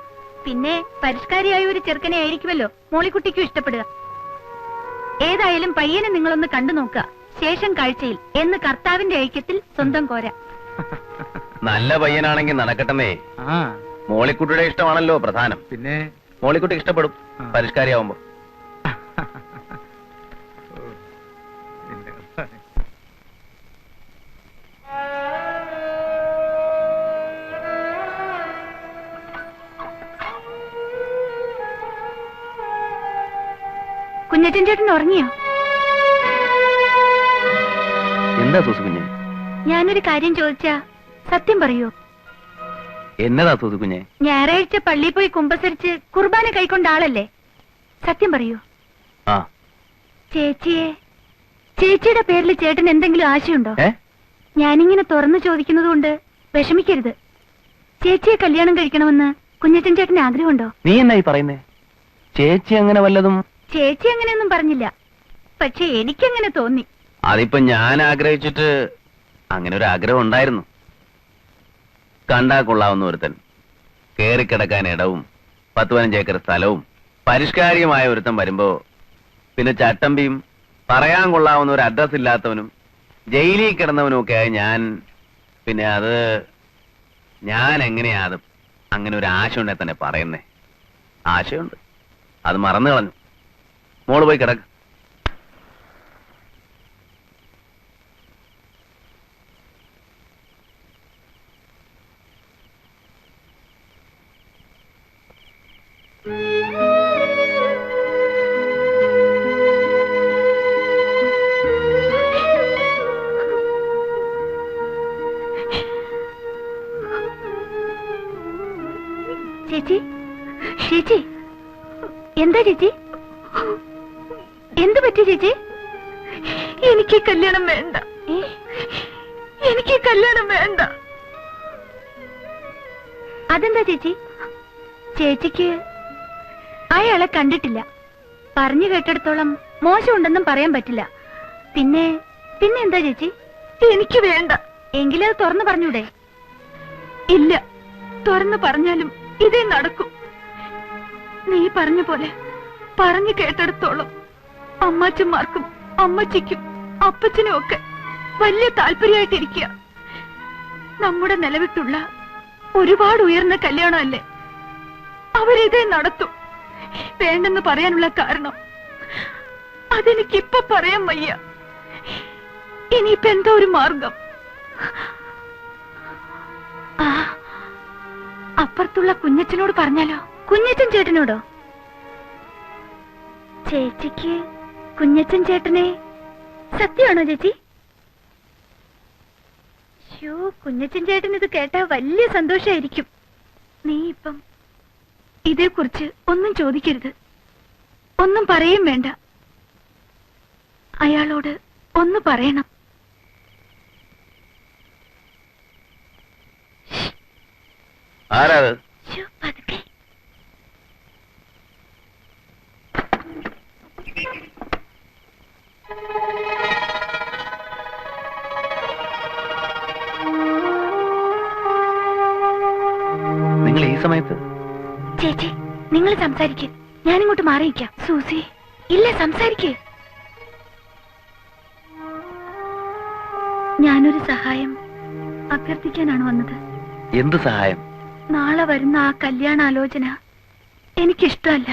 പിന്നെ പരിഷ്കാരിയായ ഒരു ചെറുക്കനെ ആയിരിക്കുമല്ലോ മോളിക്കുട്ടിക്കും ഇഷ്ടപ്പെടുക. ഏതായാലും പയ്യനെ നിങ്ങളൊന്ന് കണ്ടു നോക്കുക. ശേഷം കാഴ്ചയിൽ എന്ന് കർത്താവിന്റെ ഐക്യത്തിൽ സ്വന്തം കോര. നല്ല പയ്യനാണെങ്കിൽ നടക്കട്ടെന്നേ. മോളിക്കുട്ടിയുടെ ഇഷ്ടമാണല്ലോ പ്രധാനം. പിന്നെ മോളിക്കുട്ടി ഇഷ്ടപ്പെടും പരിഷ്കാരിയാവുമ്പോ. കുഞ്ഞച്ചൻ ചേട്ടൻ ഉറങ്ങിയോ? എന്താ സൂസുകുഞ്ഞെ? ഞാനൊരു കാര്യം ചോദിച്ചാ സത്യം പറയൂ. എന്നതാ സൂസുകുഞ്ഞെ? ഞായറാഴ്ച പള്ളിയിൽ പോയി കുമ്പസരിച്ച് കുർബാന കൈക്കൊണ്ട ആളല്ലേ? സത്യം പറയൂ. ആ. ചേച്ചിയുടെ പേരിൽ ചേട്ടൻ എന്തെങ്കിലും ആശയുണ്ടോ? ഞാനിങ്ങനെ തുറന്നു ചോദിക്കുന്നത് കൊണ്ട് വിഷമിക്കരുത്. ചേച്ചിയെ കല്യാണം കഴിക്കണമെന്ന് കുഞ്ഞച്ചൻ ചേട്ടന് ആഗ്രഹമുണ്ടോ? നീ എന്നായി പറയുന്നേ? ചേച്ചി അങ്ങനെ വല്ലതും? ചേച്ചി അങ്ങനെയൊന്നും പറഞ്ഞില്ല, പക്ഷെ എനിക്കങ്ങനെ തോന്നി. അതിപ്പോ ഞാൻ ആഗ്രഹിച്ചിട്ട് അങ്ങനെ ഒരു ആഗ്രഹം ഉണ്ടായിരുന്നു. കണ്ടാ കൊള്ളാവുന്ന ഒരുത്തൻ, കേറിക്കിടക്കാൻ ഇടവും 10-15 ഏക്കർ സ്ഥലവും പരിഷ്കാരിയുമായ ഒരുത്തൻ വരുമ്പോ പിന്നെ ചട്ടമ്പിയും പറയാൻ കൊള്ളാവുന്ന ഒരു അഡ്രസ് ഇല്ലാത്തവനും ജയിലിൽ കിടന്നവനും ഒക്കെ ആയി പിന്നെ ഞാൻ എങ്ങനെയാ അത് അങ്ങനെ ഒരു ആശ ഉണ്ടെ തന്നെ പറയുന്നേ? ആശയുണ്ട്, അത് മറന്നു കളഞ്ഞു. മോള് പോയി കിടക്ക്. ചേച്ചി എന്താ ചേച്ചി? എന്ത് പറ്റി ചേച്ചി? എനിക്ക് കല്യാണം വേണ്ട, എനിക്ക് കല്യാണം വേണ്ട. അതെന്താ ചേച്ചി? ചേച്ചിക്ക് അയാളെ കണ്ടിട്ടില്ല, പറഞ്ഞു കേട്ടിടത്തോളം മോശമുണ്ടെന്നും പറയാൻ പറ്റില്ല. പിന്നെ എന്താ ചേച്ചി? എനിക്ക് വേണ്ട. എങ്കിലത് തുറന്നു പറഞ്ഞൂടെ? ഇല്ല, തുറന്നു പറഞ്ഞാലും ഇതേ നടക്കും. നീ പറഞ്ഞ പോലെ പറഞ്ഞു കേട്ടിടത്തോളം അമ്മാച്ചന്മാർക്കും അമ്മച്ചിക്കും അപ്പച്ചനും ഒക്കെ വലിയ താല്പര്യമായിട്ടിരിക്കുക. നമ്മുടെ നിലവിട്ടുള്ള ഒരുപാട് ഉയർന്ന കല്യാണമല്ലേ, അവരിതേ നടത്തും. വേണ്ടെന്ന് പറയാനുള്ള കാരണം അതെനിക്കിപ്പൊ പറയാൻ വയ്യ. ഇനിയിപ്പോ എന്തോ ഒരു മാർഗം. അപ്പുറത്തുള്ള കുഞ്ഞച്ചനോട് പറഞ്ഞാലോ? കുഞ്ഞച്ചൻ ചേട്ടനോടോ? ചേച്ചിക്ക് കുഞ്ഞച്ചൻ ചേട്ടനെ സത്യമാണോ ചേച്ചി? കുഞ്ഞച്ചൻ ചേട്ടൻ ഇത് കേട്ടാ വലിയ സന്തോഷായിരിക്കും. നീ ഇപ്പം ഇതേക്കുറിച്ച് ഒന്നും ചോദിക്കരുത്, ഒന്നും പറയും വേണ്ട. അയാളോട് ഒന്ന് പറയണം. ആരാത്? പതുക്കെ. നിങ്ങൾ ഈ സമയത്ത്? ചേച്ചി നിങ്ങൾ സംസാരിക്ക്, ഞാനിങ്ങോട്ട് മാറിയിക്കാം. സൂസി ഇല്ല, സംസാരിക്ക്. ഞാനൊരു സഹായം അഭ്യർത്ഥിക്കാനാണ് വന്നത്. എന്ത് സഹായം? നാളെ വരുന്ന ആ കല്യാണാലോചന എനിക്കിഷ്ടമല്ല.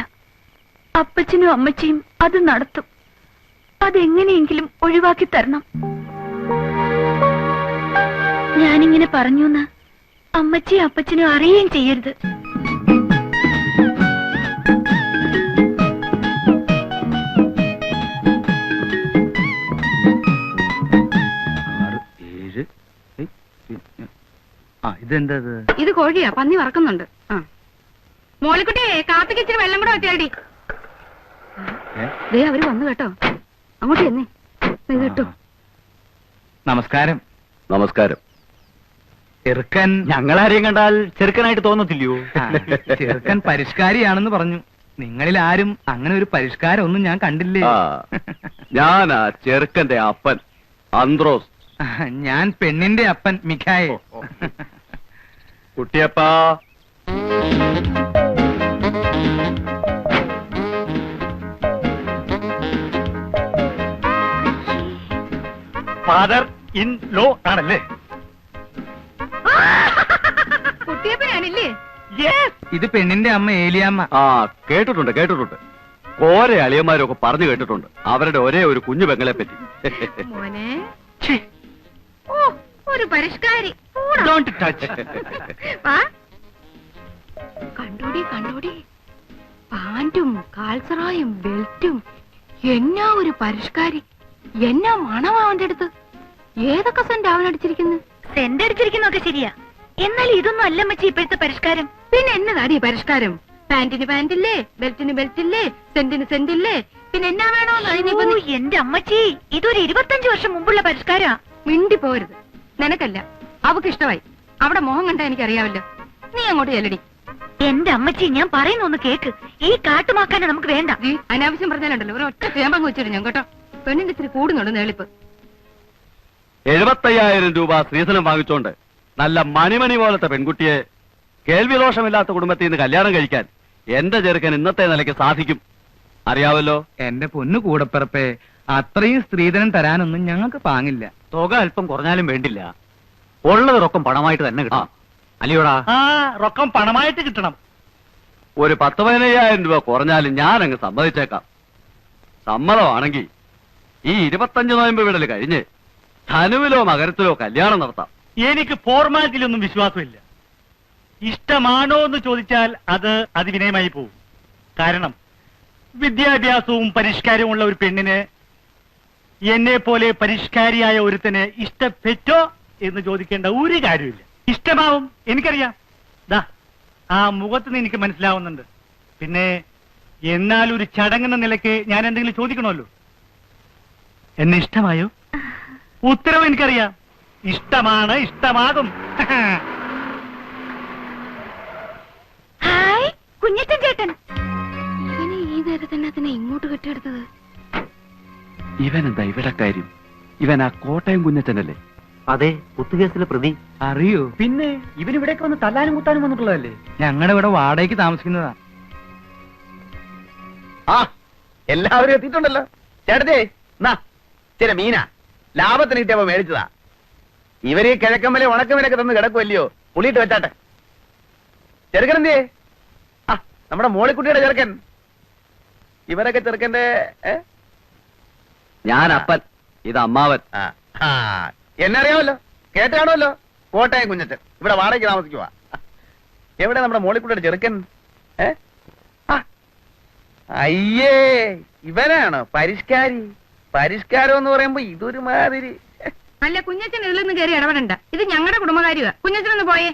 അപ്പച്ചനും അമ്മച്ചിയും അത് നടത്തും. അതെങ്ങനെയെങ്കിലും ഒഴിവാക്കി തരണം. ഞാനിങ്ങനെ പറഞ്ഞൂന്ന് അമ്മച്ചിയും അപ്പച്ചനും അറിയുകയും ചെയ്യരുത്. ഇതെന്തത്? ഇത് കോഴിയാ, പന്നി വറക്കുന്നുണ്ട്. മോളിക്കുട്ടിയെ കാപ്പിക്ക് ഇച്ചിരി വെള്ളം കൂടെ വെച്ചാടി. ദേ അവര് വന്നു കേട്ടോ, അങ്ങോട്ട് ചെന്നേ. നീ കേട്ടോ. നമസ്കാരം. നമസ്കാരം. ചെറുക്കൻ ഞങ്ങളാരെയും കണ്ടാൽ ചെറുക്കനായിട്ട് തോന്നത്തില്ലയോ? ചെറുക്കൻ പരിഷ്കാരിയാണെന്ന് പറഞ്ഞു. നിങ്ങളിൽ ആരും അങ്ങനെ ഒരു പരിഷ്കാരം ഒന്നും ഞാൻ കണ്ടില്ലേ. ഞാനാ ചെറുക്കന്റെ അപ്പൻ അന്ത്രോസ്. ഞാൻ പെണ്ണിന്റെ അപ്പൻ മിഖായേൽ. കുട്ടിയപ്പാ ഫാദർ ഇൻ ലോ ആണല്ലേ? കുട്ടിയപ്പനാണില്ലേ? ഇത് പെണ്ണിന്റെ അമ്മ ഏലിയമ്മ. ആ കേട്ടിട്ടുണ്ട്. ഓരോ അളിയന്മാരൊക്കെ പറഞ്ഞു കേട്ടിട്ടുണ്ട് അവരുടെ ഒരേ ഒരു കുഞ്ഞു പെങ്ങളെ പറ്റി. മോനെ ഓ ഒരു പരിഷ്കാരി. Don't touch. വാ. കണ്ടോടി പാന്റും കാൽസറായും ബെൽറ്റും എന്നാ ഒരു പരിഷ്കാരി. എന്നാ മണമാ അവന്റെ അടുത്ത്. ഏതൊക്കെ സെന്റ് അവനടിച്ചിരിക്കുന്നു? സെന്റ് അടിച്ചിരിക്കുന്നൊക്കെ ശരിയാ, എന്നാൽ ഇതൊന്നും അല്ല മച്ചി ഇപ്പോഴത്തെ പരിഷ്കാരം. പിന്നെ എന്നതാടി പരിഷ്കാരം? പാന്റിന് പാന്റില്ലേ, ബെൽറ്റിന് ബെൽറ്റില്ലേ, സെന്റിന് സെന്റില്ലേ, പിന്നെ എന്നാ വേണോ? എന്റെ അമ്മച്ചി, ഇതൊരു 25 വർഷം മുമ്പുള്ള പരിഷ്കാരാ. മിണ്ടി പോരുത്. നിനക്കല്ല, അവക്ക് ഇഷ്ടമായി. അവിടെ മോഹം കണ്ടാ എനിക്കറിയാവല്ലോ. നീ അങ്ങോട്ട് ചെല്ലടി. എന്റെ അമ്മച്ചി, ഞാൻ പറയുന്നൊന്ന് കേക്ക്. ഈ കാട്ടുമാക്കാനെ നമുക്ക് വേണ്ട. അനാവശ്യം പറഞ്ഞാലുണ്ടല്ലോ ഒരു ഒറ്റ ചേമ്പങ്ങ് വെച്ചിട്ട് ഞാൻ കേട്ടോ. പെണ്ണിന്റെ ഇത്തിരി കൂടുന്നുണ്ട് നേളിപ്പ്. 75,000 രൂപ സ്ത്രീധനം വാങ്ങിച്ചോണ്ട് നല്ല മണിമണി പോലത്തെ പെൺകുട്ടിയെ കേൾവി ദോഷമില്ലാത്ത കുടുംബത്തിൽ നിന്ന് കല്യാണം കഴിക്കാൻ എന്റെ ചെറുക്കൻ ഇന്നത്തെ നിലയ്ക്ക് സാധിക്കും. അറിയാവല്ലോ. എന്റെ പൊന്നു കൂടപ്പിറപ്പേ, അത്രയും സ്ത്രീധനം തരാനൊന്നും ഞങ്ങൾക്ക് പാങ്ങില്ല. തുക അല്പം കുറഞ്ഞാലും വേണ്ടില്ല, ഉള്ളത് റൊക്കം പണമായിട്ട് തന്നെ കിട്ടാം. അല്ലയോടാ? റൊക്കം പണമായിട്ട് കിട്ടണം. ഒരു 10-15,000 രൂപ കുറഞ്ഞാലും ഞാൻ അങ്ങ് സമ്മതിച്ചേക്കാം. സമ്മതമാണെങ്കിൽ ഈ 25 നോയമ്പ് വിടൽ കഴിഞ്ഞ് ധനുവിലോ മകരത്തിലോ കല്യാണം നടത്താം. എനിക്ക് ഫോർമാലിറ്റിയിലൊന്നും വിശ്വാസമില്ല. ഇഷ്ടമാണോ എന്ന് ചോദിച്ചാൽ അത് അതിവിനയമായി പോകും. കാരണം വിദ്യാഭ്യാസവും പരിഷ്കാരവും ഉള്ള ഒരു പെണ്ണിന് എന്നെ പോലെ പരിഷ്കാരിയായ ഒരുത്തന് ഇഷ്ടപ്പെട്ടോ എന്ന് ചോദിക്കേണ്ട ഒരു കാര്യമില്ല. ഇഷ്ടമാവും, എനിക്കറിയാം. ദാ ആ മുഖത്ത് നിന്ന് എനിക്ക് മനസ്സിലാവുന്നുണ്ട്. പിന്നെ എന്നാൽ ഒരു ചടങ്ങെന്ന നിലയ്ക്ക് ഞാൻ എന്തെങ്കിലും ചോദിക്കണമല്ലോ. എന്നെ ഇഷ്ടമായോ? ഉത്തരവ് എനിക്കറിയാം. ഇഷ്ടമാണ്, ഇഷ്ടമാകും. ഹായ് കുഞ്ഞച്ചൻ ചേട്ടൻ. ഇവനെ ഈ നേരത്തന്നെ അതിനെ ഇങ്ങോട്ട് കെട്ടിയെടുത്തത്. ഇവനെന്താ ഇവിടെ കാര്യം? ഇവൻ ആ കോട്ടയം കുഞ്ഞച്ചനല്ലേ? അതെ, കുത്തുകേസിലെ പ്രതി. അറിയോ? പിന്നെ ഇവനിവിടേക്ക് വന്ന് തല്ലാനും കുത്താനും വന്നിട്ടുള്ളതല്ലേ? ഞങ്ങളുടെ ഇവിടെ വാടകയ്ക്ക് താമസിക്കുന്നതാ. ആ എല്ലാവരും എത്തിയിട്ടുണ്ടല്ലോ. ചേട്ടത്തെ ചില മീന ലാഭത്തിന് കിട്ടിയപ്പോ മേടിച്ചതാ. ഇവര് ഈ കിഴക്കമ്മലെ ഉണക്കമീനൊക്കെ തന്ന് കിടക്കുമല്ലയോ, പുളിയിട്ട് വെച്ചാട്ടെ. ചെറുക്കനെന്തേ? ആ നമ്മുടെ മോളിക്കുട്ടിയുടെ ചെറുക്കൻ. ഇവരൊക്കെ ചെറുക്കന്റെ ഞാൻ അപ്പൻ, ഇത് അമ്മാവൻ. എന്നെ അറിയാമല്ലോ, കേട്ടാണല്ലോ. കോട്ടയം കുഞ്ഞച്ചൻ ഇവിടെ വാടകയ്ക്ക് താമസിക്കുവാ. എവിടെ നമ്മുടെ മോളിക്കുട്ടിയുടെ ചെറുക്കൻ? അയ്യേ, ഇവനാണോ പരിഷ്കാരി? പരിഷ്കാരം എന്ന് പറയുമ്പോ ഇതൊരു മാതിരി. അല്ല കുഞ്ഞച്ചൻ ഇതിലൊന്നും കയറി ഇടപെടണ്ട. ഇത് ഞങ്ങളുടെ കുടുംബകാര്യമാ. കുഞ്ഞച്ചനൊന്ന് പോയേ.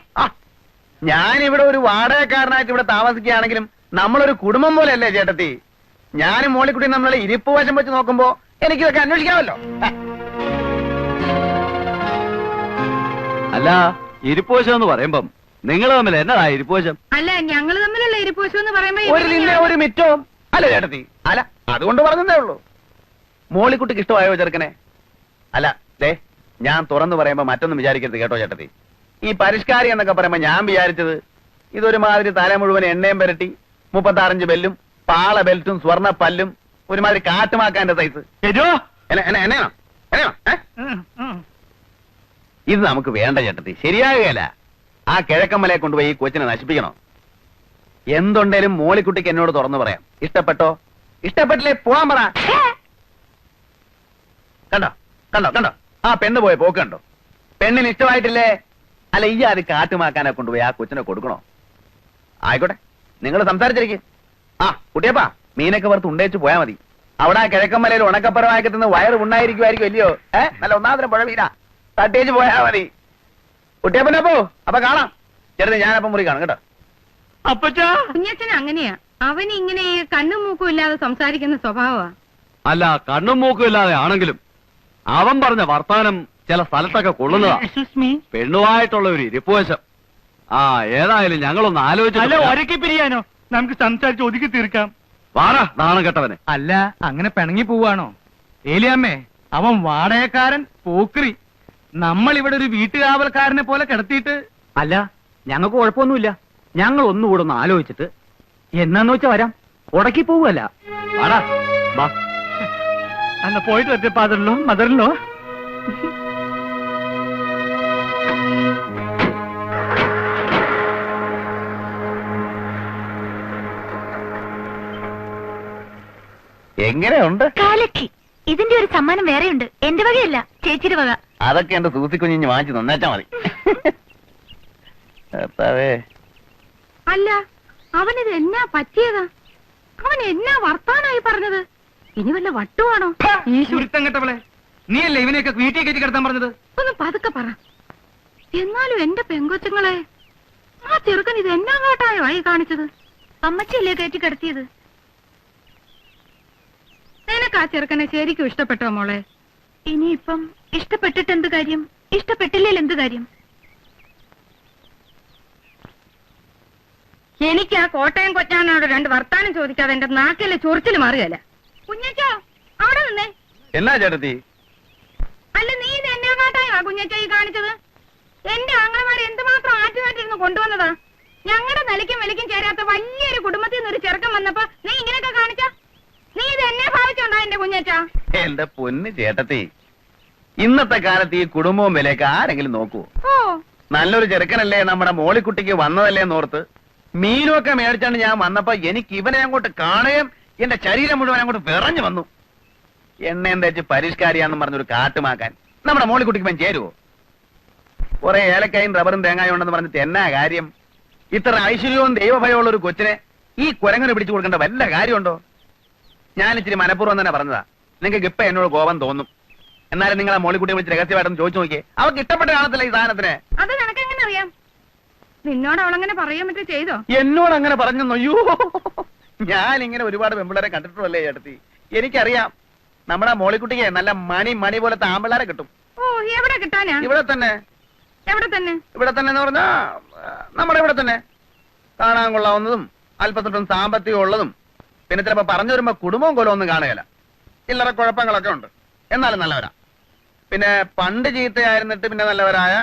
ഞാനിവിടെ ഒരു വാടകക്കാരനായിട്ട് ഇവിടെ താമസിക്കുകയാണെങ്കിലും നമ്മളൊരു കുടുംബം പോലെയല്ലേ ചേട്ടത്തി? ഞാനും മോളിക്കുട്ടിയും നമ്മളെ ഇരിപ്പ് വശം വെച്ച് നോക്കുമ്പോ എനിക്കിതൊക്കെ അന്വേഷിക്കാമല്ലോ. അല്ല, ഇരിപ്പോശം എന്ന് പറയുമ്പം നിങ്ങൾ തമ്മിൽ എന്നതാ ഇരിപ്പോശം? അല്ല ഞങ്ങൾ തമ്മിലുള്ള ഇരിപ്പോശം എന്ന് പറയുമ്പോ ഒരു നിന്നെ ഒരു മിറ്റവും അല്ല ചേട്ടത്തി. അല്ല അതുകൊണ്ട് പറഞ്ഞതേ ഉള്ളൂ. മോളിക്കുട്ടിക്ക് ഇഷ്ടമായോ ചെറുക്കനെ? അല്ല ദേ, ഞാൻ തുറന്നു പറയുമ്പോ മറ്റൊന്നും വിചാരിക്കരുത് കേട്ടോ ചേട്ടത്തി. ഈ പരിഷ്കാരി എന്നൊക്കെ പറയുമ്പോ ഞാൻ വിചാരിച്ചത് ഇതൊരുമാതിരി തല മുഴുവൻ എണ്ണയും പുരട്ടി 35 ബെല്ലും പാള ബെൽറ്റും സ്വർണ്ണ പല്ലും ഒരുമാതിരി കാട്ടുമാക്കാന്റെ സൈസ്. എന്നെയാണോ? ഇത് നമുക്ക് വേണ്ട ചേട്ടത്തി, ശരിയാകുകയല്ല. ആ കിഴക്കമ്മലയെ കൊണ്ടുപോയി ഈ കൊച്ചിനെ നശിപ്പിക്കണോ? എന്തുണ്ടേലും മോളിക്കുട്ടിക്ക് എന്നോട് തുറന്നു പറയാം. ഇഷ്ടപ്പെട്ടോ? ഇഷ്ടപ്പെട്ടില്ലേ പോവാൻ പറ. കണ്ടോ കണ്ടോ കണ്ടോ ആ പെണ്ണ് പോയ പോക്ക് കണ്ടോ? പെണ്ണിന് ഇഷ്ടമായിട്ടില്ലേ? അല്ല ഈ അത് കാട്ടുമാക്കാനെ കൊണ്ടുപോയി ആ കൊച്ചിനെ കൊടുക്കണോ? ആയിക്കോട്ടെ, നിങ്ങൾ സംസാരിച്ചിരിക്കും. ആ കുട്ടിയപ്പാ, മീനൊക്കെ പുറത്ത് ഉണ്ടേച്ച് പോയാ മതി. അവിടെ ആ കിഴക്കമ്മലയിൽ ഉണക്കപ്പരമാക്കി തിന്ന് വയറ് ഉണ്ടായിരിക്കുമായിരിക്കും അല്ലയോ? നല്ല ഒന്നാമതിനും പുഴ വീടാ, തട്ടേച്ച് പോയാ മതി. കുട്ടിയപ്പനപ്പോ അപ്പൊ കാണാം. ചെറുത് ഞാനപ്പം മുറി കാണും കേട്ടോ. കുഞ്ഞച്ചൻ അങ്ങനെയാ. അവന് ഇങ്ങനെ കണ്ണും മൂക്കും ഇല്ലാതെ സംസാരിക്കുന്ന സ്വഭാവമാ. അല്ല, കണ്ണും മൂക്കും ഇല്ലാതെ ആണെങ്കിലും അവൻ പറഞ്ഞ വർത്താനം ചില സ്ഥലത്തൊക്കെ കൊള്ളുന്നതാ. പെണ്ണുമായിട്ടുള്ള ഒരു ഇരിപ്പുവശം. ആ ഏതായാലും ഞങ്ങളൊന്ന് ആലോചിച്ചു പിരിയാനോ? നമുക്ക് സംസാരിച്ച് ഒതുക്കി തീർക്കാം. വാടാ നാണം കെട്ടവനെ. അല്ല അങ്ങനെ പിണങ്ങി പോവാണോ? ഏലിയമ്മേ, അവൻ വാടകക്കാരൻ, പോക്രി. നമ്മൾ ഇവിടെ ഒരു വീട്ടുകാവൽക്കാരനെ പോലെ കിടത്തിയിട്ട്. അല്ല, ഞങ്ങൾക്ക് കുഴപ്പമൊന്നുമില്ല. ഞങ്ങൾ ഒന്നുകൂടെ ഒന്ന് ആലോചിച്ചിട്ട് എന്നാന്ന് വെച്ചാ വരാം. ഉടക്കി പോവല്ല. വാടാ, വാ. അന്ന് പോയിട്ട് വരട്ടെ ഫാദറിലോ മദറിലോ. എങ്ങനെയുണ്ട്? കാലക്കി. ഇതിന്റെ ഒരു സമ്മാനം വേറെയുണ്ട്. എന്റെ വകയല്ല, ചേച്ചിയുടെ വക. അതൊക്കെ എന്റെ സൂസിക്കുഞ്ഞിഞ്ഞ് വാങ്ങിച്ച് നന്നാച്ചാ മതി. അല്ല, അവനിത് എന്നാ പറ്റിയതാ? അവൻ എന്നാ വർത്താനായി പറഞ്ഞത്? ഇനി വല്ല വട്ടുവാണോ? ഈ ചുരുത്തം കെട്ടവളെ, നീയല്ലേ ഇവനെയൊക്കെ വീട്ടിൽ കയറ്റി കിടത്താൻ പറഞ്ഞത്? ഒന്ന് പതുക്കെ പറ. എന്നാലും എന്റെ പെങ്കൊച്ചുങ്ങളെ, ആ ചെറുക്കൻ ഇത് എന്നാ കാട്ടായോ ആയി കാണിച്ചത്? അമ്മച്ചിയല്ലേ കയറ്റി കിടത്തിയത്? നിനക്ക് ആ ചെറുക്കനെ ശരിക്കും ഇഷ്ടപ്പെട്ടോ മോളെ? ഇനിയിപ്പം ഇഷ്ടപ്പെട്ടിട്ട് എന്ത് കാര്യം? ഇഷ്ടപ്പെട്ടില്ലേൽ എന്ത് കാര്യം? എനിക്ക് ആ കോട്ടയം കൊച്ചാനോട് രണ്ട് വർത്താനം ചോദിക്കാതെ എന്റെ നാക്കിലെ ചൊറിച്ചിൽ മാറുകയല്ല. കുഞ്ഞച്ചോ, അവിടെ നിന്നേ. എന്നാ ചേട്ടത്തി? അല്ല, നീ ഇത് എന്നാ കാട്ടായോ കുഞ്ഞച്ചോ ഈ കാണിച്ചത്? എന്റെ ആങ്ങളമാരെ എന്തുമാത്രം ആറ്റുമാറ്റിരുന്ന് കൊണ്ടുവന്നതാ. ഞങ്ങളുടെ നിലയ്ക്കും വിലയ്ക്കും ചേരാത്ത വലിയൊരു കുടുംബത്തിൽ നിന്ന് ഒരു ചെറുക്കം വന്നപ്പോ നീ ഇങ്ങനെയൊക്കെ കാണിച്ച? നീ ഇത് എന്നെ ഭാവിച്ചോണ്ടാ എന്റെ കുഞ്ഞച്ചാ? എന്റെ പൊന്ന് ചേട്ടത്തി, ഇന്നത്തെ കാലത്ത് ഈ കുടുംബവും വിലയൊക്കെ ആരെങ്കിലും നോക്കുവോ? ഓ, നല്ലൊരു ചെറുക്കനല്ലേ നമ്മുടെ മോളിക്കുട്ടിക്ക് വന്നതല്ലേ എന്നോർത്ത് മീനുമൊക്കെ മേടിച്ചാണ്ട് ഞാൻ വന്നപ്പോ എനിക്ക് ഇവനെ അങ്ങോട്ട് കാണുകയും എന്റെ ശരീരം മുഴുവൻ അങ്ങോട്ട് വിറഞ്ഞു വന്നു. എണ്ണയും തേച്ച് പരിഷ്കാരിയാണെന്ന് പറഞ്ഞൊരു കാട്ടുമാക്കാൻ നമ്മുടെ മോളിക്കുട്ടിക്ക് ഇവൻ ചേരുവോ? കുറെ ഏലക്കായും റബ്ബറും തേങ്ങായും ഉണ്ടെന്ന് പറഞ്ഞിട്ട് എന്നാ കാര്യം? ഇത്ര ഐശ്വര്യവും ദൈവഭയമുള്ള ഒരു കൊച്ചിനെ ഈ കുരങ്ങനെ പിടിച്ചു കൊടുക്കേണ്ട വല്ല കാര്യമുണ്ടോ? ഞാൻ ഇച്ചിരി മനഃപൂർവ്വം തന്നെ പറഞ്ഞതാ. നിങ്ങൾക്ക് ഇപ്പൊ എന്നോട് കോപം തോന്നും. എന്നാലും നിങ്ങളെ മോളിക്കുട്ടിയെ വിളിച്ച് രഹസ്യമായിട്ടൊന്ന് ചോദിച്ചു നോക്കിയേ. അവർക്ക് ഇഷ്ടപ്പെട്ട കാണത്തില്ല ഈ സാധനത്തിന്. അത് നിനക്കെങ്ങനെ അറിയാം? നിന്നോട് അവളങ്ങനെ പറയാൻ പറ്റും ചെയ്തോ? എന്നോട് അങ്ങനെ പറഞ്ഞു? അയ്യോ, ഞാൻ ഇങ്ങനെ ഒരുപാട് പെമ്പിള്ളേരെ കണ്ടിട്ടുള്ളല്ലേ ചേട്ടത്തി. എനിക്കറിയാം നമ്മുടെ മോളിക്കുട്ടിക്ക് നല്ല മണി പോലത്തെ ആമ്പിള്ളേരെ കിട്ടും. ഓ, എവിടെ കിട്ടാനാ? ഇവിടെ തന്നെ. എവിടെ തന്നെ? ഇവിടെ തന്നെ എന്ന് പറഞ്ഞാ നമ്മുടെ ഇവിടെ തന്നെ. കാണാൻ കൊള്ളാവുന്നതും അല്പത്തൊട്ടും സാമ്പത്തികം ഉള്ളതും പിന്നെ ചിലപ്പോ പറഞ്ഞു വരുമ്പോ കുടുംബവും കൊലവും ഒന്നും കാണുകയില്ല. ചില്ലറ കുഴപ്പങ്ങളൊക്കെ ഉണ്ട്, എന്നാലും നല്ലവരാ. പിന്നെ പണ്ട് ചീത്തയായിരുന്നിട്ട് പിന്നെ നല്ലവരായ,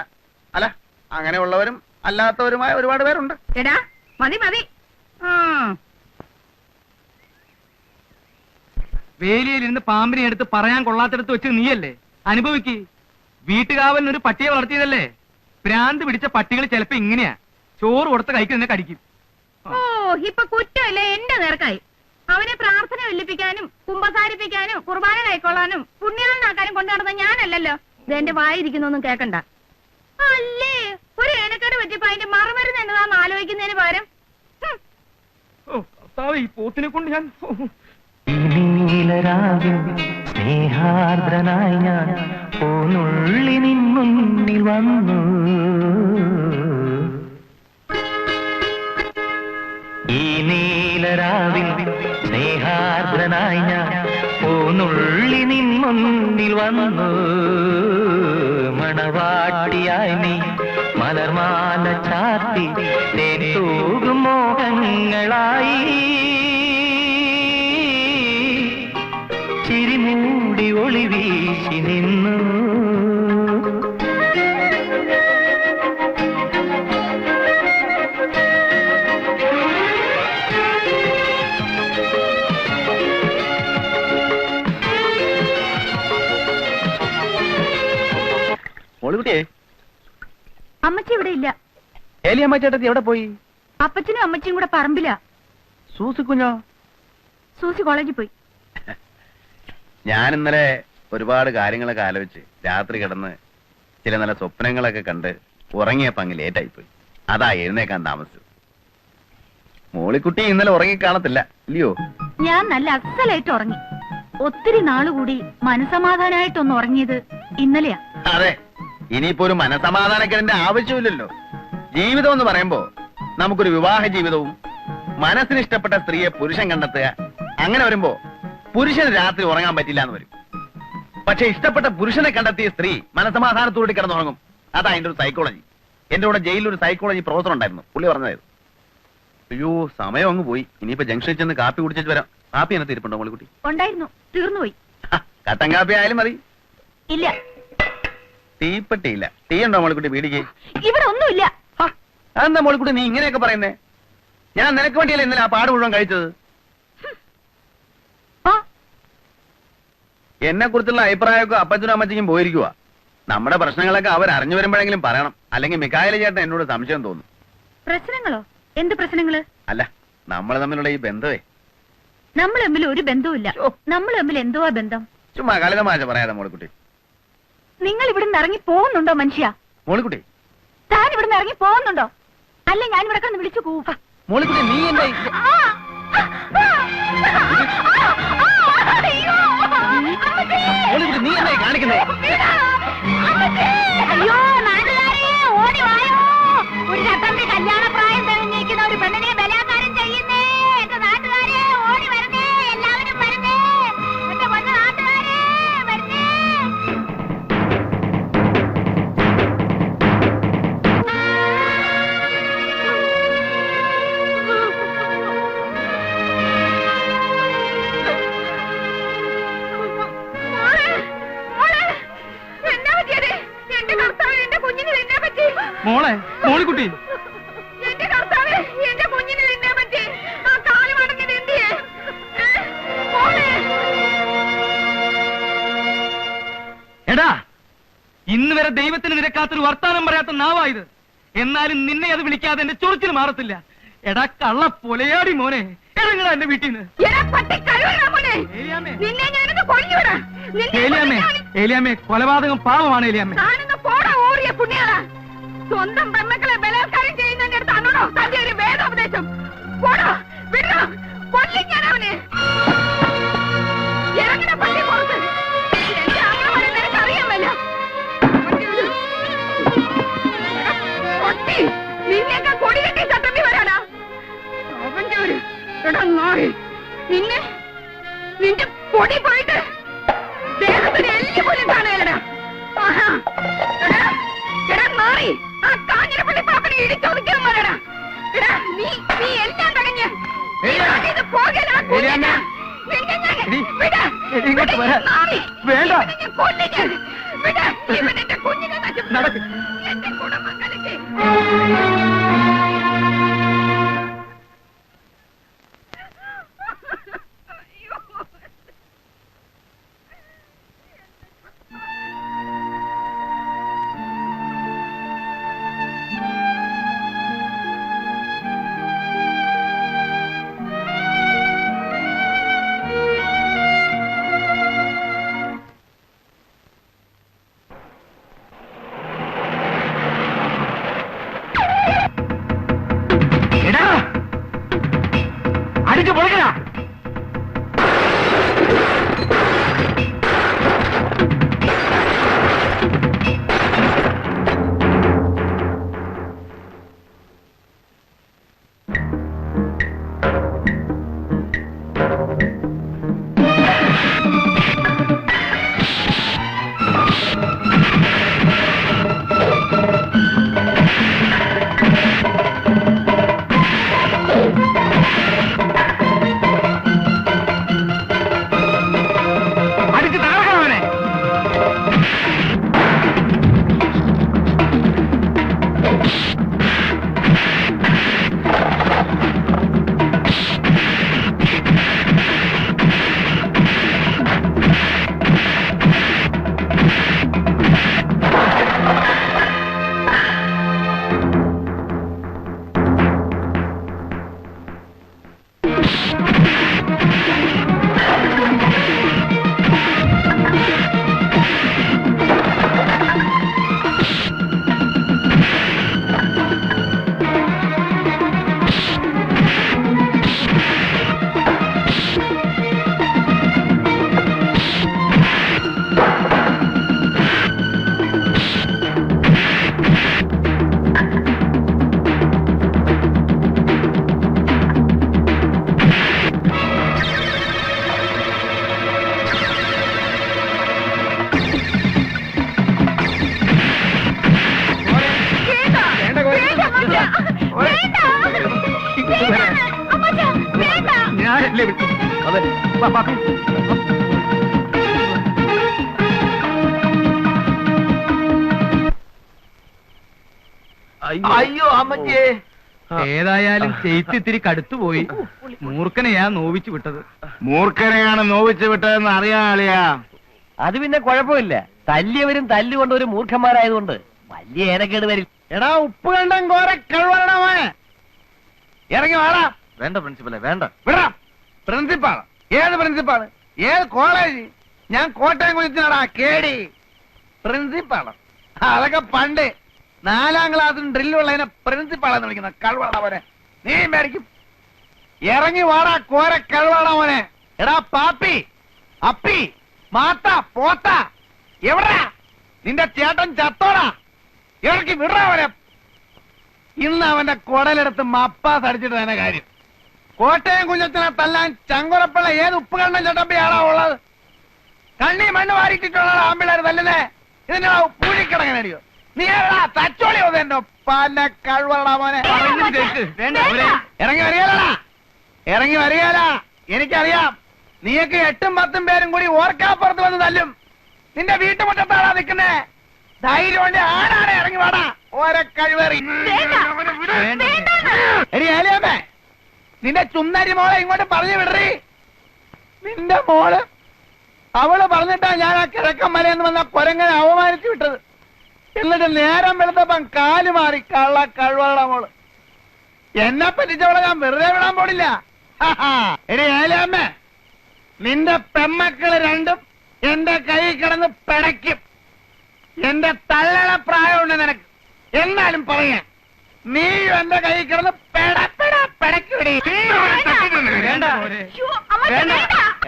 അല്ല അങ്ങനെയുള്ളവരും അല്ലാത്തവരുമായ ഒരുപാട് പേരുണ്ട്. എടാ, മതി മതി. വേലിയിലിരുന്ന് പാമ്പിനെ എടുത്ത് പറയാൻ കൊള്ളാത്തടത്ത് വെച്ച് നീയല്ലേ അനുഭവിക്ക്. വീട്ടുകാവലിനൊരു പട്ടിയെ വളർത്തിയതല്ലേ? ഭ്രാന്ത് പിടിച്ച പട്ടികൾ ചിലപ്പോ ഇങ്ങനെയാ, ചോറ് കൊടുത്ത് കഴിക്കുന്ന കടിക്കും. ഓ, ഇപ്പൊ കുറ്റമല്ലേ എന്റെ നേർക്കായി. അവനെ പ്രാർത്ഥന വെല്ലിപ്പിക്കാനും കുമ്പസാരിപ്പിക്കാനും കുർബാന കൈക്കൊള്ളാനും പുണ്യാളനാക്കാനും കൊണ്ടു നടന്ന ഞാനല്ലല്ലോ. ഇത് എന്റെ വായിരിക്കുന്നൊന്നും കേക്കണ്ട. അല്ലേ, ഒരു ഏനക്കേട് പറ്റിയപ്പോ അതിന്റെ മറുമരുന്ന് എന്നതാന്ന് ആലോചിക്കുന്നതിന് പകരം ഈ പോത്തിനെ കൊണ്ട് ഞാൻ നീലരാവിൽ സ്നേഹാർദ്രനായി ഞാൻ പോന്നുള്ളി നിൻ മുന്നിൽ വന്നു. ഈ നീലരാവിൽ സ്നേഹാർദ്രനായി ഞാൻ പോന്നുള്ളി നിൻ മുന്നിൽ വന്നു. മണവാട്ടിയായി നീ മലർമാല ചാത്തി തേതൂകും മോഹങ്ങളായി ചിരിമൂടി ഒളി വീശി നിന്നു. മോളിക്കുട്ടിയെ, അമ്മച്ചി ഇവിടെ ഇല്ല. ഏലിയമ്മ ചേട്ടത്തി എവിടെ പോയി? അപ്പച്ചനും അമ്മച്ചിയും കൂടെ പറമ്പില്ല. സൂസിക്കുഞ്ഞോ? സൂസി കോളേജിൽ പോയി. ഞാൻ ഇന്നലെ ഒരുപാട് കാര്യങ്ങളൊക്കെ ആലോചിച്ച് രാത്രി കിടന്ന് ചില നല്ല സ്വപ്നങ്ങളൊക്കെ കണ്ട് ഉറങ്ങിയപ്പോ അങ്ങ് ലേറ്റായി പോയി. അതാ എഴുന്നേക്കാൻ താമസിച്ചത്. മോളിക്കുട്ടി ഇന്നലെ ഉറങ്ങിക്കാണത്തില്ല ഇല്ലയോ? ഞാൻ നല്ല അസലായിട്ട് ഉറങ്ങി. ഒത്തിരി നാളുകൂടി മനസമാധാനായിട്ടൊന്ന് ഉറങ്ങിയത് ഇന്നലെയാ. അതെ, ഇനിയിപ്പോ ഒരു മനസമാധാനക്കേടിന്റെ ആവശ്യമില്ലല്ലോ. ജീവിതം എന്ന് പറയുമ്പോ നമുക്കൊരു വിവാഹ ജീവിതവും മനസ്സിന് ഇഷ്ടപ്പെട്ട സ്ത്രീയെ പുരുഷൻ കണ്ടെത്തുക, അങ്ങനെ വരുമ്പോ പുരുഷന് രാത്രി ഉറങ്ങാൻ പറ്റില്ല എന്ന് വരും. പക്ഷെ ഇഷ്ടപ്പെട്ട പുരുഷനെ കണ്ടെത്തിയ സ്ത്രീ മനസമാധാനത്തോടെ കിടന്നുറങ്ങും. അതാ അതിന്റെ ഒരു സൈക്കോളജി. എന്റെ കൂടെ ജയിലിൽ ഒരു സൈക്കോളജി പ്രൊഫസർ ഉണ്ടായിരുന്നു, പുള്ളി പറഞ്ഞതായിരുന്നു. അയ്യോ, സമയം അങ്ങ് പോയി. ഇനിയിപ്പോ ജംഗ്ഷനിൽ ചെന്ന് കാപ്പി കുടിച്ചിട്ട് വരാം. കാപ്പി എന്നെ തിരിപ്പുണ്ടോ മോളിക്കുട്ടി? ഉണ്ടായിരുന്നു, തീർന്നുപോയി. കട്ടൻ കാപ്പി ആയാലും മതി. ഇല്ല, തീപ്പെട്ടിയില്ല. തീ ഉണ്ടോ മോളിക്കുട്ടി വീടിക്ക്? ഇവിടെ ഒന്നുമില്ല. അതെന്താ മോളിക്കുട്ടി നീ ഇങ്ങനെയൊക്കെ പറയുന്നേ? ഞാൻ നിനക്ക് വേണ്ടിയല്ലേ ഇന്നലെ ആ പാട് മുഴുവൻ കഴിച്ചത്. എന്നെ കുറിച്ചുള്ള അഭിപ്രായമൊക്കെ അപ്പച്ചനും അമ്മച്ചിക്കും പോയിരിക്കുക. നമ്മുടെ പ്രശ്നങ്ങളൊക്കെ അവർ അറിഞ്ഞു വരുമ്പോഴെങ്കിലും പറയണം. അല്ലെങ്കിൽ മിക്കായല ചേട്ടൻ എന്നോട് സംശയം തോന്നും. പ്രശ്നങ്ങളോ? എന്ത് പ്രശ്നങ്ങള്? അല്ല, നമ്മൾ തമ്മിലുള്ള ഈ ബന്ധമേ. നമ്മൾ തമ്മിൽ ഒരു ബന്ധവുമില്ല. നമ്മൾ തമ്മിൽ എന്തുവാ ബന്ധം? ചുമ്മാ കളിതമാശ പറയാതെ മോളിക്കുട്ടി. നിങ്ങൾ ഇവിടുന്ന് ഇറങ്ങി പോകുന്നുണ്ടോ മനുഷ്യ? മോളിക്കുട്ടി താൻ ഇവിടുന്ന് ഇറങ്ങി പോകുന്നുണ്ടോ? അല്ല ഞാൻ ഇവിടെ കിടന്ന് വിളിച്ചു കൂവ. മോളിക്കുട്ടി നീ എന്താ മോളിക്കുട്ടി നീ എന്തായി കാണിക്കുന്നേ? അയ്യോ നാട്ടുകാരെ ഓടി വായോ. ഒരു ചട്ടമ്പി കല്യാണ പ്രായം തെളിഞ്ഞിരിക്കുന്ന ഒരു പെണ്ണിനെ ബലാത്കാരം ചെയ്യുന്നേ. എന്റെ നാട്ടുകാരെ ഓടി വരുന്നേ, എല്ലാവരും വരുന്നേ. എന്റെ പൊന്നു നാട്ടുകാരെ വരുന്നേ. മോളെ മോളിക്കുട്ടി എന്റെ കർത്താവേ, എന്റെ കുഞ്ഞിന് നിന്നെ പറ്റി. ആ കാല് മടങ്ങിയത് എന്തിയെ? എടാ, ഇന്ന് വരെ ദൈവത്തിന് നിരക്കാത്തൊരു വർത്താനം പറയാത്ത നാവായത്. എന്നാലും നിന്നെ അത് വിളിക്കാതെ എന്റെ ചൊറിച്ചിൽ മാറത്തില്ല. എടാ കള്ള പൊലയാടി മോനെ, ഇറങ്ങടാ എന്റെ വീട്ടിൽ നിന്ന്. ഏലിയാമ്മേ, കൊലപാതകം പാവമാണ് ഏലിയാമ്മേ. സ്വന്തം പെമ്മക്കളെ ബലാത്കാരം ചെയ്യുന്നതിന്റെ അടുത്താണോ തന്റെ ഒരു വേദോപദേശം? പോടാ, വിടോ, കൊല്ലും ഞാൻ അവനെ. ഇറങ്ങണ പള്ളി പുറത്ത്. എന്റെ അമ്മമാരെ നിനക്ക് അറിയാമല്ല. നിന്നെയൊക്കെ കൊടി കെട്ടി ചട്ടമ്പി വരാനാ അവന്റെ ഒരു നായി. നിന്റെ പൊടി പോയിട്ട് ദേഹത്തിന് എല്ലി പോലും കാണുകയല്ലടാ. മാറി ആ കാഞ്ഞിരപ്പള്ളി പാപ്പനെ ഇടിച്ചൊതുക്കാൻ പറയടാ. നീ എല്ലാം തടഞ്ഞ് എന്റെ കുടുംബം കലക്കി. അടിച്ചു പൊളിക്കണ. ഞാനല്ലേ വിട്ടു. അതെ അയ്യോ അമ്മച്ചേ. ഏതായാലും ചെയ്ത്ത് ഇത്തിരി കടുത്തുപോയി. മൂർഖനെയാ നോവിച്ചു വിട്ടത്. മൂർഖനെയാണ് നോവിച്ചു വിട്ടതെന്ന് അറിയാൻ ആളിയാ. അത് പിന്നെ കുഴപ്പമില്ല. തല്ലിയവരും തല്ലുകൊണ്ട് ഒരു മൂർഖന്മാരായതുകൊണ്ട് വലിയ ഏനക്കേട് വരില്ല. എടാ ഉപ്പ് കണ്ടം കോരെ കഴിവണ മോനെ, ഇറങ്ങി വാടാ. വേണ്ട പ്രിൻസിപ്പലെ വേണ്ട. വിടാ. പ്രിൻസിപ്പാള്? ഏത് പ്രിൻസിപ്പാള്? ഏത് കോളേജ്? ഞാൻ കോട്ടയം കുളിച്ചാടാ കേടി. പ്രിൻസിപ്പാള് അതൊക്കെ പണ്ട് 4ാം ക്ലാസ്സിന് ഡ്രില്ലുള്ളതിനെ പ്രിൻസിപ്പാളെന്ന് വിളിക്കുന്ന കഴിവണ മോനെ. നീ മേടിക്കും. ഇറങ്ങി വാടാ കോരെ കഴിവണ മോനെ. എടാ പാപ്പി, അപ്പി, മാത്ത, പോത്ത, എവിടാ നിന്റെ ചേട്ടൻ? ചത്തോടാ. ഇറക്കി വിടാ അവനെ. ഇന്ന് അവന്റെ കുടലെടുത്ത് മപ്പാസ് അടിച്ചിട്ട് തന്നെ കാര്യം. കോട്ടയം കുഞ്ഞത്തിനെ തല്ലാൻ ചങ്കുറപ്പുള്ള ഏത് ഉപ്പ് കണ്ണൻ ചട്ടമ്പിയാണോ ഉള്ളത്? കണ്ണി മണ്ണ് വാരിട്ടിട്ടുള്ള ആമ്പിള്ളേർ തല്ലുന്നേ. ഇതിന്റെ പൂഴിക്കിടങ്ങനടിയോ? നീ തച്ചോളി എന്റെ പല കഴിവടാ മോനെ. ഇറങ്ങി വരികയല്ലടാ, ഇറങ്ങി വരികയല്ല. എനിക്കറിയാം നീയൊക്കെ 8ഉം 10ഉം പേരും കൂടി ഓർക്കാപ്പുറത്ത് വന്ന് തല്ലും. നിന്റെ വീട്ടുമുറ്റത്താണാ നിൽക്കുന്നേ. ധൈര്യം കൊണ്ട് ആടാണ്. ഇറങ്ങി വാടാ ഓരോ കഴിവേറി. ഏലിയമ്മേ, നിന്റെ ചുന്നരി മോളെ ഇങ്ങോട്ട് പറഞ്ഞു വിടറി. നിന്റെ മോള് അവള് പറഞ്ഞിട്ടാ ഞാൻ ആ കിഴക്കൻ മലയെന്ന് വന്ന കൊരങ്ങനെ അവമാനിച്ചു വിട്ടത്. എന്നിട്ട് നേരം വെളുത്തപ്പം കാല് മാറി. കള്ള കഴിവള മോള്. എന്നെ പറ്റിച്ചവളെ ഞാൻ വെറുതെ വിടാൻ പോണില്ല. എടി ഏലിയമ്മേ, നിന്റെ പെമ്മക്കള് രണ്ടും എന്റെ കൈ കിടന്ന് പിടയ്ക്കും. എന്റെ തള്ളയുടെ പ്രായമുണ്ട് നിനക്ക്. എന്നാലും പറയാ, നീയും എന്റെ കൈ കിടന്ന് പിടയ്ക്കൂടി.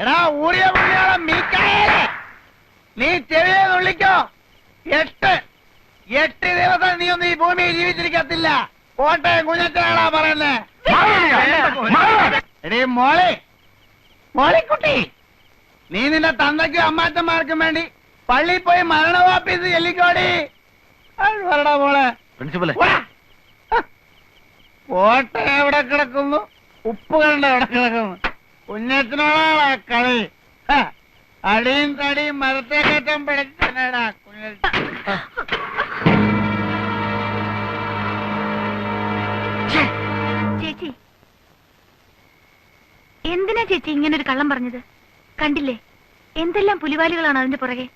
എടാ ഊറിയ പുള്ളിയോളം മീക്കായേ, നീ ചെവിയെ നുള്ളിക്കോ. 8 ദിവസം നീ ഒന്നും ഈ ഭൂമിയിൽ ജീവിച്ചിരിക്കത്തില്ല. കോട്ടയം കുഞ്ഞച്ചനാടാ പറയുന്നേ. എടീ മോളിക്കുട്ടി, നീ നിന്റെ തന്തയ്ക്കും അമ്മാച്ചന്മാർക്കും വേണ്ടി പള്ളിയിൽ പോയി മരണവാപ്പീസ് ചെല്ലിക്കോടി. വരടാ മോളെ. പ്രിൻസിപ്പലെ കോട്ടയം എവിടെ കിടക്കുന്നു? ഉപ്പ് കണ്ട എവിടെ കിടക്കുന്നു? കുഞ്ഞച്ചനോടാ കളി. അടിയും തടിയും മരത്തെ കയറ്റം പിടിച്ചനാടാ കുഞ്ഞച്ച. ചേച്ചി, എന്തിനാ ചേച്ചി ഇങ്ങനൊരു കള്ളം പറഞ്ഞത്? കണ്ടില്ലേ എന്തെല്ലാം പുലിവാലുകളാണ് അതിന്റെ പുറകെ.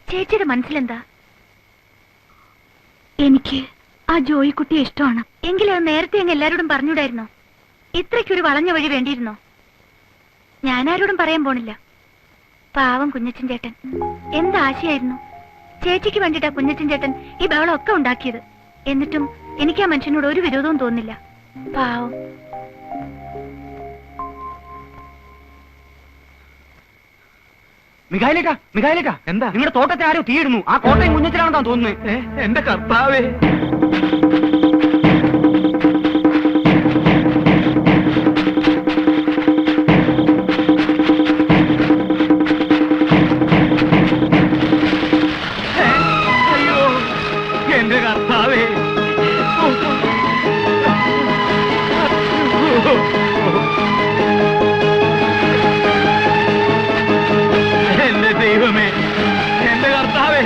ചേച്ചിയുടെ മനസ്സിലെന്താ? എനിക്ക് ആ ജോയിക്കുട്ടിയെ ഇഷ്ടമാണ്. എങ്കിലും അത് നേരത്തെ അങ്ങ് എല്ലാരോടും പറഞ്ഞൂടായിരുന്നോ? ഇത്രയ്ക്കൊരു വളഞ്ഞ വഴി വേണ്ടിയിരുന്നോ? ഞാനാരോടും പറയാൻ പോണില്ല. പാവം കുഞ്ഞച്ചൻ ചേട്ടൻ എന്താശയായിരുന്നു. ചേച്ചിക്ക് വേണ്ടിയിട്ടാ കുഞ്ഞച്ചൻ ചേട്ടൻ ഈ ബഹളമൊക്കെ ഉണ്ടാക്കിയത്. എന്നിട്ടും എനിക്ക് ആ മനുഷ്യനോട് ഒരു വിരോധവും തോന്നില്ല. പാവം. മികായിലേക്കാ എന്താ? നിങ്ങളുടെ തോട്ടത്തെ ആരോ തീയിടുന്നു. ആ കോട്ടയം കുഞ്ഞച്ചനാണെന്നാ തോന്നുന്നത്. എന്റെ കർത്താവേ. അയ്യോ എന്റെ കർത്താവേ. എന്റെ ദൈവമേ, എന്റെ കർത്താവേ.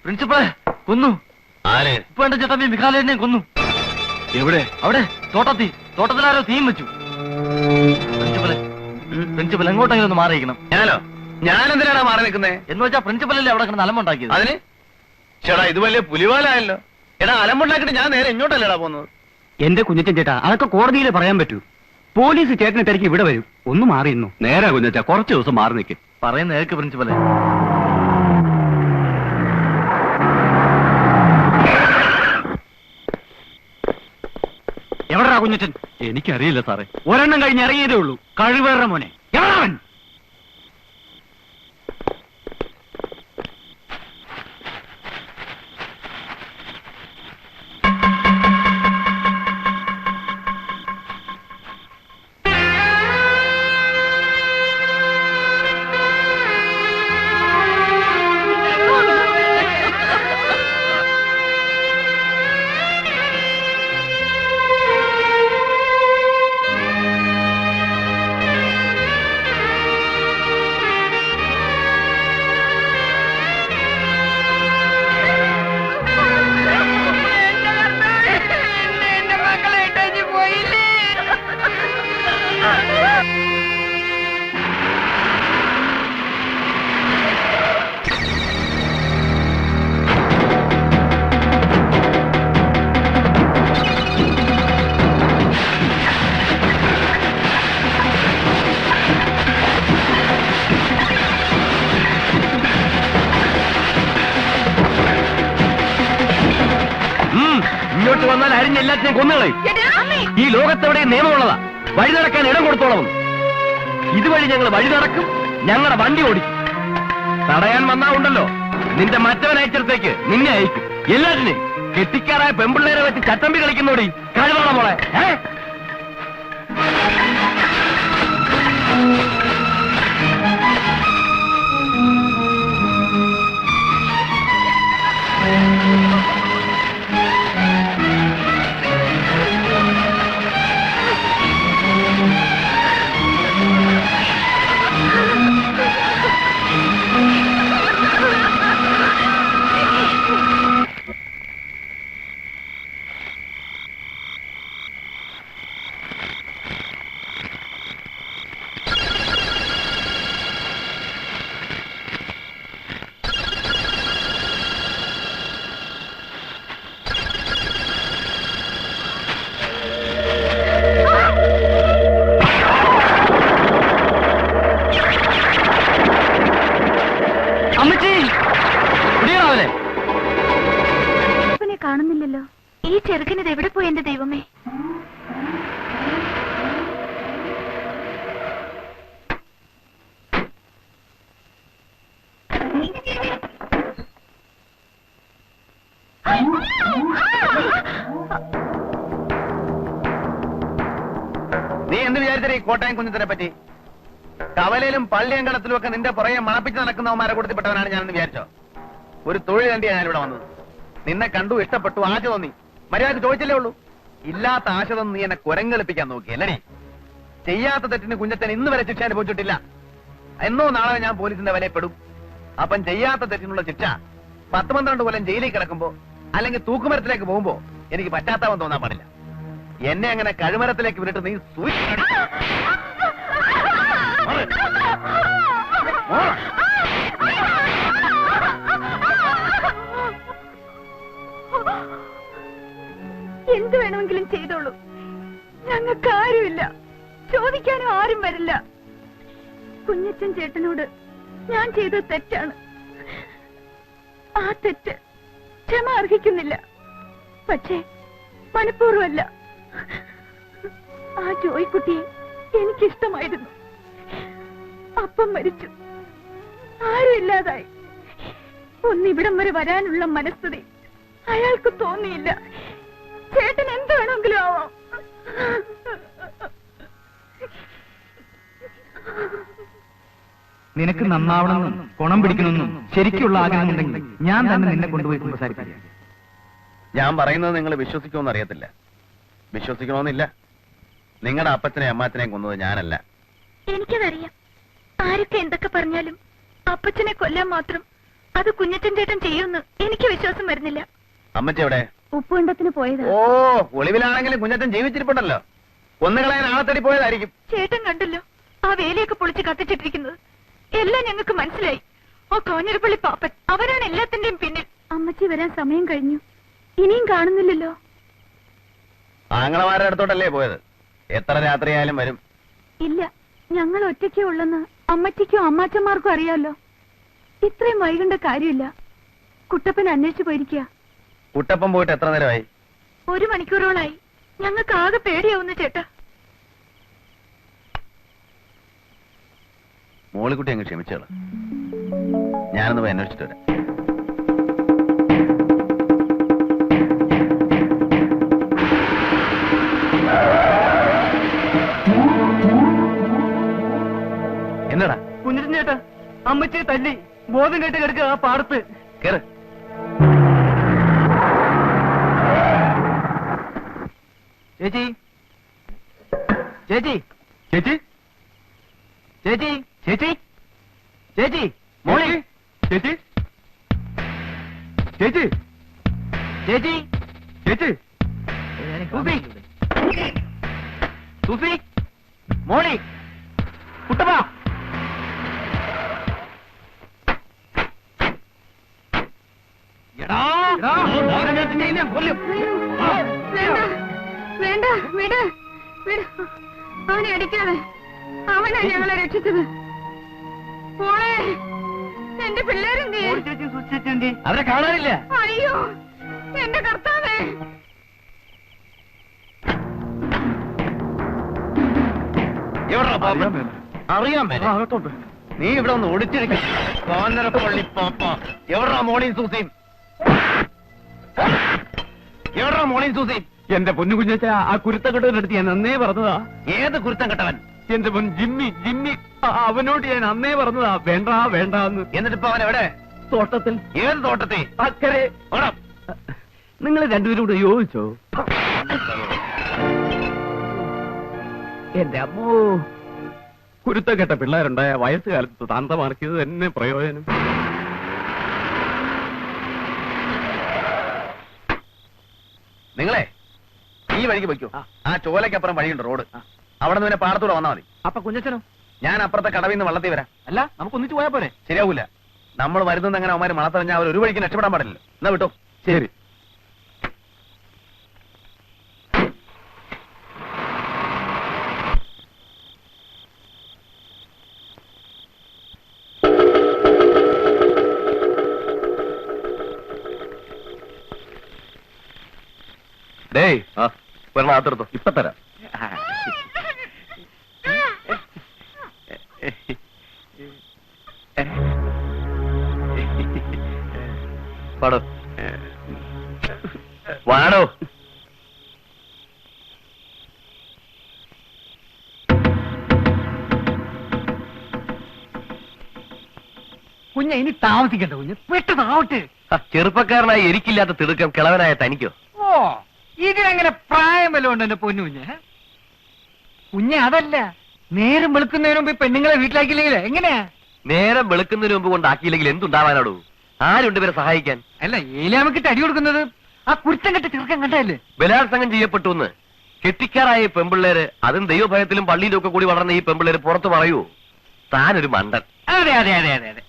പ്രിൻസിപ്പളെ കൊന്നു. ആര്? ഇപ്പൊ എന്റെ ചേട്ടൻ മിഖാലേനെ കൊന്നു. എവിടെ? അവിടെ തോട്ടത്തിലാരോ തീം വെച്ചു. പ്രിൻസിപ്പൽ എങ്ങോട്ടെങ്കിലും ഒന്ന് മാറിയിരിക്കണം. ഞാൻ എന്തിനാണ് മാറി നിൽക്കുന്നേ? എന്ന് വെച്ചാൽ പ്രിൻസിപ്പലല്ലേ അവിടെ കിടന്ന് അലമ്പുണ്ടാക്കിയത്. അതിന് ചേട്ടാ ഇത് വലിയ പുലിവാലായല്ലോ. എടാ അലമ്പുണ്ടാക്കിട്ട് ഞാൻ നേരെ ഇങ്ങോട്ടല്ലേടാ പോകുന്നത്. എന്റെ കുഞ്ഞച്ചൻ ചേട്ടാ, അതൊക്കെ കോടതിയിൽ പറയാൻ പറ്റൂ. പോലീസ് ചേട്ടനെ തിരക്കി ഇവിടെ വരും. ഒന്ന് മാറിയിരുന്നു. നേരാ കുഞ്ഞച്ചാ, കുറച്ച് ദിവസം മാറി നിൽക്കും. പറയുന്ന കേൾക്ക് പ്രിൻസിപ്പലെ. എവിടാ കുഞ്ഞച്ചൻ? എനിക്കറിയില്ല സാറേ. ഒരെണ്ണം കഴിഞ്ഞ് ഇറങ്ങിയതേ ഉള്ളൂ. കഴിവേറെ മോനെ. എവിടാവൻ? ഇങ്ങോട്ട് വന്നാൽ അരിഞ്ഞെല്ലാത്തിനെയും കൊന്നുകളയും. ഈ ലോകത്തെവിടെ നിയമമുള്ളതാ. വഴി നടക്കാൻ ഇടം കൊടുത്തോളം. ഇതുവഴി ഞങ്ങൾ വഴി നടക്കും, ഞങ്ങളുടെ വണ്ടി ഓടിക്കും. തടയാൻ വന്നാ ഉണ്ടല്ലോ, നിന്റെ മറ്റവൻ അയച്ചിടത്തേക്ക് നിന്നെ അയക്കും. എല്ലാറ്റിനെയും കെട്ടിക്കാറായ പെമ്പിള്ളേരെ വെച്ച് ചട്ടമ്പി കളിക്കുന്നോടി. കഴിവാണോ മോളെ? കാണുന്നില്ലല്ലോ. ഈ ചെറുക്കനിത് എവിടെ പോയി എന്റെ ദൈവമേ? നീ എന്ത് വിചാരിച്ചേ ഈ കോട്ടയം കുഞ്ഞത്തിനെ പറ്റി? കവലയിലും പള്ളിയങ്കണത്തിലും ഒക്കെ നിന്റെ പുറകെ മണപ്പിച്ച് നടക്കുന്നവന്മാരെ കൊടുത്തിപ്പെട്ടവനാണ് ഞാനെന്ന് വിചാരിച്ചോ? ഒരു തൊഴിൽ കണ്ടിയാണ് ഞാനിവിടെ വന്നത്. നിന്നെ കണ്ടു, ഇഷ്ടപ്പെട്ടു, ആശ തോന്നി. മര്യാദ ചോദിച്ചല്ലേ ഉള്ളൂ. ഇല്ലാത്ത ആശ തോന്നി നീ എന്നെ കുരങ്ങളിപ്പിക്കാൻ നോക്കി അല്ലേ? ചെയ്യാത്ത തെറ്റിന് കുഞ്ഞച്ചൻ ഇന്ന് വരെ ശിക്ഷ അനുഭവിച്ചിട്ടില്ല. എന്നോ നാളെ ഞാൻ പോലീസിന്റെ വിലപ്പെടും. അപ്പം ചെയ്യാത്ത തെറ്റിനുള്ള ശിക്ഷ 10-12 കൊല്ലം ജയിലിൽ കിടക്കുമ്പോ അല്ലെങ്കിൽ തൂക്കുമരത്തിലേക്ക് പോകുമ്പോ എനിക്ക് പറ്റാത്തവൻ തോന്നാൻ പാടില്ല. എന്നെ അങ്ങനെ കഴുമരത്തിലേക്ക് വിട്ടിട്ട് നീ എന്ത് വേണമെങ്കിലും ചെയ്തോളൂ. ഞങ്ങൾക്ക് ആരുമില്ല, ചോദിക്കാനും ആരും വരില്ല. കുഞ്ഞച്ചൻ ചേട്ടനോട് ഞാൻ ചെയ്ത തെറ്റാണ്. ആ തെറ്റ് ക്ഷമ അർഹിക്കുന്നില്ല. പക്ഷേ മനഃപൂർവ്വമല്ല. ആ ജോയിക്കുട്ടിയെ എനിക്കിഷ്ടമായിരുന്നു. അപ്പം മരിച്ചു, ആരും ഇല്ലാതായി. ഒന്നിവിടം വരെ വരാനുള്ള മനസ്ഥിതി അയാൾക്ക് തോന്നിയില്ല. ചേട്ടൻ എന്ത് വേണമെങ്കിലും ആവാം. നിനക്ക് നന്നാവണമെന്നും ഗുണം പിടിക്കണമെന്നും ശരിക്കുള്ള ആഗ്രഹമുണ്ടെങ്കിൽ ഞാൻ തന്നെ നിന്നെ കൊണ്ടുപോയി സംസാരിക്കാം. ഞാൻ പറയുന്നത് നിങ്ങൾ വിശ്വസിക്കുമെന്ന് അറിയത്തില്ല. വിശ്വസിക്കണമെന്നില്ല. നിങ്ങളുടെ അപ്പച്ചനെയും അമ്മാച്ചനെയും കൊന്നത് ഞാനല്ല. എനിക്കതറിയാം. ആരൊക്കെ എന്തൊക്കെ പറഞ്ഞാലും അപ്പച്ചനെ കൊല്ലാൻ മാത്രം അത് കുഞ്ഞച്ചൻ ചേട്ടൻ ചെയ്യുമെന്ന് എനിക്ക് വിശ്വാസം വരുന്നില്ല. അമ്മച്ചി എവിടെ? ഉപ്പുകണ്ടത്തിന് പോയതാ. ഓ, ഒളിവിലാണെങ്കിലും കുഞ്ഞച്ചൻ ജീവിച്ചിരിപ്പുണ്ടല്ലോ. കൊന്നുകളയാൻ ആളെ തേടി പോയതായിരിക്കും. ചേട്ടൻ കണ്ടല്ലോ ആ വേലയൊക്കെ പൊളിച്ച് കത്തിച്ചിട്ടിരിക്കുന്നത്. എല്ലാം ഞങ്ങൾക്ക് മനസ്സിലായി. ആ കോഞ്ഞിരപ്പള്ളി പാപ്പൻ അവരാണ് എല്ലാത്തിന്റെയും പിന്നിൽ. അമ്മച്ചി വരാൻ സമയം കഴിഞ്ഞു, ഇനിയും കാണുന്നില്ലല്ലോ. ആങ്ങളമാരുടെ അടുത്തോട്ടല്ലേ പോയത്? എത്ര രാത്രിയായാലും വരും. ഇല്ല, ഞങ്ങൾ ഒറ്റയ്ക്കേ ഉള്ളെന്ന് അമ്മച്ചിക്കും അമ്മാച്ചന്മാർക്കും അറിയാലോ. ഇത്രയും വൈകേണ്ട കാര്യമില്ല. കുട്ടപ്പൻ അന്വേഷിച്ചു പോയിരിക്കുക. കുട്ടപ്പം പോയിട്ട് എത്ര നേരമായി? 1 മണിക്കൂറോളായി. ഞങ്ങൾക്ക് ആകെ പേടിയാവുന്നു ചേട്ടാ. മോളിക്കുട്ടി അങ്ങ് ക്ഷമിച്ചോളൂ. ഞാനൊന്ന് പോയി അന്വേഷിച്ചിട്ട് വരാം. എന്നടാ? കുഞ്ഞിരൻ ചേട്ടാ, അമ്മച്ചിയെ തല്ലി ബോധം കേട്ട് കിടക്കുക ആ പാടത്ത്. കേറ്. ചേച്ചി, ചേച്ചി, ചേച്ചി, ചേച്ചി, ചേച്ചി, ചേച്ചി, മോളി, ചേച്ചി, ചേച്ചി, ചേച്ചി, ചേച്ചി, സൂസി, സൂസി, മോളി, കുട്ടപ്പ. എടാ, കൊല്ലും. വേണ്ട, വിട്, വിട്. അവനെ അടിക്കാതെ. അവനാ ഞങ്ങളെ രക്ഷിച്ചത്. മോളെ, എന്റെ പിള്ളേരെന്തേ? അവരെ കാണാനില്ല. അയ്യോ, എന്റെ കർത്താവേ. അറിയാൻ പറ്റും. നീ ഇവിടെ ഒന്ന് ഒടിച്ചിരിക്കും. കോന്നരപ്പള്ളി പാപ്പ. എവിടാ മോളിയും സൂസിയും? എവിടാ മോളിയും സൂസിയും? എന്റെ പൊന്നു കുഞ്ഞച്ച, ആ കുരുത്തക്കെട്ടവനടുത്ത് ഞാൻ അന്നേ പറഞ്ഞതാ. ഏത് കുരുത്തം കെട്ടവൻ? എന്റെ പൊൻ ജിമ്മി, ജിമ്മി. അവനോട് ഞാൻ അന്നേ പറഞ്ഞതാ വേണ്ട വേണ്ടാന്ന്. എന്നിട്ടിപ്പോ അവൻ എവിടെ? തോട്ടത്തിൽ. ഏത് തോട്ടത്തിൽ? അക്കരെ. ഓടാം. നിങ്ങൾ രണ്ടുപേരും കൂടെ യോജിച്ചോ? എന്റെ അമ്മോ, കുരുത്തക്കെട്ട പിള്ളേരുണ്ടായ വയസ്സുകാലത്ത് താന്തമാർക്കിയത് തന്നെ പ്രയോജനം. നിങ്ങളെ ഈ വഴിക്ക് വയ്ക്കൂ. ആ ചോലയ്ക്കപ്പുറം വഴിയുണ്ട്, റോഡ്. അവിടെ നിന്ന് പിന്നെ പാടത്തൂടെ വന്നാൽ മതി. അപ്പൊ കുഞ്ഞച്ചനോ? ഞാൻ അപ്പുറത്തെ കടവിൽ നിന്ന് വള്ളത്തിൽ വരാം. അല്ല, നമുക്ക് ഒന്നിച്ചു പോയാ പോരെ? ശരിയാവൂല. നമ്മൾ വരുന്നത് എങ്ങനെ അവന്മാര് മണത്തറിഞ്ഞാൽ അവർ ഒരു വഴിക്ക് രക്ഷപ്പെടാൻ പാടില്ല. എന്നാ വിട്ടോ. ശരി. ഡേയ്, ഒരെണ്ണം അകത്തെടുത്തോ. ഇപ്പൊ തരാം. പാടോ, വാടോ. കുഞ്ഞ ഇനി താമസിക്കണ്ട കുഞ്ഞ്, പെട്ടെന്നാവട്ടെ. ചെറുപ്പക്കാരനായി എനിക്കില്ലാത്ത തിടുക്കം കിളവനായ തനിക്കോ? ഓ, ഇതിനങ്ങനെ പ്രായം വല്ലതും ഉണ്ട് എന്റെ പൊന്നു കുഞ്ഞ്? കുഞ്ഞ് അതല്ല, നേരം വെളുക്കുന്നതിന് മുമ്പ് പെണ്ണുങ്ങളെ വീട്ടിലാക്കിയില്ലെങ്കിലേ എങ്ങനെയാ? നേരം വെളുക്കുന്നതിന് മുമ്പ് കൊണ്ടാക്കിയില്ലെങ്കിൽ എന്തുണ്ടാവാനാടോ? ആരുണ്ട് ഇവരെ സഹായിക്കാൻ? അല്ല, ഏലാമക്കിട്ട് അടി കൊടുക്കുന്നത് ആ കുരുത്തം കെട്ട ചെറുക്കൻ കണ്ടല്ലേ? ബലാത്സംഗം ചെയ്യപ്പെട്ടു എന്ന് കെട്ടിക്കാറായ പെമ്പിള്ളേര്, അതും ദൈവഭയത്തിലും പള്ളിയിലും ഒക്കെ കൂടി വളർന്ന ഈ പെമ്പിള്ളേര് പുറത്ത് പറയൂ താനൊരു മണ്ടൻ? അതെ അതെ അതെ അതെ അതെ.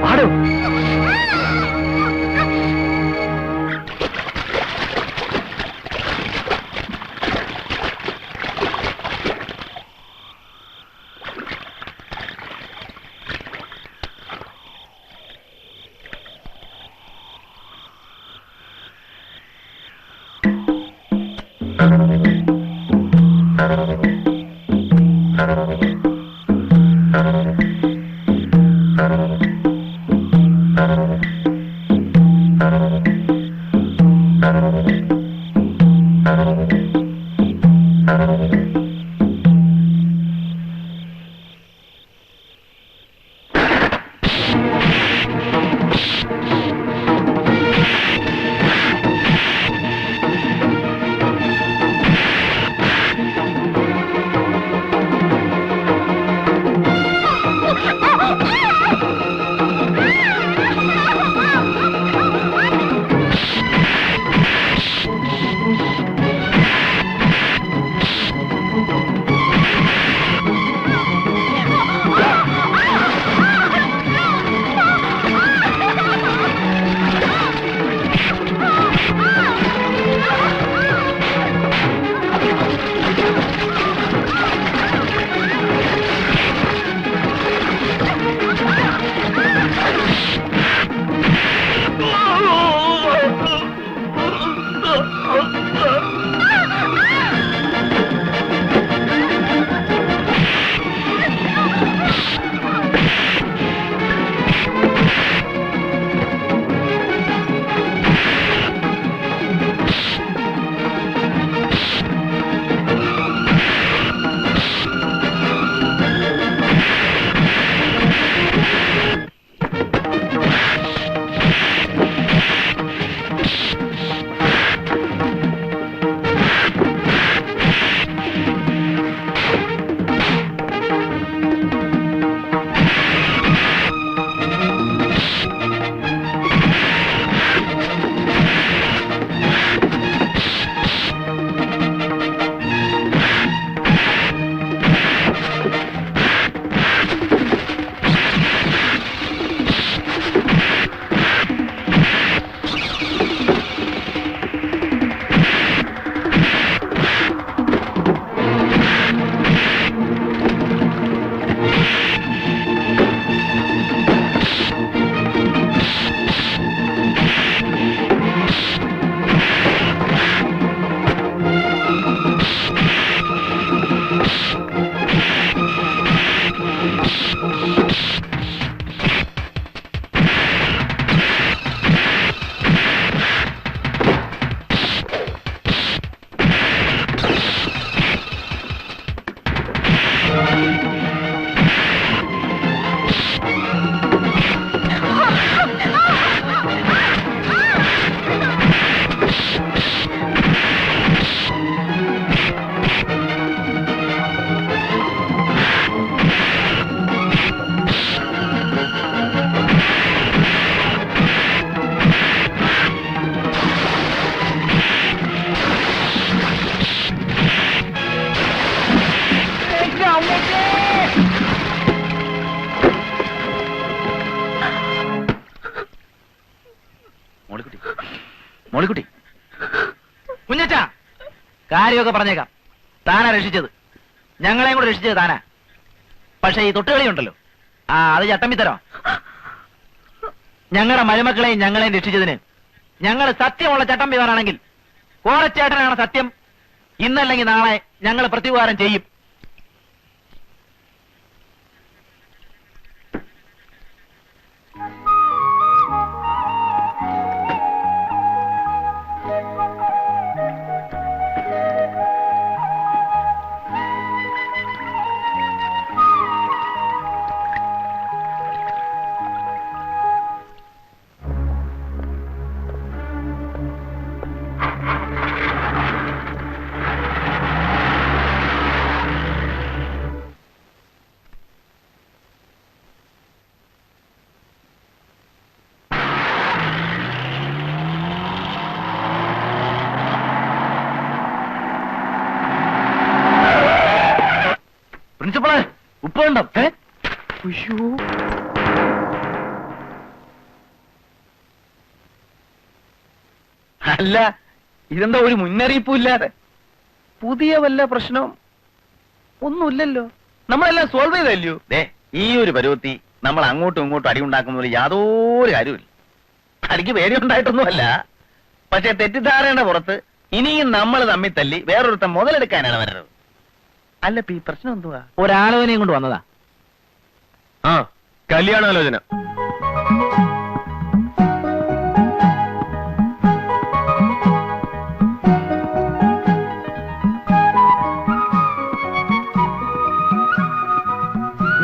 പാടോ. കാര്യമൊക്കെ പറഞ്ഞേക്കാം. താനാ രക്ഷിച്ചത്, ഞങ്ങളെയും കൂടെ രക്ഷിച്ചത് താനാ. പക്ഷെ ഈ തൊട്ടുകളി ഉണ്ടല്ലോ, അത് ചട്ടമ്പിത്തരോ. ഞങ്ങളുടെ മരുമക്കളെയും ഞങ്ങളെയും രക്ഷിച്ചതിന് ഞങ്ങൾ സത്യമുള്ള ചട്ടമ്പിമാരാണെങ്കിൽ കോരച്ചേട്ടനാണ് സത്യം. ഇന്നല്ലെങ്കിൽ നാളെ ഞങ്ങൾ പ്രത്യുപകാരം ചെയ്യും. പ്രിൻസിപ്പളെ, ഉപ്പുണ്ടോ? അല്ല, ഇതെന്താ ഒരു മുന്നറിയിപ്പും ഇല്ലാതെ? പുതിയ വല്ല പ്രശ്നവും ഒന്നുമില്ലല്ലോ, നമ്മളെല്ലാം സോൾവ് ചെയ്തല്ലോ. ഈ ഒരു പരുവത്തി നമ്മൾ അങ്ങോട്ടും ഇങ്ങോട്ടും അടി ഉണ്ടാക്കുന്നതിൽ യാതൊരു കാര്യമില്ല. അടിക്ക് പേടിയുണ്ടായിട്ടൊന്നുമല്ല, പക്ഷെ തെറ്റിദ്ധാരണയുടെ പുറത്ത് ഇനിയും നമ്മൾ തമ്മിൽ തല്ലി വേറൊരുത്തം മുതലെടുക്കാനാണ് വരുന്നത്. അല്ല, ഈ പ്രശ്നം എന്തുവാ? ഒരാലോചനയും കൊണ്ട് വന്നതാ. കല്യാണാലോചന.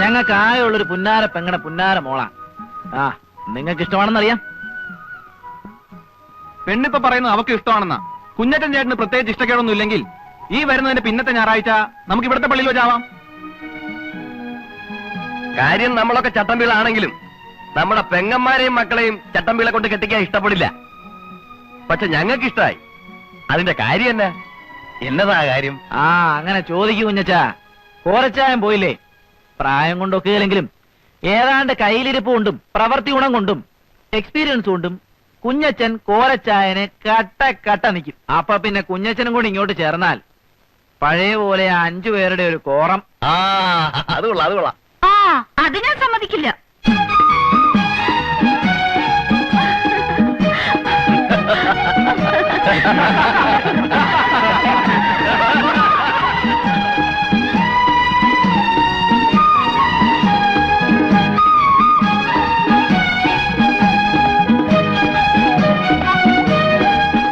ഞങ്ങൾക്ക് ആയുള്ളൊരു പുന്നാര പെങ്ങടെ പുന്നാര മോളാ. നിങ്ങൾക്ക് ഇഷ്ടമാണെന്നറിയാം. പെണ്ണിപ്പ പറയുന്നത് അവക്ക് ഇഷ്ടമാണെന്നാ. കുഞ്ഞറ്റൻ ചേട്ടന് പ്രത്യേകിച്ച് ഇഷ്ടക്കേടൊന്നും ഇല്ലെങ്കിൽ ഈ വരുന്നതിന്റെ പിന്നത്തെ ഞായറാഴ്ച നമുക്ക് ഇവിടുത്തെ പള്ളിയിൽ വെച്ചാവാം. കാര്യം നമ്മളൊക്കെ ചട്ടമ്പികളാണെങ്കിലും നമ്മുടെ പെങ്ങന്മാരെയും മക്കളെയും ചട്ടമ്പികളെ കൊണ്ട് കെട്ടിക്കാൻ ഇഷ്ടപ്പെടില്ല. പക്ഷെ ഞങ്ങൾക്ക് ഇഷ്ടമായി. അതിന്റെ കാര്യം എന്നാ? എന്നതാ കാര്യം? അങ്ങനെ ചോദിക്കൂ കുഞ്ഞച്ചാ. കോരച്ചായം പോയില്ലേ? പ്രായം കൊണ്ടൊക്കെ ഇല്ലെങ്കിലും ഏതാണ്ട് കയ്യിലിരിപ്പ് കൊണ്ടും പ്രവൃത്തി ഗുണം കൊണ്ടും എക്സ്പീരിയൻസ് കൊണ്ടും കുഞ്ഞച്ചൻ കോരച്ചായനെ കട്ട നിൽക്കും. അപ്പൊ പിന്നെ കുഞ്ഞച്ചനും കൂടി ഇങ്ങോട്ട് ചേർന്നാൽ പഴയ പോലെ 5 പേരുടെ ഒരു കോറം. അത് കൊള്ളാം. അത് ഞാൻ സമ്മതിക്കില്ല.